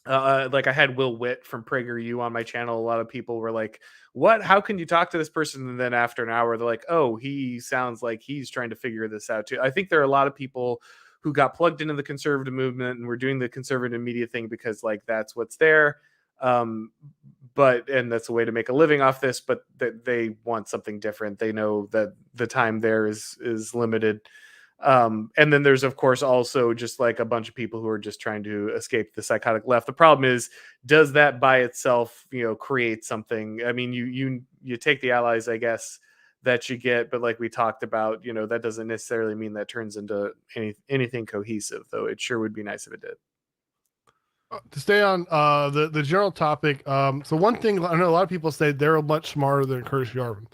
Like I had Will Witt from PragerU on my channel. A lot of people were like, what, how can you talk to this person? And then after an hour, they're like, oh, he sounds like he's trying to figure this out too. I think there are a lot of people who got plugged into the conservative movement and were doing the conservative media thing because like, that's what's there. And that's a way to make a living off this, but they want something different. They know that the time there is limited. And then there's, of course, also just like a bunch of people who are just trying to escape the psychotic left. The problem is, does that by itself, create something? I mean, you take the allies, I guess, that you get, but like we talked about, that doesn't necessarily mean that turns into anything cohesive, though it sure would be nice if it did. To stay on the general topic, so one thing I know a lot of people say they're much smarter than Curtis Yarvin,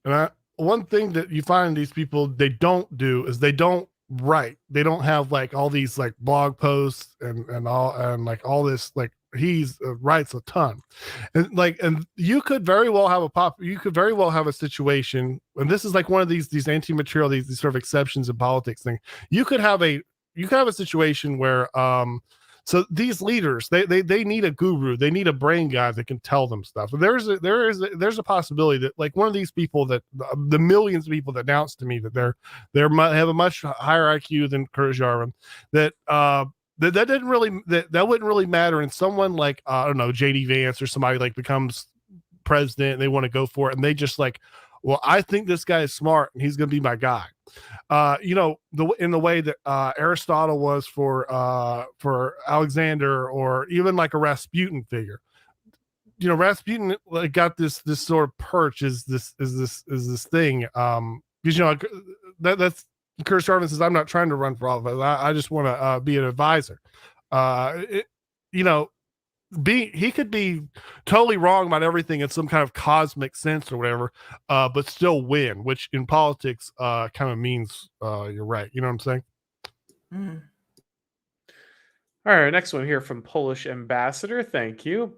and one thing that you find these people they don't do is they don't write. They don't have like all these like blog posts and like all this, like he's writes a ton, and you could very well have a situation, and this is like one of these anti-material, these sort of exceptions in politics thing. You could have a situation where so these leaders, they need a guru, they need a brain guy that can tell them stuff. There's a possibility that like one of these people, that the millions of people that announced to me that they have a much higher IQ than Curtis Yarvin, that wouldn't really matter. And someone like I don't know, JD Vance or somebody like becomes president and they want to go for it, and they just like, well, I think this guy is smart and he's going to be my guy. In the way that Aristotle was for Alexander, or even like a Rasputin figure. Rasputin like got this sort of perch is this thing. Because that's Curtis Yarvin says, I'm not trying to run for office. I just want to be an advisor. he could be totally wrong about everything in some kind of cosmic sense or whatever, but still win, which in politics kind of means you're right. You know what I'm saying? Mm. All right, next one here from Polish Ambassador. Thank you.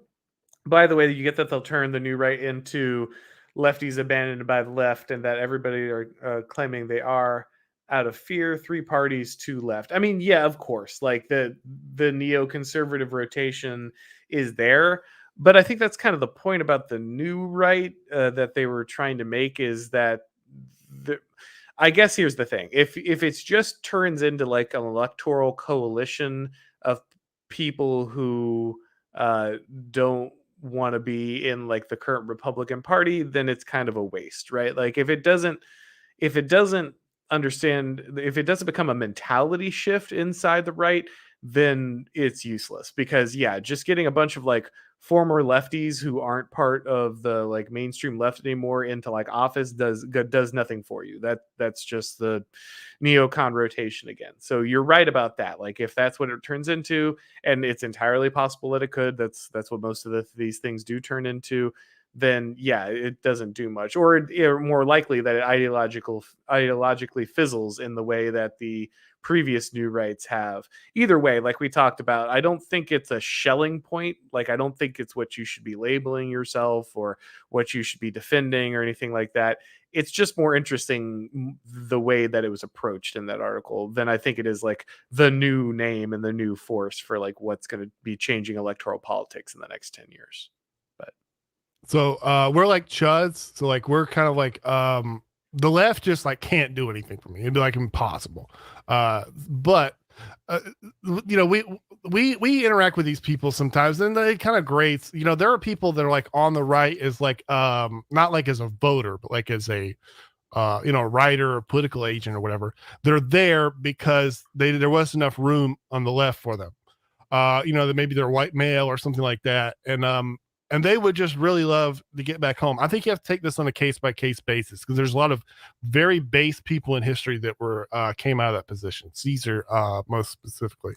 By the way, you get that they'll turn the new right into lefties abandoned by the left, and that everybody are claiming they are out of fear. 3 parties, 2 left. I mean, yeah, of course. Like the neoconservative rotation is there, but I think that's kind of the point about the new right that they were trying to make is that the. I guess here's the thing: if it's just turns into like an electoral coalition of people who don't want to be in like the current Republican Party, then it's kind of a waste, right? Like if it doesn't understand, if it doesn't become a mentality shift inside the right, then it's useless because yeah, just getting a bunch of like former lefties who aren't part of the like mainstream left anymore into like office does nothing for you. That's just the neocon rotation again. So you're right about that. Like if that's what it turns into, and it's entirely possible that it could, that's what most of these things do turn into, then yeah, it doesn't do much, or more likely that it ideologically fizzles in the way that the previous new rights have. Either way, like we talked about, I don't think it's a shelling point. Like I don't think it's what you should be labeling yourself or what you should be defending or anything like that. It's just more interesting the way that it was approached in that article than I think it is like the new name and the new force for like what's going to be changing electoral politics in the next 10 years. So we're like chuds. So like we're kind of like the left just like can't do anything for me. It'd be like impossible. But you know, we interact with these people sometimes and they kind of great. You know, there are people that are like on the right is like not like as a voter, but like as a you know, writer or political agent or whatever. They're there because there wasn't enough room on the left for them. You know, that maybe they're white male or something like that. And they would just really love to get back home. I think you have to take this on a case by case basis because there's a lot of very base people in history that were came out of that position. Caesar, most specifically,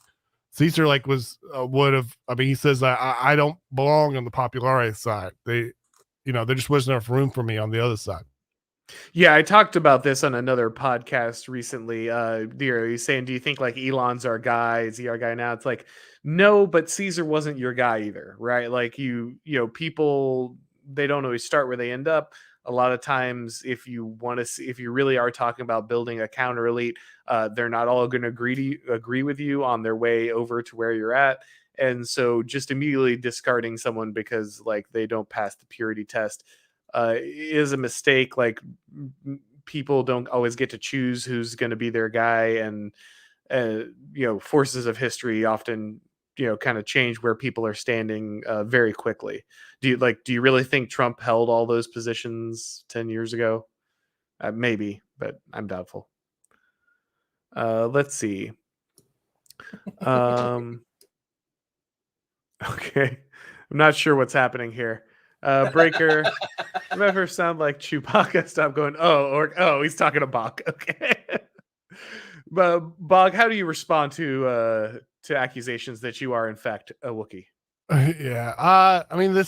Caesar like would have. I mean, he says I don't belong on the popularity side. They, you know, there just wasn't enough room for me on the other side. Yeah, I talked about this on another podcast recently. He's saying, do you think like Elon's our guy? Is he our guy now? It's like, no, but Caesar wasn't your guy either, right? Like you know, people, they don't always start where they end up. A lot of times, if you want to see, if you really are talking about building a counter elite, they're not all going to agree with you on their way over to where you're at. And so just immediately discarding someone because like they don't pass the purity test is a mistake. Like people don't always get to choose who's going to be their guy, and you know, forces of history often, you know, kind of change where people are standing very quickly. Do you really think Trump held all those positions 10 years ago? Maybe, but I'm doubtful. Let's see. Okay, I'm not sure what's happening here. Breaker, remember sound like Chewbacca? Stop going. Oh, he's talking to Bog. Okay, but Bog, how do you respond to accusations that you are in fact a Wookiee? Yeah, I mean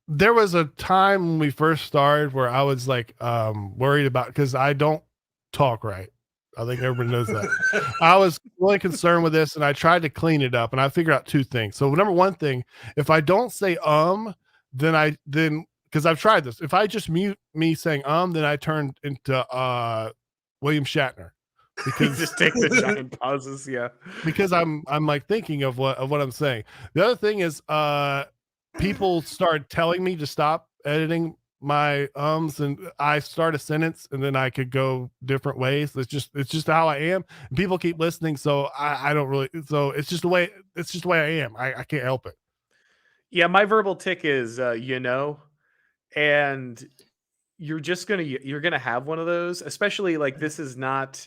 there was a time when we first started where I was like worried about because I don't talk right. I think everybody knows that. I was really concerned with this and I tried to clean it up and I figured out 2 things. So number one thing, if I don't say then because I've tried this. If I just mute me saying then I turn into William Shatner. Because just take the giant pauses, yeah. Because I'm like thinking of what I'm saying. The other thing is people start telling me to stop editing my and I start a sentence and then I could go different ways. It's just how I am. And people keep listening, so I don't really. So it's just the way I am. I can't help it. Yeah, my verbal tick is you know, and you're gonna have one of those, especially like this is not.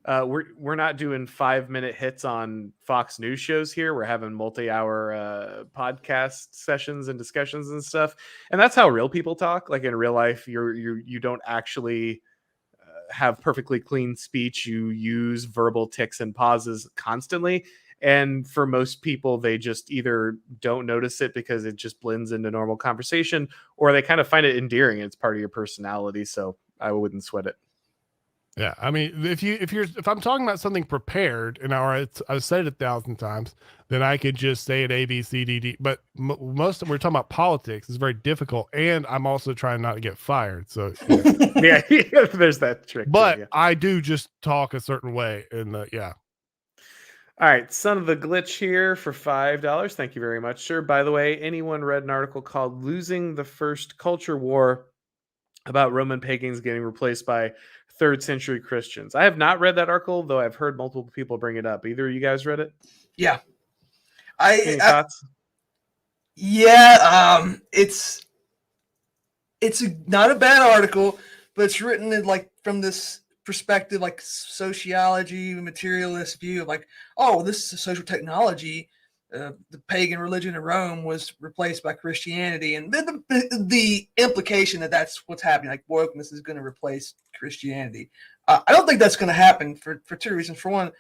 We're not doing 5-minute hits on Fox News shows here. We're having multi-hour podcast sessions and discussions and stuff, and that's how real people talk. Like in real life, you don't actually have perfectly clean speech. You use verbal ticks and pauses constantly, And for most people, they just either don't notice it because it just blends into normal conversation, or they kind of find it endearing. It's part of your personality. So I wouldn't sweat it. Yeah, I mean, if I'm talking about something prepared, and I've said it 1,000 times, then I could just say it A, B, C, D, D. But most of we're talking about politics. It's very difficult, and I'm also trying not to get fired. So yeah, there's that trick. But too, yeah. I do just talk a certain way, and yeah. All right, Son of the Glitch here for $5. Thank you very much, sir. By the way, anyone read an article called "Losing the First Culture War" about Roman pagans getting replaced by 3rd century Christians? I have not read that article, though I've heard multiple people bring it up. Either of you guys read it? Yeah. Any thoughts? Yeah, it's not a bad article, but it's written in like from this perspective, like sociology, materialist view of like, oh, this is a social technology. The pagan religion of Rome was replaced by Christianity, and the implication that that's what's happening, like wokeness is going to replace Christianity. I don't think that's going to happen for 2 reasons. For one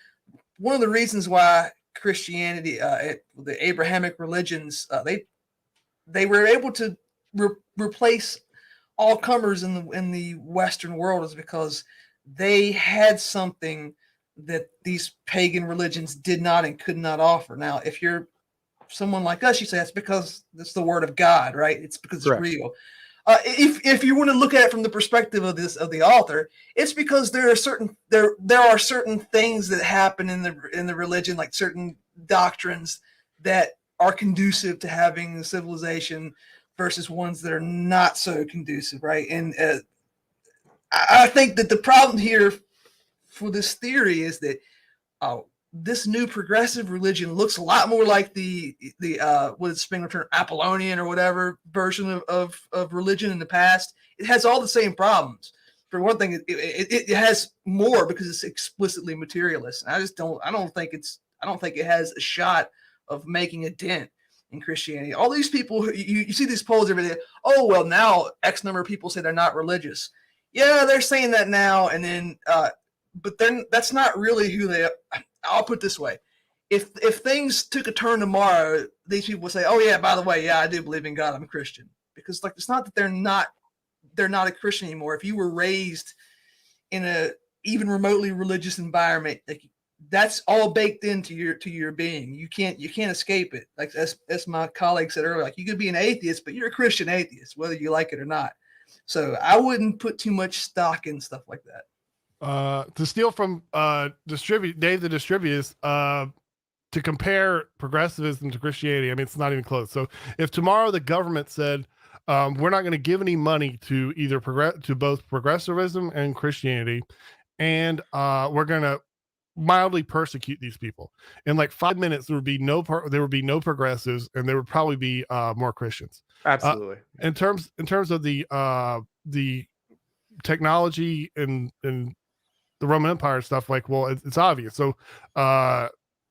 of the reasons why Christianity, the Abrahamic religions, they were able to replace all comers in the Western world is because they had something that these pagan religions did not and could not offer. Now, if you're someone like us, you say that's because it's the word of God, right? It's because Correct. it's real. If you want to look at it from the perspective of the author, it's because there are certain things that happen in the religion, like certain doctrines that are conducive to having a civilization versus ones that are not so conducive, right? And I think that the problem here for this theory is that this new progressive religion looks a lot more like the what is Spengler term, Apollonian or whatever version of religion in the past. It has all the same problems. For one thing, it has more because it's explicitly materialist. And I don't think it has a shot of making a dent in Christianity. All these people, you see these polls every day. Oh, well, now X number of people say they're not religious. Yeah, they're saying that now, and then, but then that's not really who they are. I'll put it this way. If things took a turn tomorrow, these people would say, oh yeah, by the way, yeah, I do believe in God, I'm a Christian. Because like it's not that they're not a Christian anymore. If you were raised in a even remotely religious environment, like that's all baked into your being. You can't escape it. Like as my colleague said earlier, like you could be an atheist, but you're a Christian atheist, whether you like it or not. So I wouldn't put too much stock in stuff like that. To steal from Dave the Distributist, to compare progressivism to Christianity, I mean, it's not even close. So if tomorrow the government said, we're not going to give any money to either to both progressivism and Christianity, and we're going to mildly persecute these people, in like 5 minutes there would be no progressives, and there would probably be more Christians. Absolutely. In terms of the technology and the Roman Empire stuff, like, well, it's obvious. So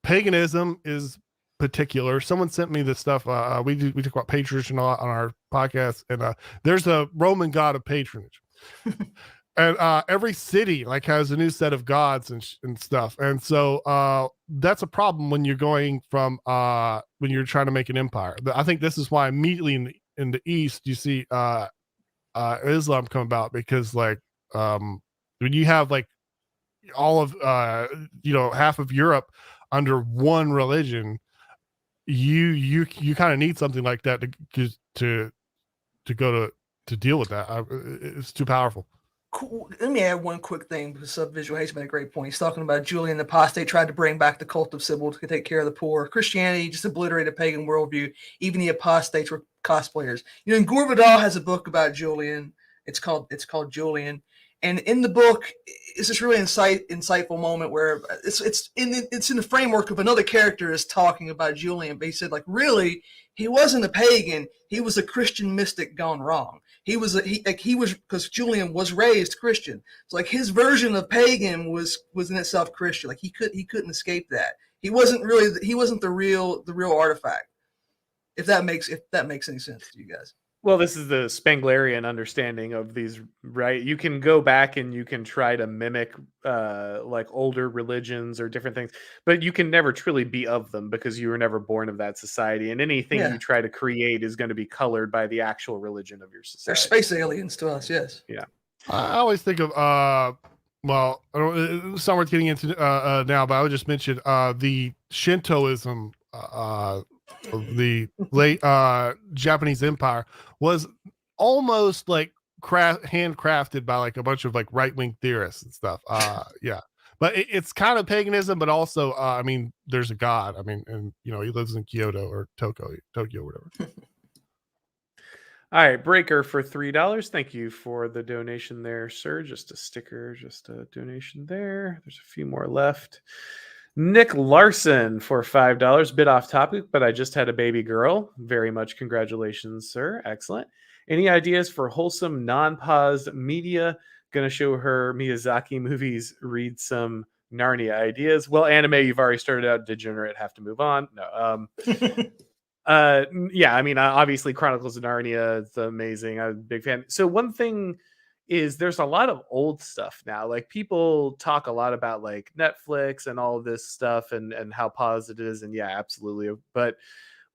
paganism is particular. Someone sent me this stuff. We talk about patronage and all on our podcast, and there's a Roman god of patronage. And every city like has a new set of gods and stuff. And so that's a problem when you're going from when you're trying to make an empire. I think this is why immediately in the East you see Islam come about, because like when you have like all of half of Europe under one religion, you kind of need something like that to go to deal with that. It's too powerful. Cool. Let me add one quick thing, because Subvisual Hates made a great point. He's talking about Julian the Apostate tried to bring back the cult of Sybil to take care of the poor. Christianity just obliterated pagan worldview. Even the apostates were cosplayers. And Gore Vidal has a book about Julian. It's called Julian. And in the book, it's this really insightful moment where it's in the framework of another character is talking about Julian. But he said, like, really, he wasn't a pagan. He was a Christian mystic gone wrong. He was because Julian was raised Christian. So like his version of pagan was in itself Christian. Like he couldn't escape that. He wasn't the real artifact. If that makes any sense to you guys. Well, this is the Spenglerian understanding of these, right? You can go back and you can try to mimic like older religions or different things, but you can never truly be of them because you were never born of that society. And anything Yeah, you try to create is going to be colored by the actual religion of your they're society. space aliens to us. Yes. Yeah. I always think of well, I don't. It's not worth getting into now, but I would just mention the Shintoism of the late Japanese Empire was almost like handcrafted by like a bunch of like right wing theorists and stuff. Yeah, but it's kind of paganism, but also I mean, there's a god. I mean, and you know, he lives in Kyoto or Tokyo, whatever. All right, Breaker for $3. Thank you for the donation there, sir. Just a sticker, just a donation there. There's a few more left. Nick Larson for $5. Bit off topic, but I just had a baby girl. Very much congratulations, sir. Excellent. Any ideas for wholesome, non-paused media? Gonna show her Miyazaki movies, read some Narnia ideas. Well, anime, you've already started out. Degenerate, have to move on. No. Yeah, I mean, obviously Chronicles of Narnia, it's amazing. I'm a big fan. So one thing is there's a lot of old stuff now. Like people talk a lot about like Netflix and all of this stuff and how positive it is. And yeah, absolutely. But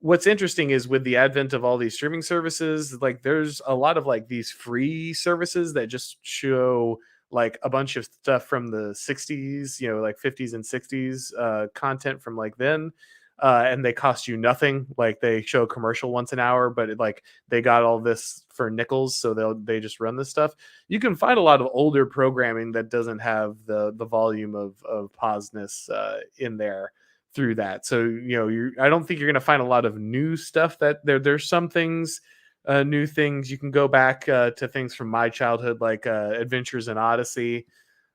what's interesting is with the advent of all these streaming services, like there's a lot of like these free services that just show like a bunch of stuff from the 60s, you know, like 50s and 60s content from like then. And they cost you nothing. Like they show a commercial once an hour, but like they got all this for nickels, so they just run this stuff. You can find a lot of older programming that doesn't have the volume of pauseness in there through that. So you know, I don't think you're going to find a lot of new stuff. That there's some things, new things. You can go back to things from my childhood, like Adventures in Odyssey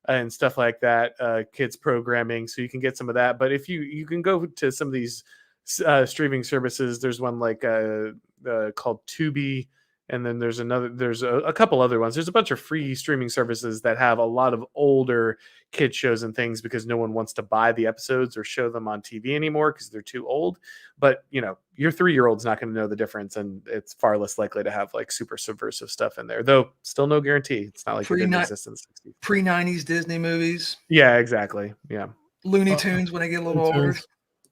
and stuff like that, kids programming, so you can get some of that. But if you can go to some of these streaming services, there's one like called Tubi, and then there's a couple other ones. There's a bunch of free streaming services that have a lot of older kid shows and things because no one wants to buy the episodes or show them on TV anymore because they're too old. But you know, your 3-year-old's not going to know the difference, and it's far less likely to have like super subversive stuff in there. Though still no guarantee. It's not like it didn't exist in the 60s. Pre-90s Disney movies. Yeah, exactly. Yeah. Looney Tunes when I get a little older.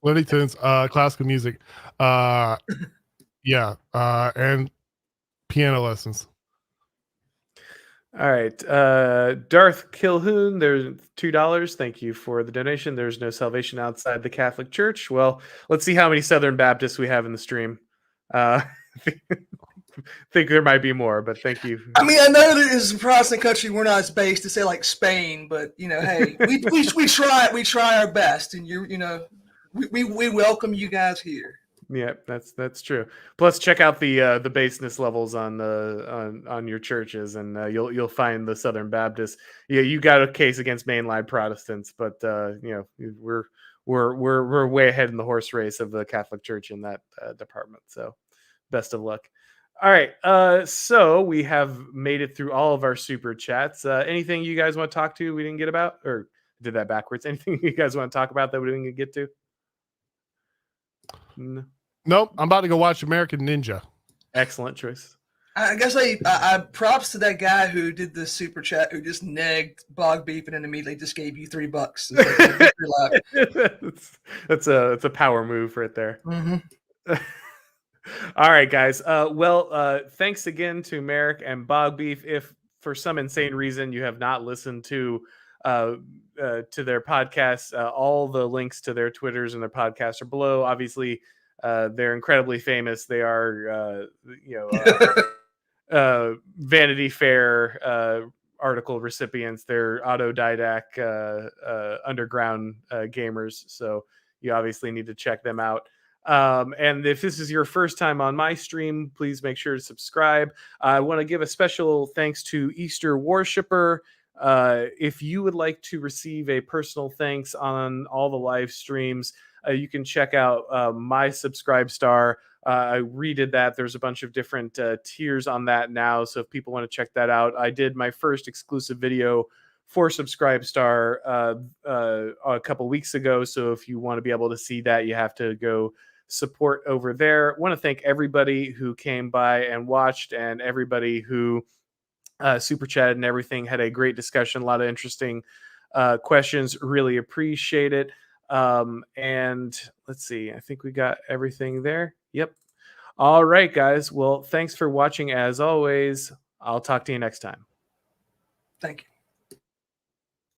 Looney Tunes, classical music, yeah, and piano lessons. All right. Darth Kilhoun, there's $2. Thank you for the donation. There's no salvation outside the Catholic Church. Well, let's see how many Southern Baptists we have in the stream. Think there might be more, but thank you. I mean, I know that this is a Protestant country. We're not as base to say like Spain, but you know, hey, we try our best, and we welcome you guys here. Yeah, that's true. Plus, check out the baseness levels on your churches, and you'll find the Southern Baptists. Yeah, you got a case against mainline Protestants, but you know, we're way ahead in the horse race of the Catholic Church in that department. So, best of luck. All right, so we have made it through all of our super chats. Anything you guys want to talk to we didn't get about, or did that backwards? Anything you guys want to talk about that we didn't get to? No. Nope, I'm about to go watch American Ninja. Excellent choice. I guess I props to that guy who did the super chat who just negged Bog Beef and then immediately just gave you $3. That's a power move right there. Mm-hmm. All right, guys. Well, thanks again to Maarek and Bog Beef. If for some insane reason you have not listened to their podcasts, all the links to their Twitters and their podcasts are below. Obviously, they're incredibly famous. They are, Vanity Fair article recipients. They're autodidact underground gamers. So you obviously need to check them out. And if this is your first time on my stream, please make sure to subscribe. I want to give a special thanks to Easter Worshipper. If you would like to receive a personal thanks on all the live streams, you can check out my Subscribe Star. I redid that. There's a bunch of different tiers on that now. So if people want to check that out, I did my first exclusive video for Subscribe Star a couple weeks ago. So if you want to be able to see that, you have to go support over there. Want to thank everybody who came by and watched, and everybody who super chatted and everything. Had a great discussion, a lot of interesting questions. Really appreciate it. And let's see, I think we got everything there. Yep. All right, guys. Well, thanks for watching as always. I'll talk to you next time. Thank you.